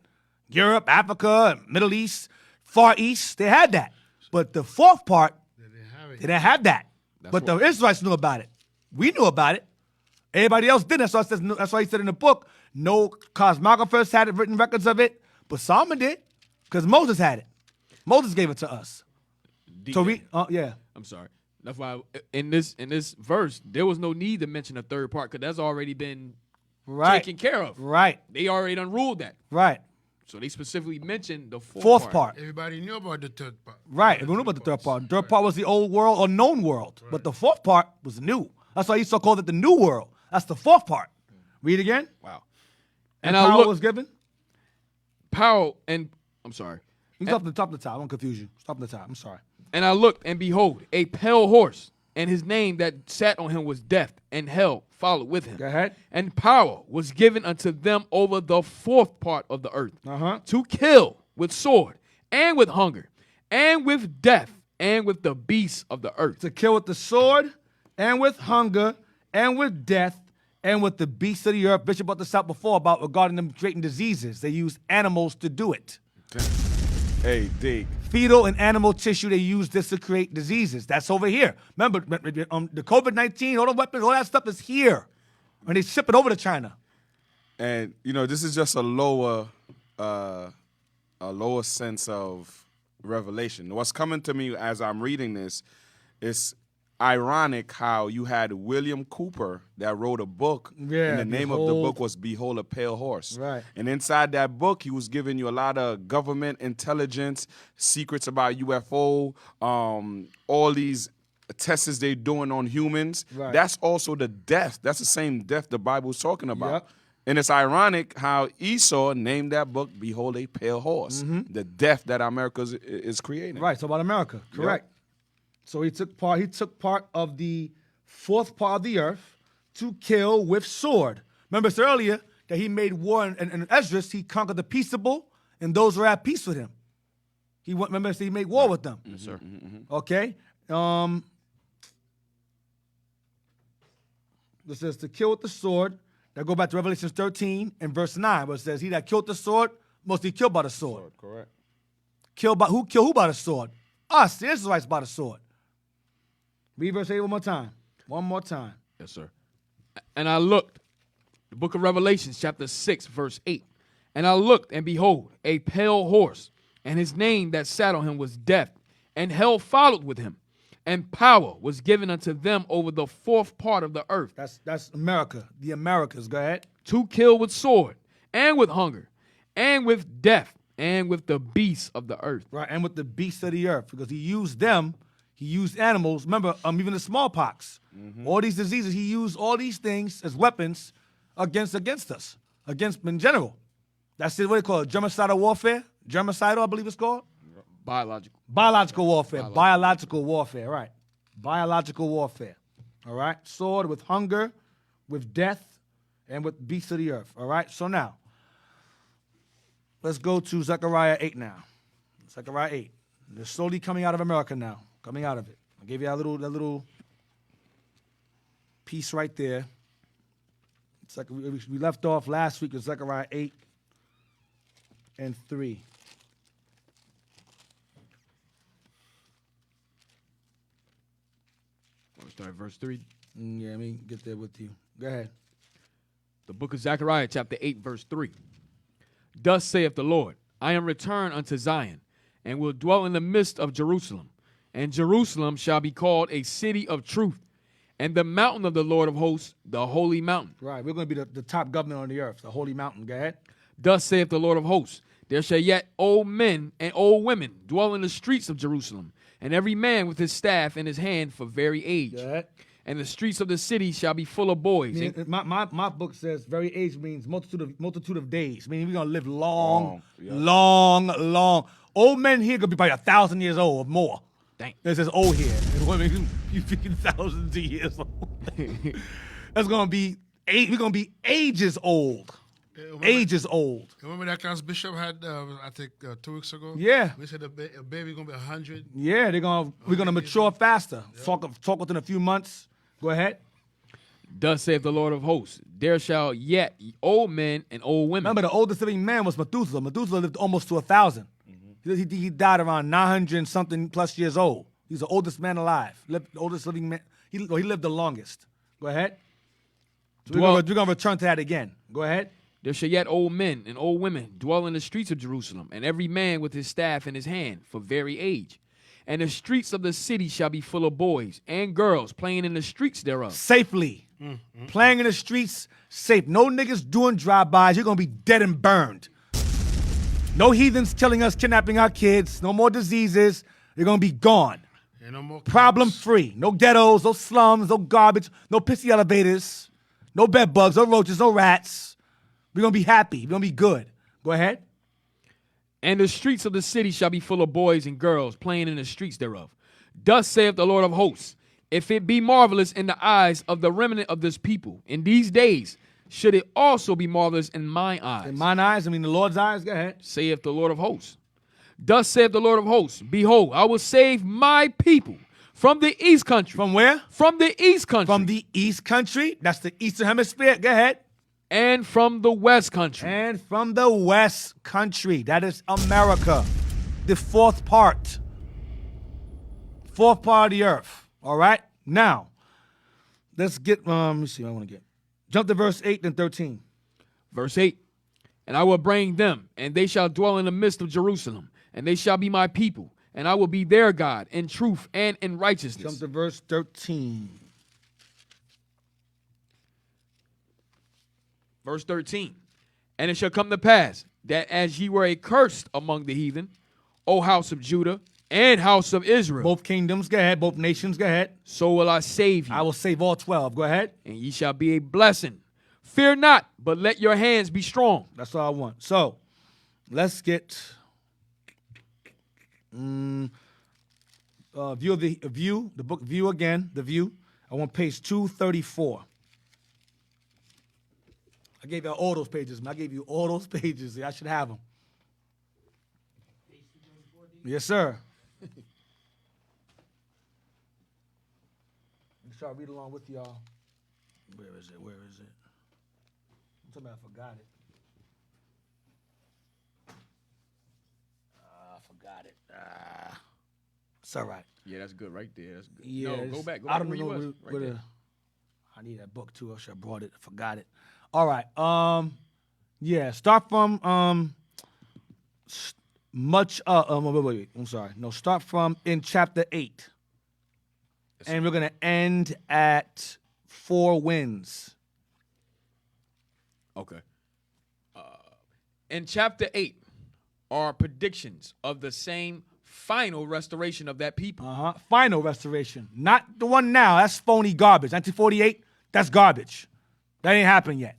Europe, Africa, Middle East, Far East, they had that. But the fourth part, they didn't have that. But the Israelites knew about it. We knew about it. Everybody else didn't. That's why he said in the book, no cosmographers had written records of it, but Solomon did, because Moses had it. Moses gave it to us. Yeah.
I'm sorry. That's why in this verse, there was no need to mention a third part, because that's already been taken care of.
Right.
They already done ruled that.
Right.
So they specifically mentioned the
fourth part.
Everybody knew about the third part.
Right. Everyone knew about the third part. The third part was the old world or known world. Right. But the fourth part was new. That's why Esau called it the new world. That's the fourth part. Read again.
Wow.
And power was given?
Power and, I'm sorry.
You can stop the top of the top. I won't confuse you. Stop the top. I'm sorry.
And I looked, and behold, a pale horse, and his name that sat on him was Death, and hell followed with him.
Go ahead.
And power was given unto them over the fourth part of the earth, to kill with sword, and with hunger, and with death, and with the beasts of the earth.
To kill with the sword, and with hunger, and with death, and with the beasts of the earth. Bishop brought this out before about regarding them creating diseases. They use animals to do it.
Hey, dig.
Fetal and animal tissue, they use this to create diseases. That's over here. Remember, the COVID-19, all the weapons, all that stuff is here. And they ship it over to China.
And, this is just a lower sense of revelation. What's coming to me as I'm reading this is ironic how you had William Cooper that wrote a book,
Yeah,
and the name of the
Behold.
book was Behold a Pale Horse.
Right.
And inside that book, he was giving you a lot of government intelligence, secrets about UFO, all these tests they're doing on humans.
Right.
That's also the death. That's the same death the Bible's talking about.
Yep.
And it's ironic how Esau named that book Behold a Pale Horse, the death that America is creating.
Right, so about America, correct. So he took part of the fourth part of the earth to kill with sword. Remember I said earlier that he made war in Esdras, he conquered the peaceable and those who are at peace with him. Remember I said he made war with them.
Yes, sir.
Okay. This says to kill with the sword. Now go back to Revelation 13 and verse 9, where it says, he that killed the sword must be killed by the sword.
Correct.
Who killed who by the sword? Us, the Israelites, by the sword. Read verse 8 one more time. One more time.
Yes, sir. And I looked, the book of Revelation, chapter 6, verse 8. And I looked, and behold, a pale horse, and his name that sat on him was Death, and hell followed with him. And power was given unto them over the fourth part of the earth.
That's America, the Americas. Go ahead.
To kill with sword, and with hunger, and with death, and with the beasts of the earth.
Right, and with the beasts of the earth, because he used them. He used animals. Remember, even the smallpox, all these diseases. He used all these things as weapons against us, in general. That's it. What do you call it? Germicidal warfare. Germicidal, I believe it's called. Biological warfare. Biological warfare. Right. Biological warfare. All right. Sword with hunger, with death, and with beasts of the earth. All right. So now, let's go to Zechariah 8 now. Zechariah 8. They're slowly coming out of America now. Coming out of it. I gave you that little piece right there. It's like we left off last week with Zechariah 8 and 3.
Want to start at verse 3?
Yeah, let me get there with you. Go ahead.
The book of Zechariah, chapter 8, verse 3. Thus saith the Lord, I am returned unto Zion, and will dwell in the midst of Jerusalem. And Jerusalem shall be called a city of truth, and the mountain of the Lord of hosts, the holy mountain.
Right, we're going to be the top government on the earth, the holy mountain. Go ahead.
Thus saith the Lord of hosts, there shall yet old men and old women dwell in the streets of Jerusalem, and every man with his staff in his hand for very age.
Go ahead.
And the streets of the city shall be full of boys.
My book says very age means multitude of days. Meaning we're going to live long. Old men here going to be probably 1,000 years old or more.
Dang.
It says old here. Women, you freaking thousands of years old. That's going to be, we're going to be ages old. Ages old.
Remember that class Bishop had, I think, 2 weeks ago?
Yeah.
We said a baby going to be 100.
Yeah, we're going to mature faster. Yeah. Talk within a few months. Go ahead.
Thus saith the Lord of hosts, there shall yet old men and old women.
Remember, the oldest living man was Methuselah. Methuselah lived almost to 1,000. He died around 900 and something plus years old. He's the oldest man alive. The oldest living man. He lived the longest. Go ahead. So we're going to return to that again. Go ahead.
There shall yet old men and old women dwell in the streets of Jerusalem, and every man with his staff in his hand for very age. And the streets of the city shall be full of boys and girls playing in the streets thereof.
Safely. Playing in the streets safe. No niggas doing drive-bys. You're going to be dead and burned. No heathens killing us, kidnapping our kids. No more diseases. You're going to be gone.
Yeah, no more
problem-free. No ghettos, no slums, no garbage, no pissy elevators, no bed bugs, no roaches, no rats. We're going to be happy. We're going to be good. Go ahead.
And the streets of the city shall be full of boys and girls playing in the streets thereof. Thus saith the Lord of hosts, if it be marvelous in the eyes of the remnant of this people, in these days should it also be marvelous in mine eyes.
In mine eyes, I mean the Lord's eyes? Go ahead.
Saith the Lord of hosts. Thus saith the Lord of hosts, behold, I will save my people from the east country.
From where?
From the east country.
From the east country? That's the eastern hemisphere. Go ahead.
And from the west country.
And from the west country. That is America. The fourth part. Fourth part of the earth. All right? Now, let's get, let me see what I want to get. Jump to verse 8 and 13.
Verse 8. And I will bring them, and they shall dwell in the midst of Jerusalem, and they shall be my people, and I will be their God in truth and in righteousness.
Jump to verse 13.
Verse 13. And it shall come to pass that as ye were accursed among the heathen, O house of Judah and house of Israel.
Both kingdoms, go ahead. Both nations, go ahead.
So will I save you.
I will save all 12. Go ahead.
And ye shall be a blessing. Fear not, but let your hands be strong.
That's all I want. So, let's get the book View again, the View. I want page 234. I gave you all those pages, man. I gave you all those pages. I should have them. Yes, sir. I'm trying to read along with y'all. Where is it? Where is it? Somebody forgot it. I forgot it. It's all right.
Yeah, that's good right there. That's good.
Yeah,
No, go back. Go
I
back
don't
where you
know
was.
where
Right there.
I need that book too. I should have brought it. I forgot it. All right. Yeah. Start from wait. I'm sorry. No. Start from in chapter 8, and we're gonna end at 4 winds.
Okay. In chapter 8 are predictions of the same final restoration of that people.
Final restoration, not the one now. That's phony garbage. 1948. That's garbage. That ain't happened yet.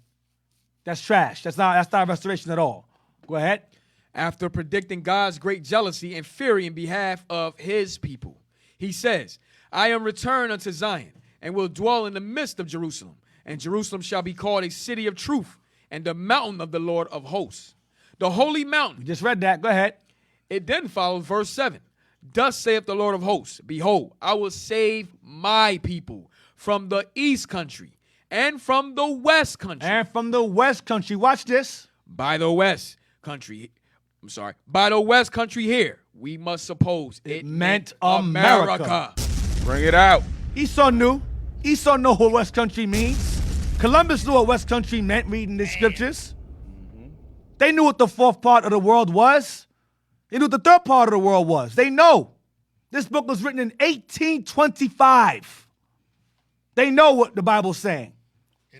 That's trash. That's not restoration at all. Go ahead.
After predicting God's great jealousy and fury in behalf of his people, he says, I am returned unto Zion and will dwell in the midst of Jerusalem. And Jerusalem shall be called a city of truth and the mountain of the Lord of hosts. The holy mountain.
You just read that. Go ahead.
It then follows verse 7. Thus saith the Lord of hosts, behold, I will save my people from the east country and from the west country.
And from the west country. Watch this.
By the west country here, we must suppose it meant America.
Bring it out.
Esau knew. Esau knew what west country means. Columbus knew what west country meant reading the scriptures. They knew what the fourth part of the world was. They knew what the third part of the world was. They know. This book was written in 1825. They know what the Bible's saying.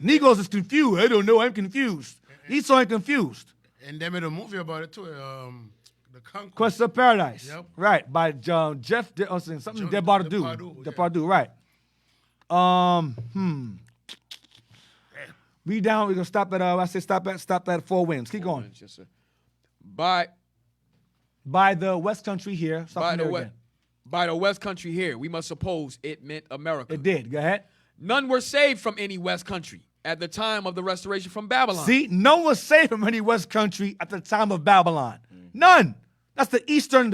Negroes is confused. I don't know. I'm confused. Esau ain't confused.
And they made a movie about it too. The Conquest.
Quest of Paradise.
Yep.
Right. By Jeff Depardieu. Right. Read down. We're gonna stop at. I say stop at 4 winds. Keep going.
Yes, sir.
By the west country here.
By the west country here, we must suppose it meant America.
It did. Go ahead.
None were saved from any west country at the time of the restoration from Babylon.
See, no one was saved from any west country at the time of Babylon. None. That's the eastern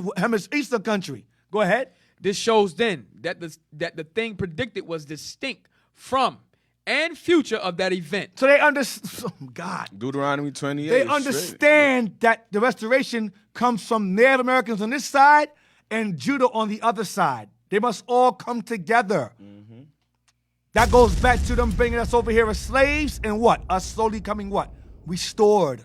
country. Go ahead.
This shows then that the thing predicted was distinct from and future of that event.
So they understand. Oh, God.
Deuteronomy 28.
They understand that the restoration comes from Native Americans on this side and Judah on the other side. They must all come together. That goes back to them bringing us over here as slaves and what? Us slowly coming what? Restored.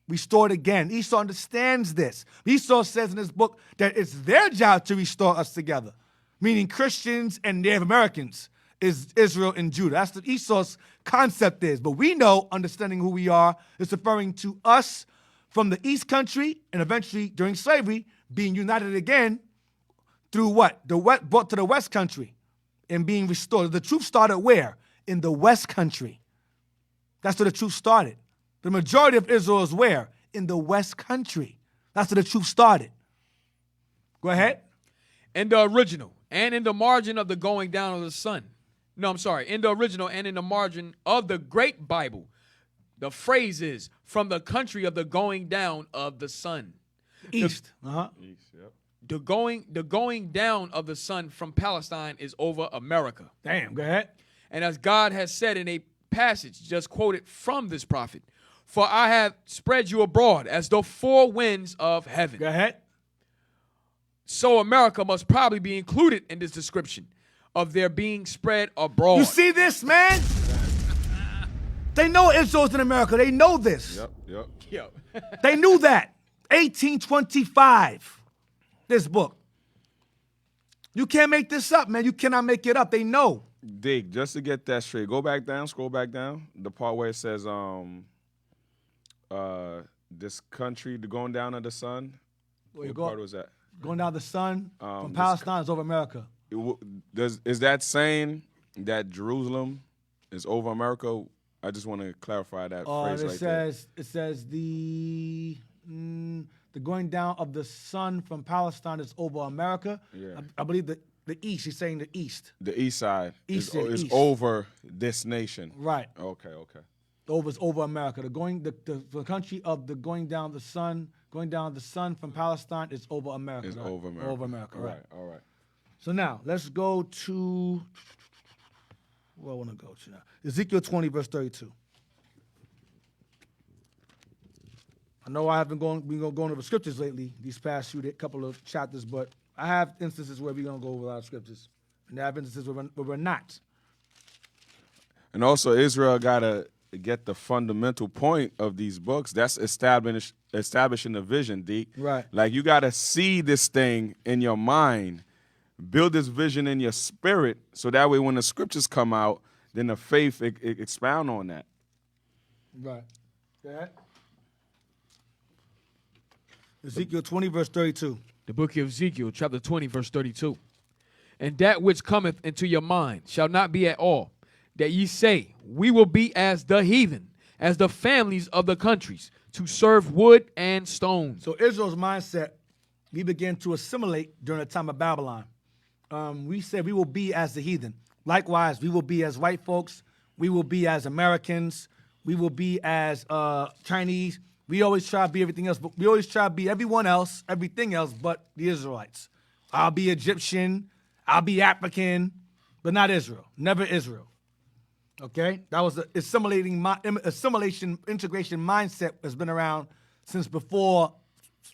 Restored again. Esau understands this. Esau says in his book that it's their job to restore us together, meaning Christians and Native Americans is Israel and Judah. That's what Esau's concept is. But we know, understanding who we are, is referring to us from the East Country and eventually during slavery being united again through what? Brought to the West Country and being restored. The truth started where? In the West Country. That's where the truth started. The majority of Israel is where? In the West Country. That's where the truth started. Go ahead.
In the original and in the margin of the going down of the sun. No, I'm sorry. In the original and in the margin of the great Bible, the phrase is from the country of the going down of the sun.
East.
East, yep. The going down of the sun from Palestine is over America.
Damn, go ahead.
And as God has said in a passage just quoted from this prophet, for I have spread you abroad as the 4 winds of heaven.
Go ahead.
So America must probably be included in this description of their being spread abroad.
You see this, man? They know Israel's in America. They know this.
Yep.
They knew that. 1825. This book. You can't make this up, man. You cannot make it up. They know.
Dig, just to get that straight, go back down, scroll back down. The part where it says, this country, the going down of the sun. What part was that?
Going down the sun from Palestine is over America.
Is that saying that Jerusalem is over America? I just want to clarify that phrase right there.
It says the going down of the sun from Palestine is over America.
Yeah.
I believe the east. He's saying the east.
The east side is
east.
over this nation.
Right.
Okay.
Over America. The country of the going down the sun from Palestine is over America.
It's
right?
over America.
Over America. Right.
All right.
So now let's go to where I want to go to now. Ezekiel 20 verse 32. I know I haven't been going over scriptures lately these past couple of chapters, but I have instances where we're gonna go over a lot of scriptures, and I have instances where we're not.
And also, Israel gotta get the fundamental point of these books. That's establishing the vision, Deke.
Right.
Like, you gotta see this thing in your mind, build this vision in your spirit, so that way when the scriptures come out, then the faith expound on that.
Right. Yeah. Ezekiel 20 verse 32.
The book of Ezekiel, chapter 20, verse 32. And that which cometh into your mind shall not be at all, that ye say, we will be as the heathen, as the families of the countries, to serve wood and stone.
So Israel's mindset, we began to assimilate during the time of Babylon. We said we will be as the heathen. Likewise, we will be as white folks. We will be as Americans. We will be as Chinese. We always try to be everything else, but we always try to be everyone else, everything else but the Israelites. I'll be Egyptian, I'll be African, but not Israel. Never Israel. Okay? That was the assimilation, integration mindset that's been around since before,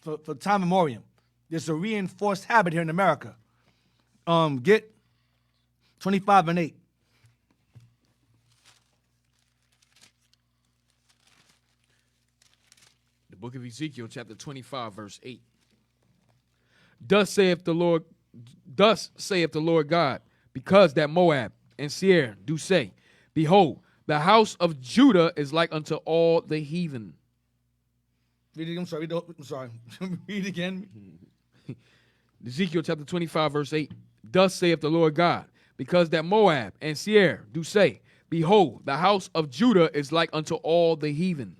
for time memoriam. There's a reinforced habit here in America. Get 25 and 8.
Book of Ezekiel, chapter 25, verse 8. Thus saith the Lord God, because that Moab and Seir do say, behold, the house of Judah is like unto all the heathen.
Read it again. I'm sorry. Read again.
Ezekiel chapter 25, verse 8. Thus saith the Lord God, because that Moab and Seir do say, behold, the house of Judah is like unto all the heathen.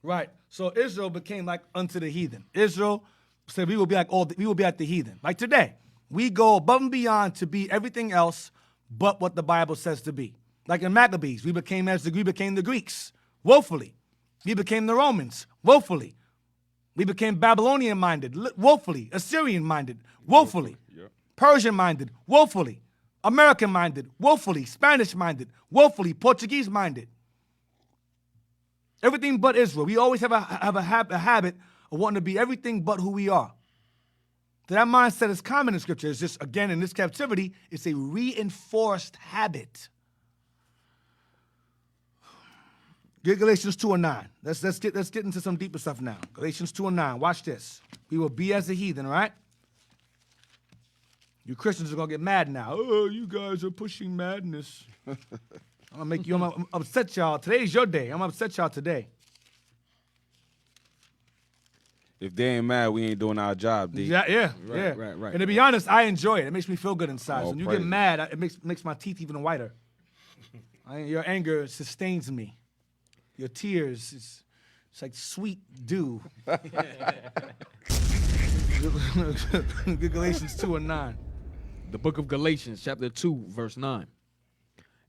Right. So Israel became like unto the heathen. Israel said we will be like we will be like the heathen. Like today, we go above and beyond to be everything else but what the Bible says to be. Like in Maccabees, we became the Greeks woefully. We became the Romans woefully. We became Babylonian minded woefully. Assyrian minded woefully.
Yep.
Persian minded woefully. American minded woefully. Spanish minded woefully. Portuguese minded. Everything but Israel. We always have a habit of wanting to be everything but who we are. So that mindset is common in Scripture. It's just, again, in this captivity, it's a reinforced habit. Get Galatians 2 and 9. Let's get into some deeper stuff now. Galatians 2 and 9. Watch this. We will be as a heathen, right? You Christians are gonna get mad now. Oh, you guys are pushing madness. I'm gonna upset y'all. Today's your day. I'm gonna upset y'all today.
If they ain't mad, we ain't doing our job, D.
Yeah. And to be honest, I enjoy it. It makes me feel good inside.
Oh,
When you
praise
get mad, it makes my teeth even whiter. Your anger sustains me. Your tears, it's like sweet dew. Galatians 2 and 9.
The book of Galatians, chapter 2, verse 9.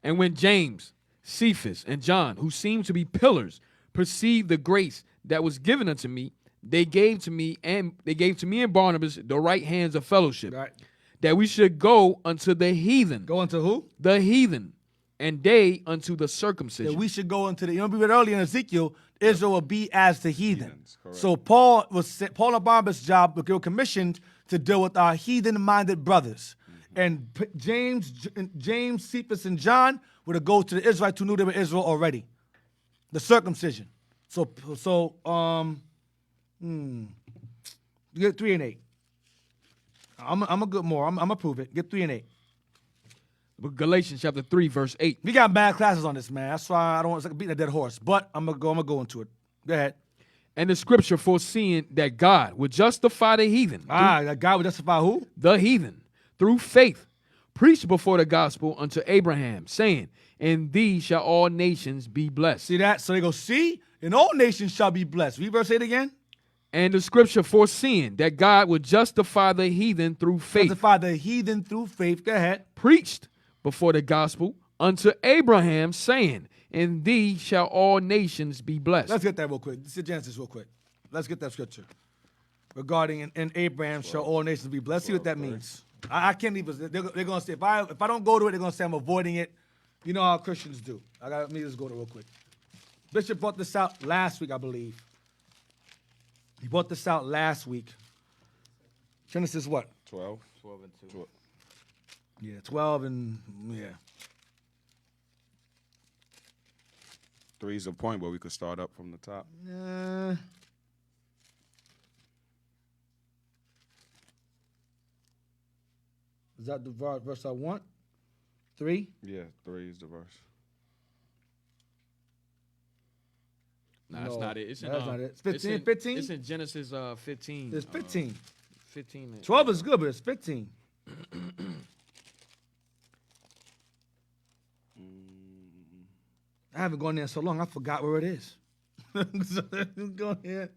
And when James, Cephas, and John, who seemed to be pillars, perceived the grace that was given unto me, they gave to me and Barnabas the right hands of fellowship,
right,
that we should go unto the heathen.
Go unto who?
The heathen, and they unto the circumcision.
That we should go into the. You know, we read earlier in Ezekiel, Israel will be as the heathen. So Paul and Barnabas' job, they were commissioned to deal with our heathen-minded brothers. And James, Cephas, and John were to go to the Israelites who knew they were Israel already. The circumcision. You get 3 and 8. I'm a good more. I'm gonna prove it. Get 3 and 8.
Book of Galatians chapter 3, verse 8.
We got bad classes on this, man. That's why I don't want to beat a dead horse. But I'm gonna go into it. Go ahead.
And the scripture foreseeing that God would justify the heathen.
That God would justify who?
The heathen. Through faith. Preached before the gospel unto Abraham, saying, in thee shall all nations be blessed.
See that? So they go, see? And all nations shall be blessed. Read verse 8 again.
And the scripture foreseeing that God would justify the heathen through faith.
Justify the heathen through faith. Go ahead.
Preached before the gospel unto Abraham, saying, in thee shall all nations be blessed.
Let's get that real quick. This is Genesis real quick. Let's get that scripture. Regarding in Abraham shall all nations be blessed. See what that means. I can't leave us. They're going to say, if I don't go to it, they're going to say I'm avoiding it. You know how Christians do. Let me just go to it real quick. Bishop brought this out last week, I believe. He brought this out last week. Genesis what?
12.
12 and 2.
Yeah, 12 and, yeah.
3 is a point, but we could start up from the top.
Is that the verse I want? 3?
Yeah, 3 is the verse.
No, that's not it. It's in,
that's not it. It's 15.
It's in,
15?
It's in Genesis 15.
It's 15.
15.
12 is good, but it's 15. I haven't gone there so long, I forgot where it is. Go ahead.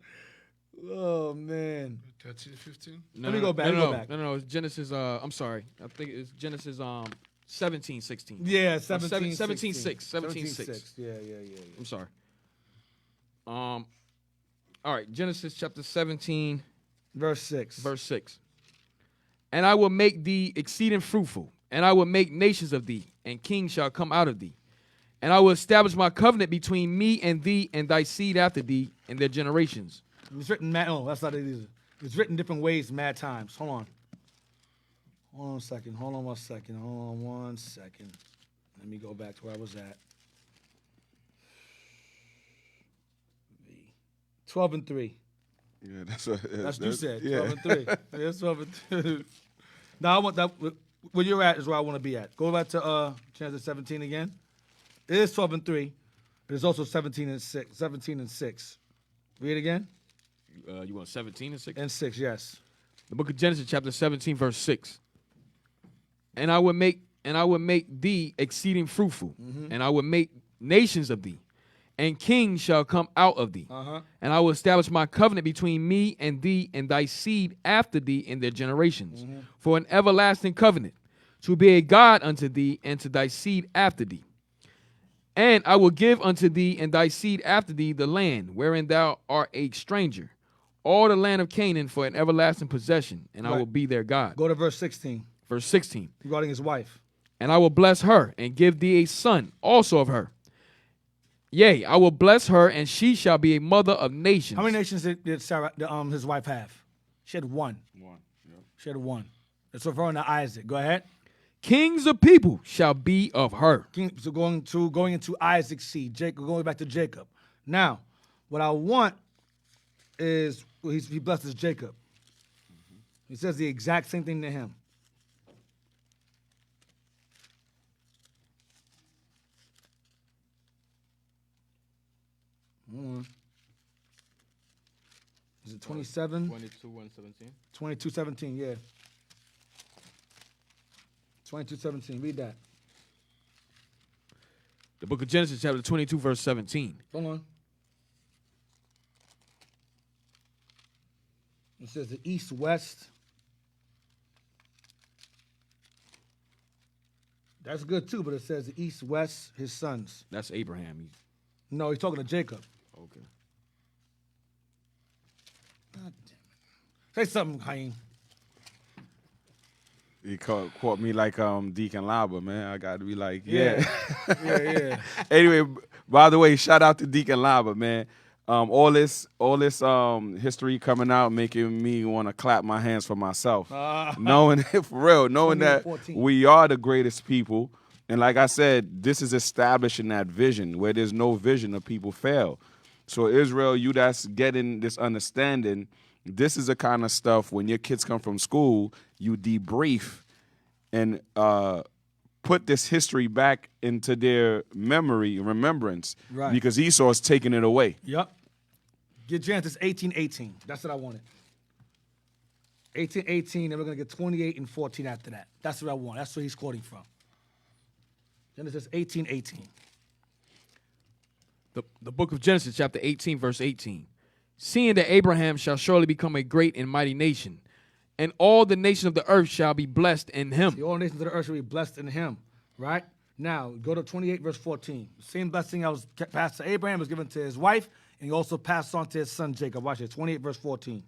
Oh, man.
13, 15?
Let me go back.
No, it's Genesis, I'm sorry. I think it's Genesis 17, 16.
Yeah, 17,
17,
6.
17, 6.
Yeah.
I'm sorry. All right, Genesis chapter 17.
Verse 6.
Verse 6. And I will make thee exceeding fruitful, and I will make nations of thee, and kings shall come out of thee. And I will establish my covenant between me and thee and thy seed after thee and their generations.
It's written that's not it either. It's written different ways, mad times. Hold on one second. Let me go back to where I was at. 12 and 3.
Yeah, that's what
you said.
Yeah.
12 and 3. Yeah, 12 and 3. Now I want that. Where you're at is where I want to be at. Go back to Genesis 17 again. It is 12 and 3. But it's also 17 and 6. 17 and 6. Read it again.
You want 17 and 6?
And 6, yes.
The book of Genesis, chapter 17, verse 6. And I will make thee exceeding fruitful, and I will make nations of thee, and kings shall come out of thee. And I will establish my covenant between me and thee and thy seed after thee in their generations, for an everlasting covenant, to be a God unto thee and to thy seed after thee. And I will give unto thee and thy seed after thee the land wherein thou art a stranger, all the land of Canaan for an everlasting possession, and I will be their God.
Go to verse 16.
Verse 16.
Regarding his wife.
And I will bless her and give thee a son also of her. Yea, I will bless her, and she shall be a mother of nations.
How many nations did Sarah, his wife, have? She had one.
One. Yep.
She had one. It's referring to Isaac. Go ahead.
Kings of people shall be of her.
So going into Isaac's seed, Jacob, going back to Jacob. Now, what I want is he blesses Jacob. He says the exact same thing to him. Is it 27?
22 and 17.
22:17, yeah. 22:17. Read that.
The book of Genesis, chapter 22, verse 17.
Hold on. It says the east, west. That's good too, but it says the east, west, his sons.
That's Abraham.
No, he's talking to Jacob.
Okay.
God damn it. Say something, Haim.
He caught me like Deacon Laba, man. I got to be like, yeah.
Yeah.
Anyway, by the way, shout out to Deacon Laba, man. All this history coming out, making me want to clap my hands for myself. Knowing for real, knowing that we are the greatest people. And like I said, this is establishing that vision. Where there's no vision, the people fail. So Israel, you that's getting this understanding, this is the kind of stuff when your kids come from school, you debrief and put this history back into their memory, remembrance,
Right.
because Esau's taking it away.
Yep. Get Genesis 18:18. That's what I wanted. 18:18, and we're going to get 28 and 14 after that. That's what I want. That's where he's quoting from. Genesis 18:18.
The book of Genesis, chapter 18, verse 18. Seeing that Abraham shall surely become a great and mighty nation, and all the nations of the earth shall be blessed in him.
See, all nations of the earth shall be blessed in him. Right? Now, go to 28, verse 14. The same blessing I was passed to Abraham was given to his wife, and he also passed on to his son Jacob. Watch it. 28, verse 14.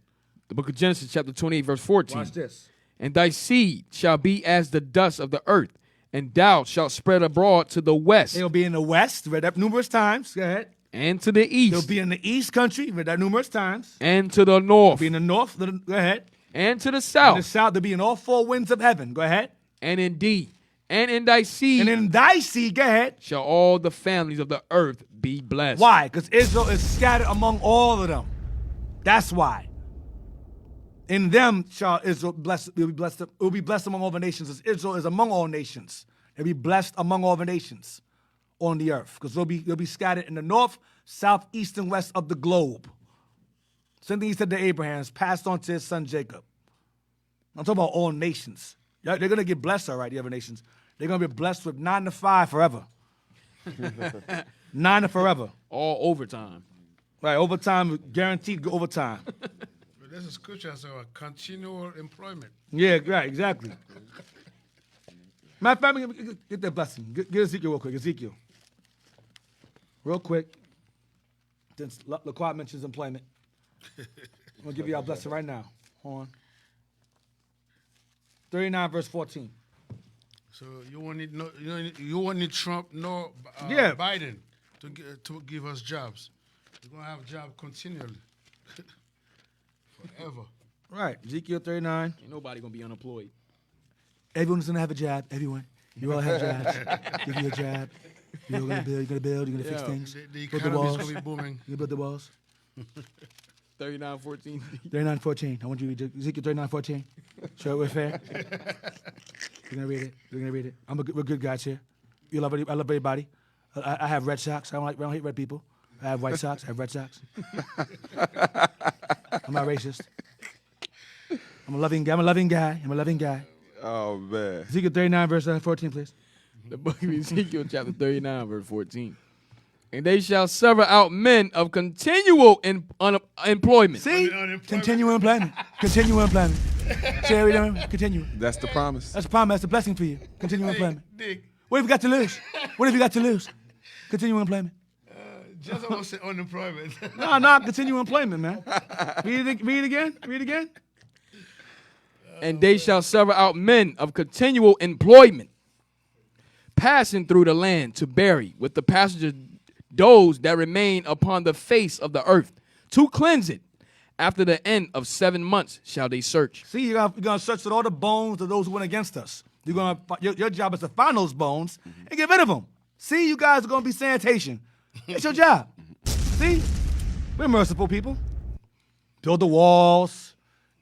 The book of Genesis, chapter 28, verse 14.
Watch this.
And thy seed shall be as the dust of the earth, and thou shalt spread abroad to the west.
It'll be in the west. Read that numerous times. Go ahead.
And to the east.
It'll be in the east country. Read that numerous times.
And to the north.
It'll be in the north. Go ahead.
And to the south.
In the south, they'll be in all four winds of heaven. Go ahead.
And in thee. And in thy seed.
And in thy seed, go ahead.
Shall all the families of the earth be blessed.
Why? Because Israel is scattered among all of them. That's why. In them shall Israel bless. It will be blessed among all the nations. As Israel is among all nations. It'll be blessed among all the nations on the earth. Because they'll be scattered in the north, south, east, and west of the globe. Same thing he said to Abraham, is passed on to his son Jacob. I'm talking about all nations. They're going to get blessed, all right, the other nations. They're going to be blessed with 9 to 5 forever. 9 to forever.
All overtime.
Right, overtime, guaranteed overtime.
But this is scripture, so a continual employment.
Yeah, right, exactly. Matter of fact, get that blessing. Get Ezekiel real quick. Ezekiel. Real quick. Since LaQuad mentions employment. I'm going to give you our blessing right now. Hold on. 39 verse 14.
So you won't need Trump nor Biden to give us jobs. We're gonna have jobs continually, forever.
Right, Ezekiel 39.
Ain't nobody gonna be unemployed.
Everyone's gonna have a job. Everyone, you all have jobs. Give you a job. You're gonna build. You're gonna fix things.
The
Build the
economy's
walls.
gonna be booming.
You build the walls.
39:14.
39:14. I want you to read Ezekiel 39:14. Sure, we're fair. You're gonna read it. You're gonna read it. We're good guys here. I love everybody. I have red socks. I don't hate red people. I have white socks. I have red socks. I'm not racist. I'm a loving guy.
Oh, man.
Ezekiel 39 verse 14, please.
The book of Ezekiel, chapter 39, verse 14. And they shall sever out men of continual employment.
See? Continual employment. Continual employment. See how we doing? Continue.
That's the promise.
That's a promise. That's a blessing for you. Continual employment.
Dick.
What have you got to lose? What have you got to lose? Continual employment.
Just almost say unemployment.
No, continual employment, man. Read it again.
And they shall sever out men of continual employment, passing through the land to bury with the passengers those that remain upon the face of the earth, to cleanse it. After the end of 7 months shall they search.
See, you're gonna search with all the bones of those who went against us. Your job is to find those bones and get rid of them. See, you guys are gonna be sanitation. It's your job. See, we're merciful people. Build the walls,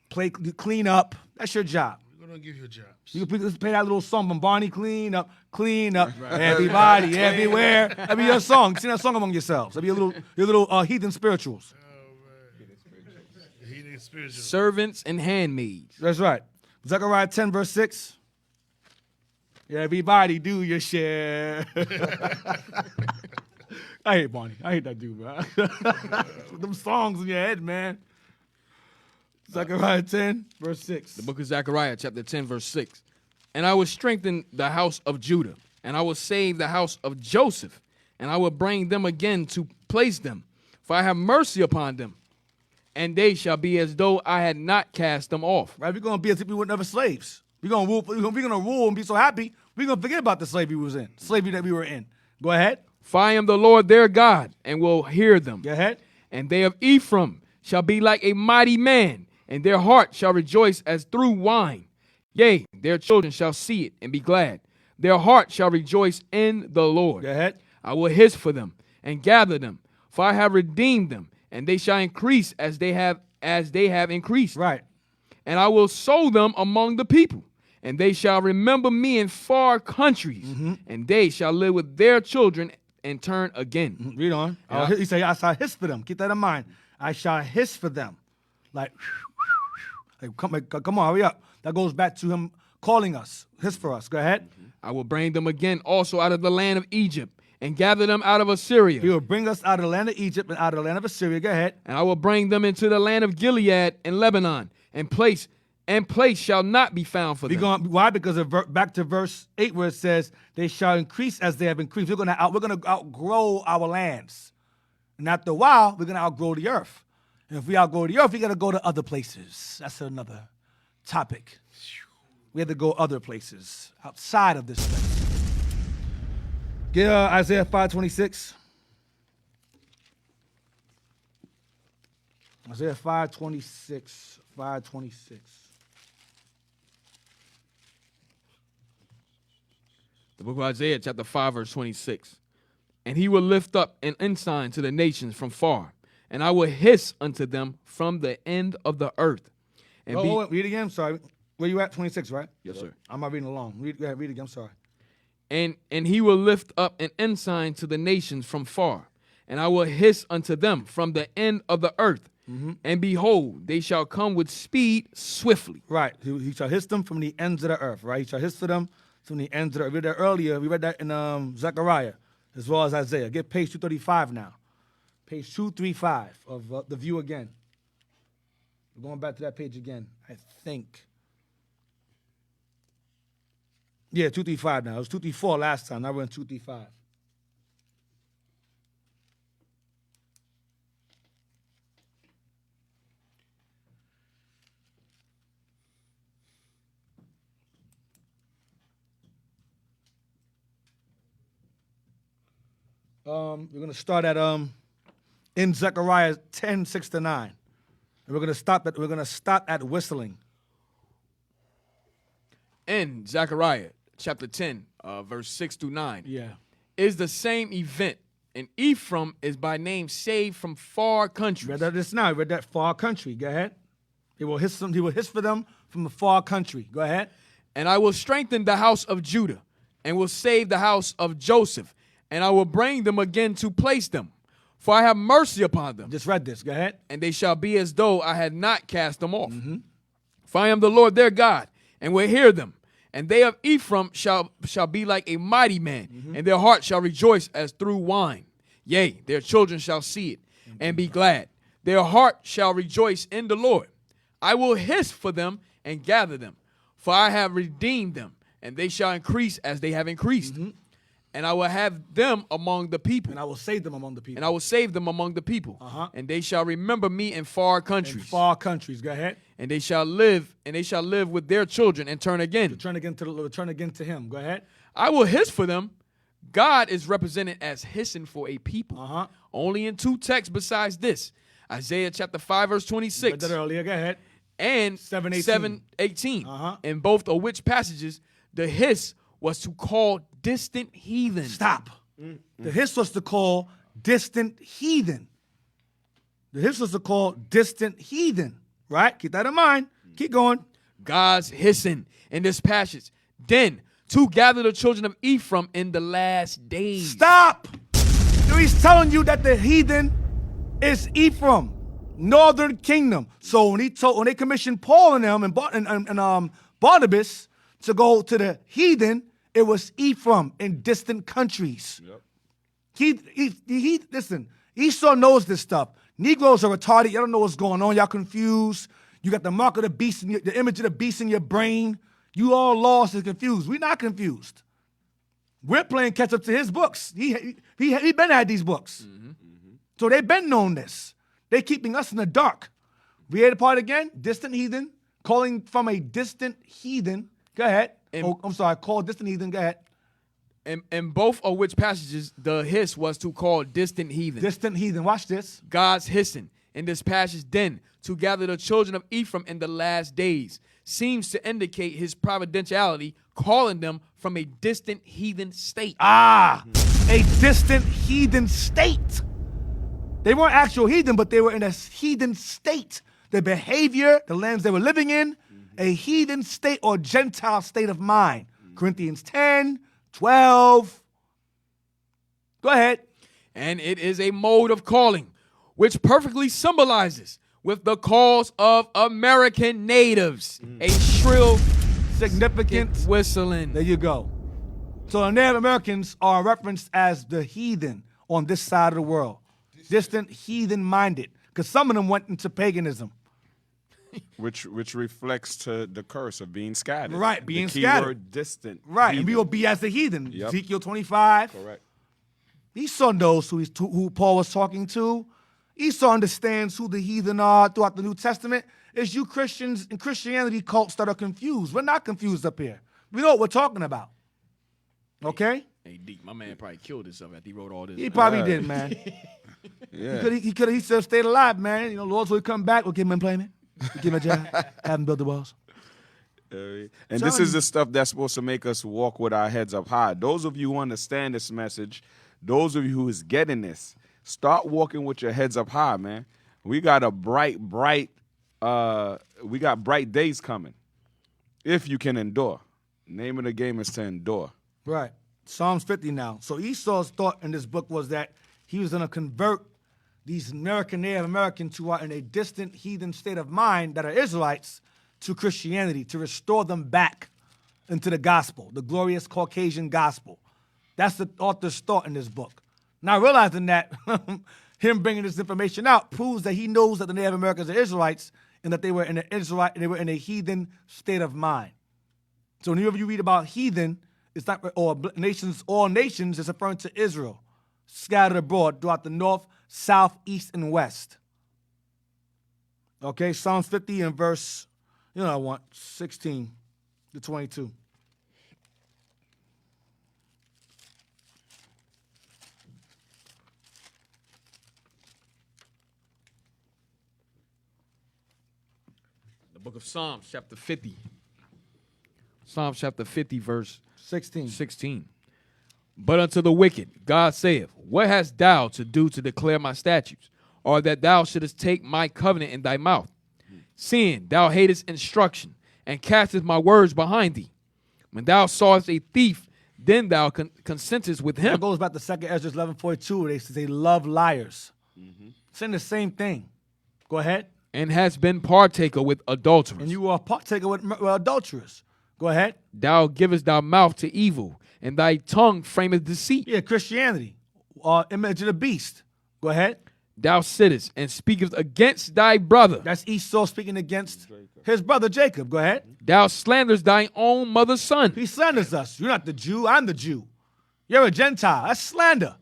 clean up. That's your job.
We're gonna give you jobs.
You can play that little song from Barney, clean up, everybody, everywhere. That'd be your song. Sing that song among yourselves. That'd be your little heathen spirituals.
Heathen spirituals.
Servants and handmaids.
That's right. Zechariah 10 verse 6. Everybody do your share. I hate Barney. I hate that dude, bro. Them songs in your head, man. Zechariah 10, verse 6.
The book of Zechariah, chapter 10, verse 6. And I will strengthen the house of Judah, and I will save the house of Joseph, and I will bring them again to place them, for I have mercy upon them, and they shall be as though I had not cast them off.
Right, we're going to be as if we were never slaves. We're going to rule and be so happy, we're going to forget about the slavery that we were in. Go ahead.
For I am the Lord their God, and will hear them.
Go ahead.
And they of Ephraim shall be like a mighty man, and their heart shall rejoice as through wine. Yea, their children shall see it and be glad. Their heart shall rejoice in the Lord.
Go ahead.
I will hiss for them and gather them, for I have redeemed them, and they shall increase as they have as they have increased.
Right.
And I will sow them among the people, and they shall remember me in far countries, and they shall live with their children and turn again.
Read on.
Yeah.
He said, I shall hiss for them. Keep that in mind. I shall hiss for them. Like come on, hurry up. That goes back to him calling us. Hiss for us. Go ahead.
I will bring them again also out of the land of Egypt, and gather them out of Assyria.
He will bring us out of the land of Egypt and out of the land of Assyria. Go ahead.
And I will bring them into the land of Gilead and Lebanon, and place shall not be found for them.
Why? Because back to verse 8 where it says, they shall increase as they have increased. We're going to outgrow our lands. And after a while, we're going to outgrow the earth. And if we outgrow the earth, we got to go to other places. That's another topic. We have to go other places outside of this place. Get Isaiah 5:26. Isaiah 5:26. 5:26.
The book of Isaiah, chapter 5, verse 26. And he will lift up an ensign to the nations from far, and I will hiss unto them from the end of the earth. And
read again. I'm sorry. Where you at? 26, right?
Yes, sir.
I'm not reading along. Read again. I'm sorry.
And he will lift up an ensign to the nations from far, and I will hiss unto them from the end of the earth. And behold, they shall come with speed swiftly.
Right. He shall hiss them from the ends of the earth, right? He shall hiss to them from the ends of the earth. We read that earlier. We read that in Zechariah as well as Isaiah. Get page 235 now. Page 235 of The View again. We're going back to that page again, I think. Yeah, 235 now. It was 234 last time. Now we're in 235. We're going to start at in Zechariah 10:6-9. And we're going to stop at whistling.
In Zechariah chapter 10, verse 6-9.
Yeah.
Is the same event, and Ephraim is by name saved from far countries.
Read that just now. Read that far country. Go ahead. He will hiss for them from a far country. Go ahead.
And I will strengthen the house of Judah, and will save the house of Joseph, and I will bring them again to place them. For I have mercy upon them.
Just read this. Go ahead.
And they shall be as though I had not cast them off. For I am the Lord their God, and will hear them. And they of Ephraim shall be like a mighty man, and their heart shall rejoice as through wine. Yea, their children shall see it, and be glad. Their heart shall rejoice in the Lord. I will hiss for them and gather them, for I have redeemed them, and they shall increase as they have increased. And I will have them among the people.
And I will save them among the people.
And I will save them among the people. And they shall remember me in far countries.
In far countries. Go ahead.
And they shall live with their children and turn again.
Return again to him. Go ahead.
I will hiss for them. God is represented as hissing for a people. Only in two texts besides this. Isaiah chapter 5, verse 26.
Read that earlier. Go ahead.
And 7:18. In both of which passages, the hiss was to call distant heathen.
Stop. The hiss was to call distant heathen. The hiss was to call distant heathen. Right? Keep that in mind. Keep going.
God's hissing in this passage. Then to gather the children of Ephraim in the last days.
Stop. He's telling you that the heathen is Ephraim, northern kingdom. So when they commissioned Paul and them and Barnabas to go to the heathen, it was Ephraim in distant countries. Listen, Esau knows this stuff. Negroes are retarded. You don't know what's going on. Y'all confused. You got the mark of the beast, the image of the beast in your brain. You all lost and confused. We're not confused. We're playing catch up to his books. He been had these books. So they've been known this. They're keeping us in the dark. Read the part again. Distant heathen. Calling from a distant heathen. Go ahead. I'm sorry. Call distant heathen. Go ahead.
In both of which passages, the hiss was to call distant heathen.
Distant heathen. Watch this.
God's hissing in this passage then to gather the children of Ephraim in the last days seems to indicate his providentiality, calling them from a distant heathen state.
A distant heathen state. They weren't actual heathen, but they were in a heathen state their behavior, the lands they were living in, a heathen state or Gentile state of mind. Corinthians 10, 12. Go ahead.
And it is a mode of calling, which perfectly symbolizes with the cause of American natives, a shrill,
significant
whistling.
There you go. So the Native Americans are referenced as the heathen on this side of the world. Distant, heathen-minded, because some of them went into paganism.
Which reflects to the curse of being scattered.
Right, being
the
scattered.
Keyword distant.
Right,
heathen.
and we will be as the heathen.
Yep.
Ezekiel 25.
Correct.
Esau knows who Paul was talking to. Esau understands who the heathen are throughout the New Testament. It's you Christians and Christianity cults that are confused. We're not confused up here. We know what we're talking about. Okay?
Hey, Deke, my man probably killed himself after he wrote all this.
He probably did, man.
Yeah.
He could have stayed alive, man. You know, Lord's will come back. We'll give him employment. We'll give him a job. Have him build the walls.
And this is the stuff that's supposed to make us walk with our heads up high. Those of you who understand this message, those of you who is getting this, start walking with your heads up high, man. We got a bright days coming. If you can endure. Name of the game is to endure.
Right. Psalms 50 now. So Esau's thought in this book was that he was going to convert these Native Americans who are in a distant heathen state of mind that are Israelites to Christianity, to restore them back into the gospel, the glorious Caucasian gospel. That's the author's thought in this book. Now, realizing that him bringing this information out proves that he knows that the Native Americans are Israelites and that they were in a heathen state of mind. So whenever you read about heathen, it's not all nations is referring to Israel, scattered abroad throughout the north, south, east, and west. Okay, Psalms 50 and verse, 16 to 22.
The book of Psalms, chapter 50. Psalms chapter 50, verse 16. But unto the wicked, God saith, what hast thou to do to declare my statutes, or that thou shouldest take my covenant in thy mouth? Seeing thou hatest instruction, and castest my words behind thee. When thou sawest a thief, then thou consentest with him.
That goes back to 2 Ezra 11:42, where they love liars. Saying the same thing. Go ahead.
And has been partaker with adulterers.
And you are partaker with adulterers. Go ahead.
Thou givest thy mouth to evil, and thy tongue frameth deceit.
Yeah, Christianity. Image of the beast. Go ahead.
Thou sittest and speakest against thy brother.
That's Esau speaking against his brother Jacob. Go ahead.
Thou slanderest thine own mother's son.
He slanders us. You're not the Jew. I'm the Jew. You're a Gentile. That's slander.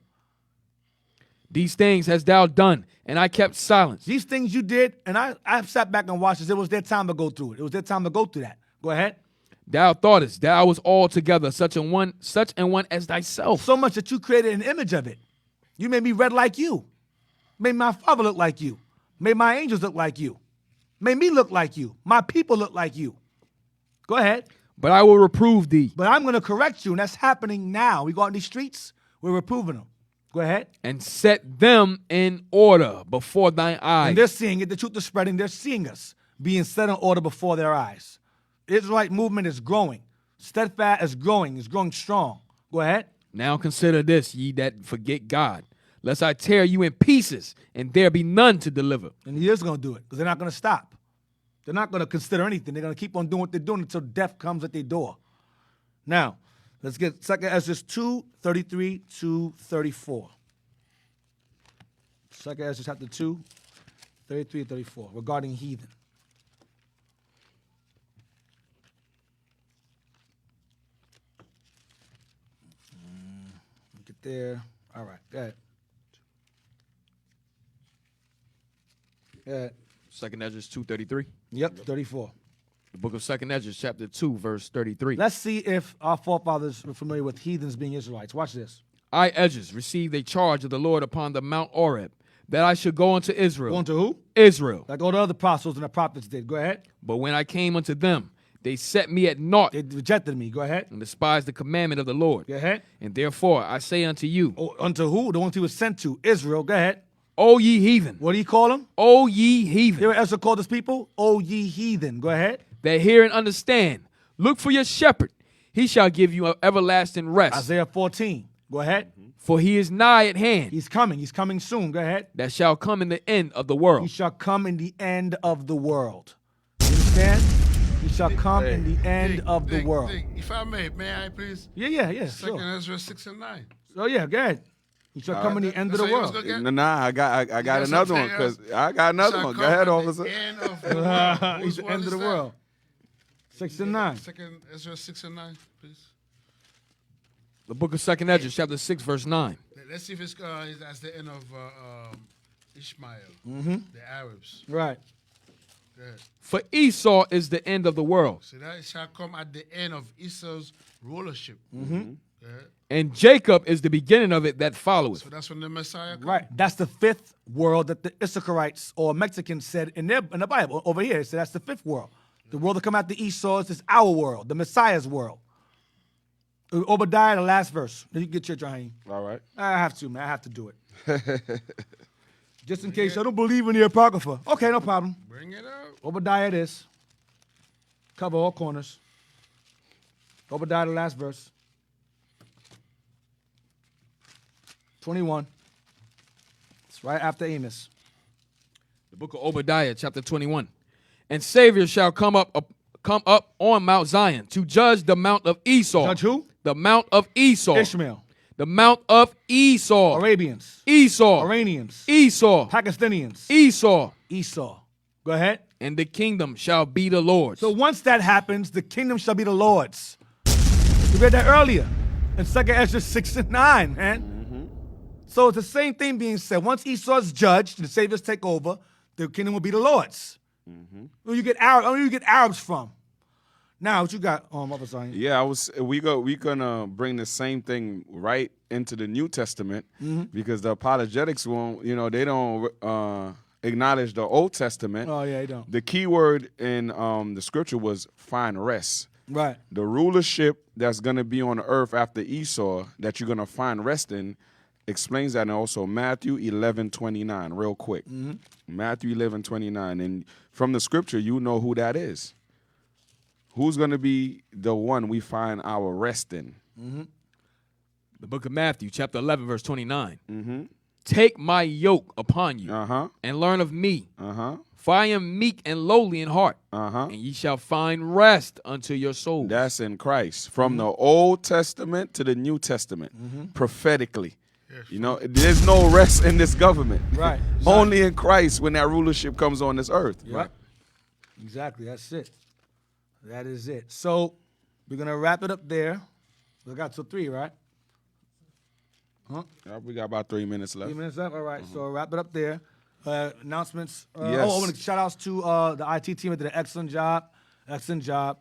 These things hast thou done, and I kept silence.
These things you did, and I sat back and watched this. It was their time to go through it. It was their time to go through that. Go ahead.
Thou thoughtest that I was altogether such and one as thyself.
So much that you created an image of it. You made me red like you. Made my father look like you. Made my angels look like you. Made me look like you. My people look like you. Go ahead.
But I will reprove thee.
But I'm going to correct you, and that's happening now. We go out in these streets, we're reproving them. Go ahead.
And set them in order before thine eyes.
And they're seeing it. The truth is spreading. They're seeing us being set in order before their eyes. The Israelite movement is growing. Steadfast is growing strong. Go ahead.
Now consider this, ye that forget God, lest I tear you in pieces, and there be none to deliver.
And he is going to do it, because they're not going to stop. They're not going to consider anything. They're going to keep on doing what they're doing until death comes at their door. Now, let's get 2 Ezra 2:33 to 34. 2 Ezra chapter 2, 33 and 34, regarding heathen. Get there. All right, go ahead. Go ahead.
2 Ezra 2:33.
Yep, 34.
The book of 2 Ezra, chapter 2, verse 33.
Let's see if our forefathers were familiar with heathens being Israelites. Watch this.
I, Ezra, received a charge of the Lord upon the Mount Oreb, that I should go unto Israel.
Go unto who?
Israel.
Like all the other apostles and the prophets did. Go ahead.
But when I came unto them, they set me at naught.
They rejected me. Go ahead.
And despised the commandment of the Lord.
Go ahead.
And therefore I say unto you.
Oh, unto who? The ones he was sent to. Israel. Go ahead.
O ye heathen.
What do you call them?
O ye heathen.
Hear what Ezra called his people? O ye heathen. Go ahead.
That hear and understand. Look for your shepherd. He shall give you everlasting rest.
Isaiah 14. Go ahead.
For he is nigh at hand.
He's coming. He's coming soon. Go ahead.
That shall come in the end of the world.
He shall come in the end of the world. You understand? He shall come in the end of the world.
If I may I please?
Yeah.
Second
Sure.
Ezra 6 and 9.
Oh yeah, go ahead. He shall come in the end of the world.
Nah, I got another one because I got another one. Go ahead, officer.
He's the end of the world. 6 and 9.
Second Ezra 6 and 9, please.
The book of 2nd Ezra, chapter 6, verse 9.
Let's see if it's at the end of Ishmael, the Arabs.
Right.
Go ahead.
For Esau is the end of the world.
So that shall come at the end of Esau's rulership. Go ahead.
And Jacob is the beginning of it that followeth.
So that's when the Messiah comes.
Right. That's the fifth world that the Issacharites or Mexicans said in the Bible. Over here, it said that's the fifth world. The world that come after Esau is our world, the Messiah's world. Obadiah, the last verse. Then you get your Jaheim.
All right.
I have to, man. I have to do it. Just in case I don't believe in the Apocrypha. Okay, no problem.
Bring it out.
Obadiah it is. Cover all corners. Obadiah, the last verse. 21. It's right after Amos.
The book of Obadiah, chapter 21. And Savior shall come up on Mount Zion to judge the mount of Esau.
Judge who?
The mount of Esau.
Ishmael.
The mount of Esau.
Arabians.
Esau.
Iranians.
Esau.
Pakistanians.
Esau.
Esau. Go ahead.
And the kingdom shall be the Lord's.
So once that happens, the kingdom shall be the Lord's. We read that earlier in 2nd Ezra 6 and 9, man. So it's the same thing being said. Once Esau's judged, the Saviors take over, the kingdom will be the Lord's. Where you get Arabs from? Now, what you got, Mother Zion?
Yeah, we gonna bring the same thing right into the New Testament because the apologetics won't, they don't acknowledge the Old Testament.
Oh yeah, they don't.
The key word in the scripture was find rest.
Right.
The rulership that's gonna be on the earth after Esau that you're gonna find rest in explains that, and also Matthew 11:29, real quick. Matthew 11:29, and from the scripture, you know who that is. Who's going to be the one we find our rest in?
The book of Matthew, chapter 11, verse 29. Take my yoke upon you and learn of me. For I am meek and lowly in heart, and ye shall find rest unto your souls.
That's in Christ. From the Old Testament to the New Testament, prophetically. There's no rest in this government.
Right.
Only in Christ when that rulership comes on this earth.
Right. Exactly. That's it. That is it. So we're going to wrap it up there. We got till 3, right? Huh?
We got about 3 minutes left.
3 minutes left? All right. So wrap it up there. Announcements.
Yes.
I want to shout outs to the IT team that did an excellent job. Excellent job.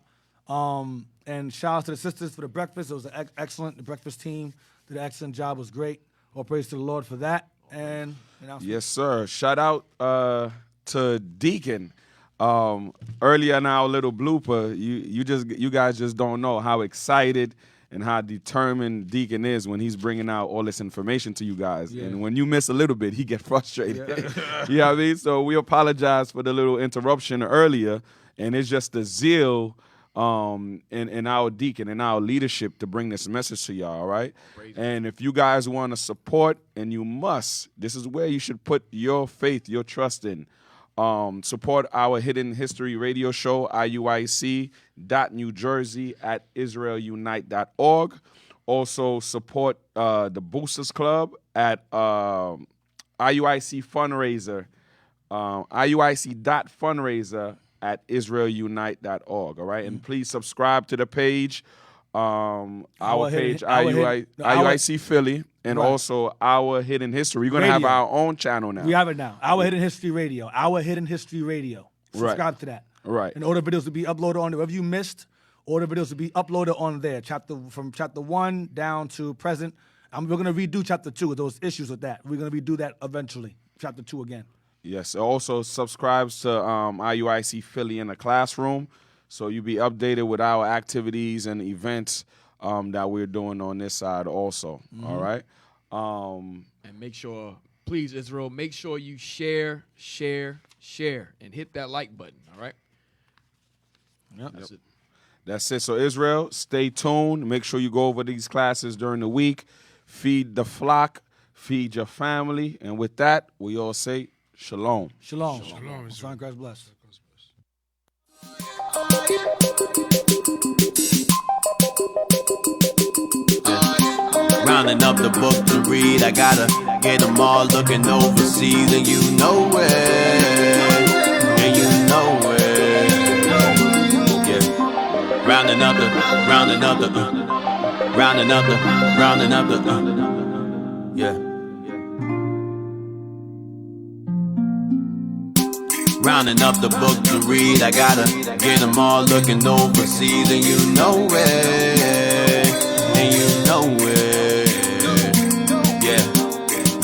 And shout outs to the sisters for the breakfast. It was excellent. The breakfast team did an excellent job. It was great. All praise to the Lord for that. And
yes, sir. Shout out to Deacon. Earlier in our little blooper, you guys just don't know how excited and how determined Deacon is when he's bringing out all this information to you guys. Yeah. And when you miss a little bit, he gets frustrated. Yeah. You know what I mean? So we apologize for the little interruption earlier, and it's just the zeal in our deacon and our leadership to bring this message to y'all, all right? And if you guys want to support, and you must, this is where you should put your faith, your trust in. Support our Hidden History radio show, iuic.newjersey@israelunite.org. Also support the Boosters Club at IUIC Fundraiser, iuic.fundraiser@israelunite.org, all right? And please subscribe to the page, our page, IUIC Philly, and also Our Hidden History. We're going to have our own channel now.
We have it now. Our Hidden History Radio. Our Hidden History Radio. Subscribe to that.
Right.
And all the videos will be uploaded on there. Whatever you missed, all the videos will be uploaded on there. From chapter 1 down to present. We're going to redo chapter 2 with those issues with that. We're going to redo that eventually. Chapter 2 again.
Yes. Also subscribes to IUIC Philly in the Classroom, so you'll be updated with our activities and events that we're doing on this side also. All right.
And make sure please, Israel, make sure you share, and hit that like button, all right?
Yep.
That's it.
That's it. So, Israel, stay tuned. Make sure you go over these classes during the week. Feed the flock. Feed your family. And with that, we all say shalom.
Shalom.
Shalom.
Son Christ bless.
Rounding up the book to read, I gotta get them all looking overseas, and you know it, and you know it, yeah. Rounding up the, yeah. Rounding up the book to read, I gotta get them all looking overseas, and you know it, and you know it.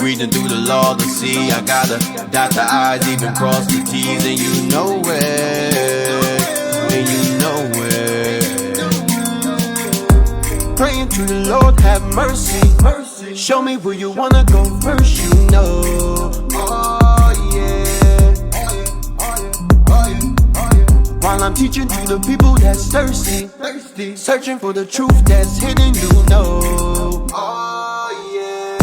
Reading through the law to see, I gotta dot the I's, even cross the T's, and you know it, and you know it.
Praying to the Lord, have mercy. Show me where you wanna go first, you know. Oh yeah. While I'm teaching to the people that's thirsty, searching for the truth that's hidden, you know. Oh yeah.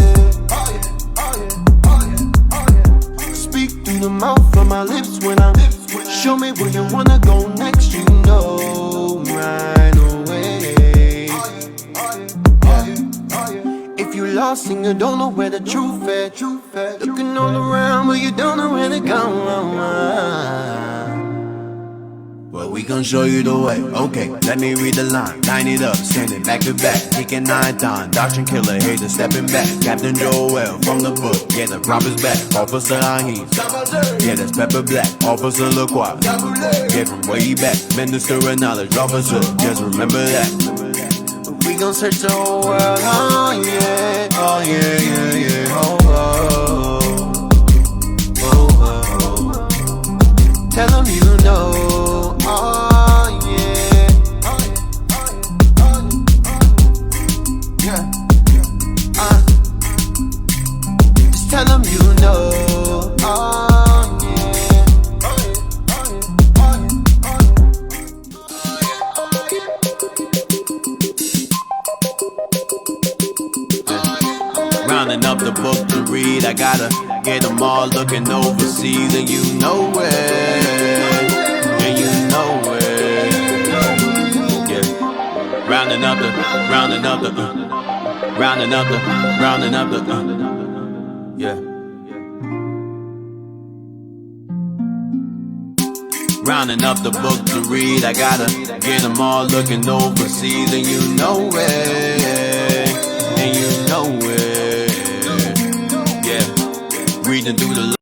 Speak through the mouth from my lips when I'm. Show me where you wanna go next, you know. Right away. If you lost and you don't know where the truth at, looking all around but you don't know where to go.
Well, we gon' show you the way. Okay, let me read the line. Line it up, standing back to back, kicking 9 times. Doctrine killer, hater stepping back. Captain Joel from the book, yeah, the prophet's back. Officer Ahim, yeah, that's Pepper Black. Officer LaCroix, yeah, from way back. Minister of knowledge, officer, just remember that.
We gon' search the whole world, oh yeah, oh yeah, yeah, yeah, oh, oh, oh, oh. Tell them you know, oh yeah, yeah, just tell them you know, oh
Rounding up the book to read, I gotta get them all looking overseas, and you know it, and you know it, yeah. Rounding up the, yeah. Rounding up the book to read, I gotta get them all looking overseas, and you know it, and you know it, yeah. Reading through the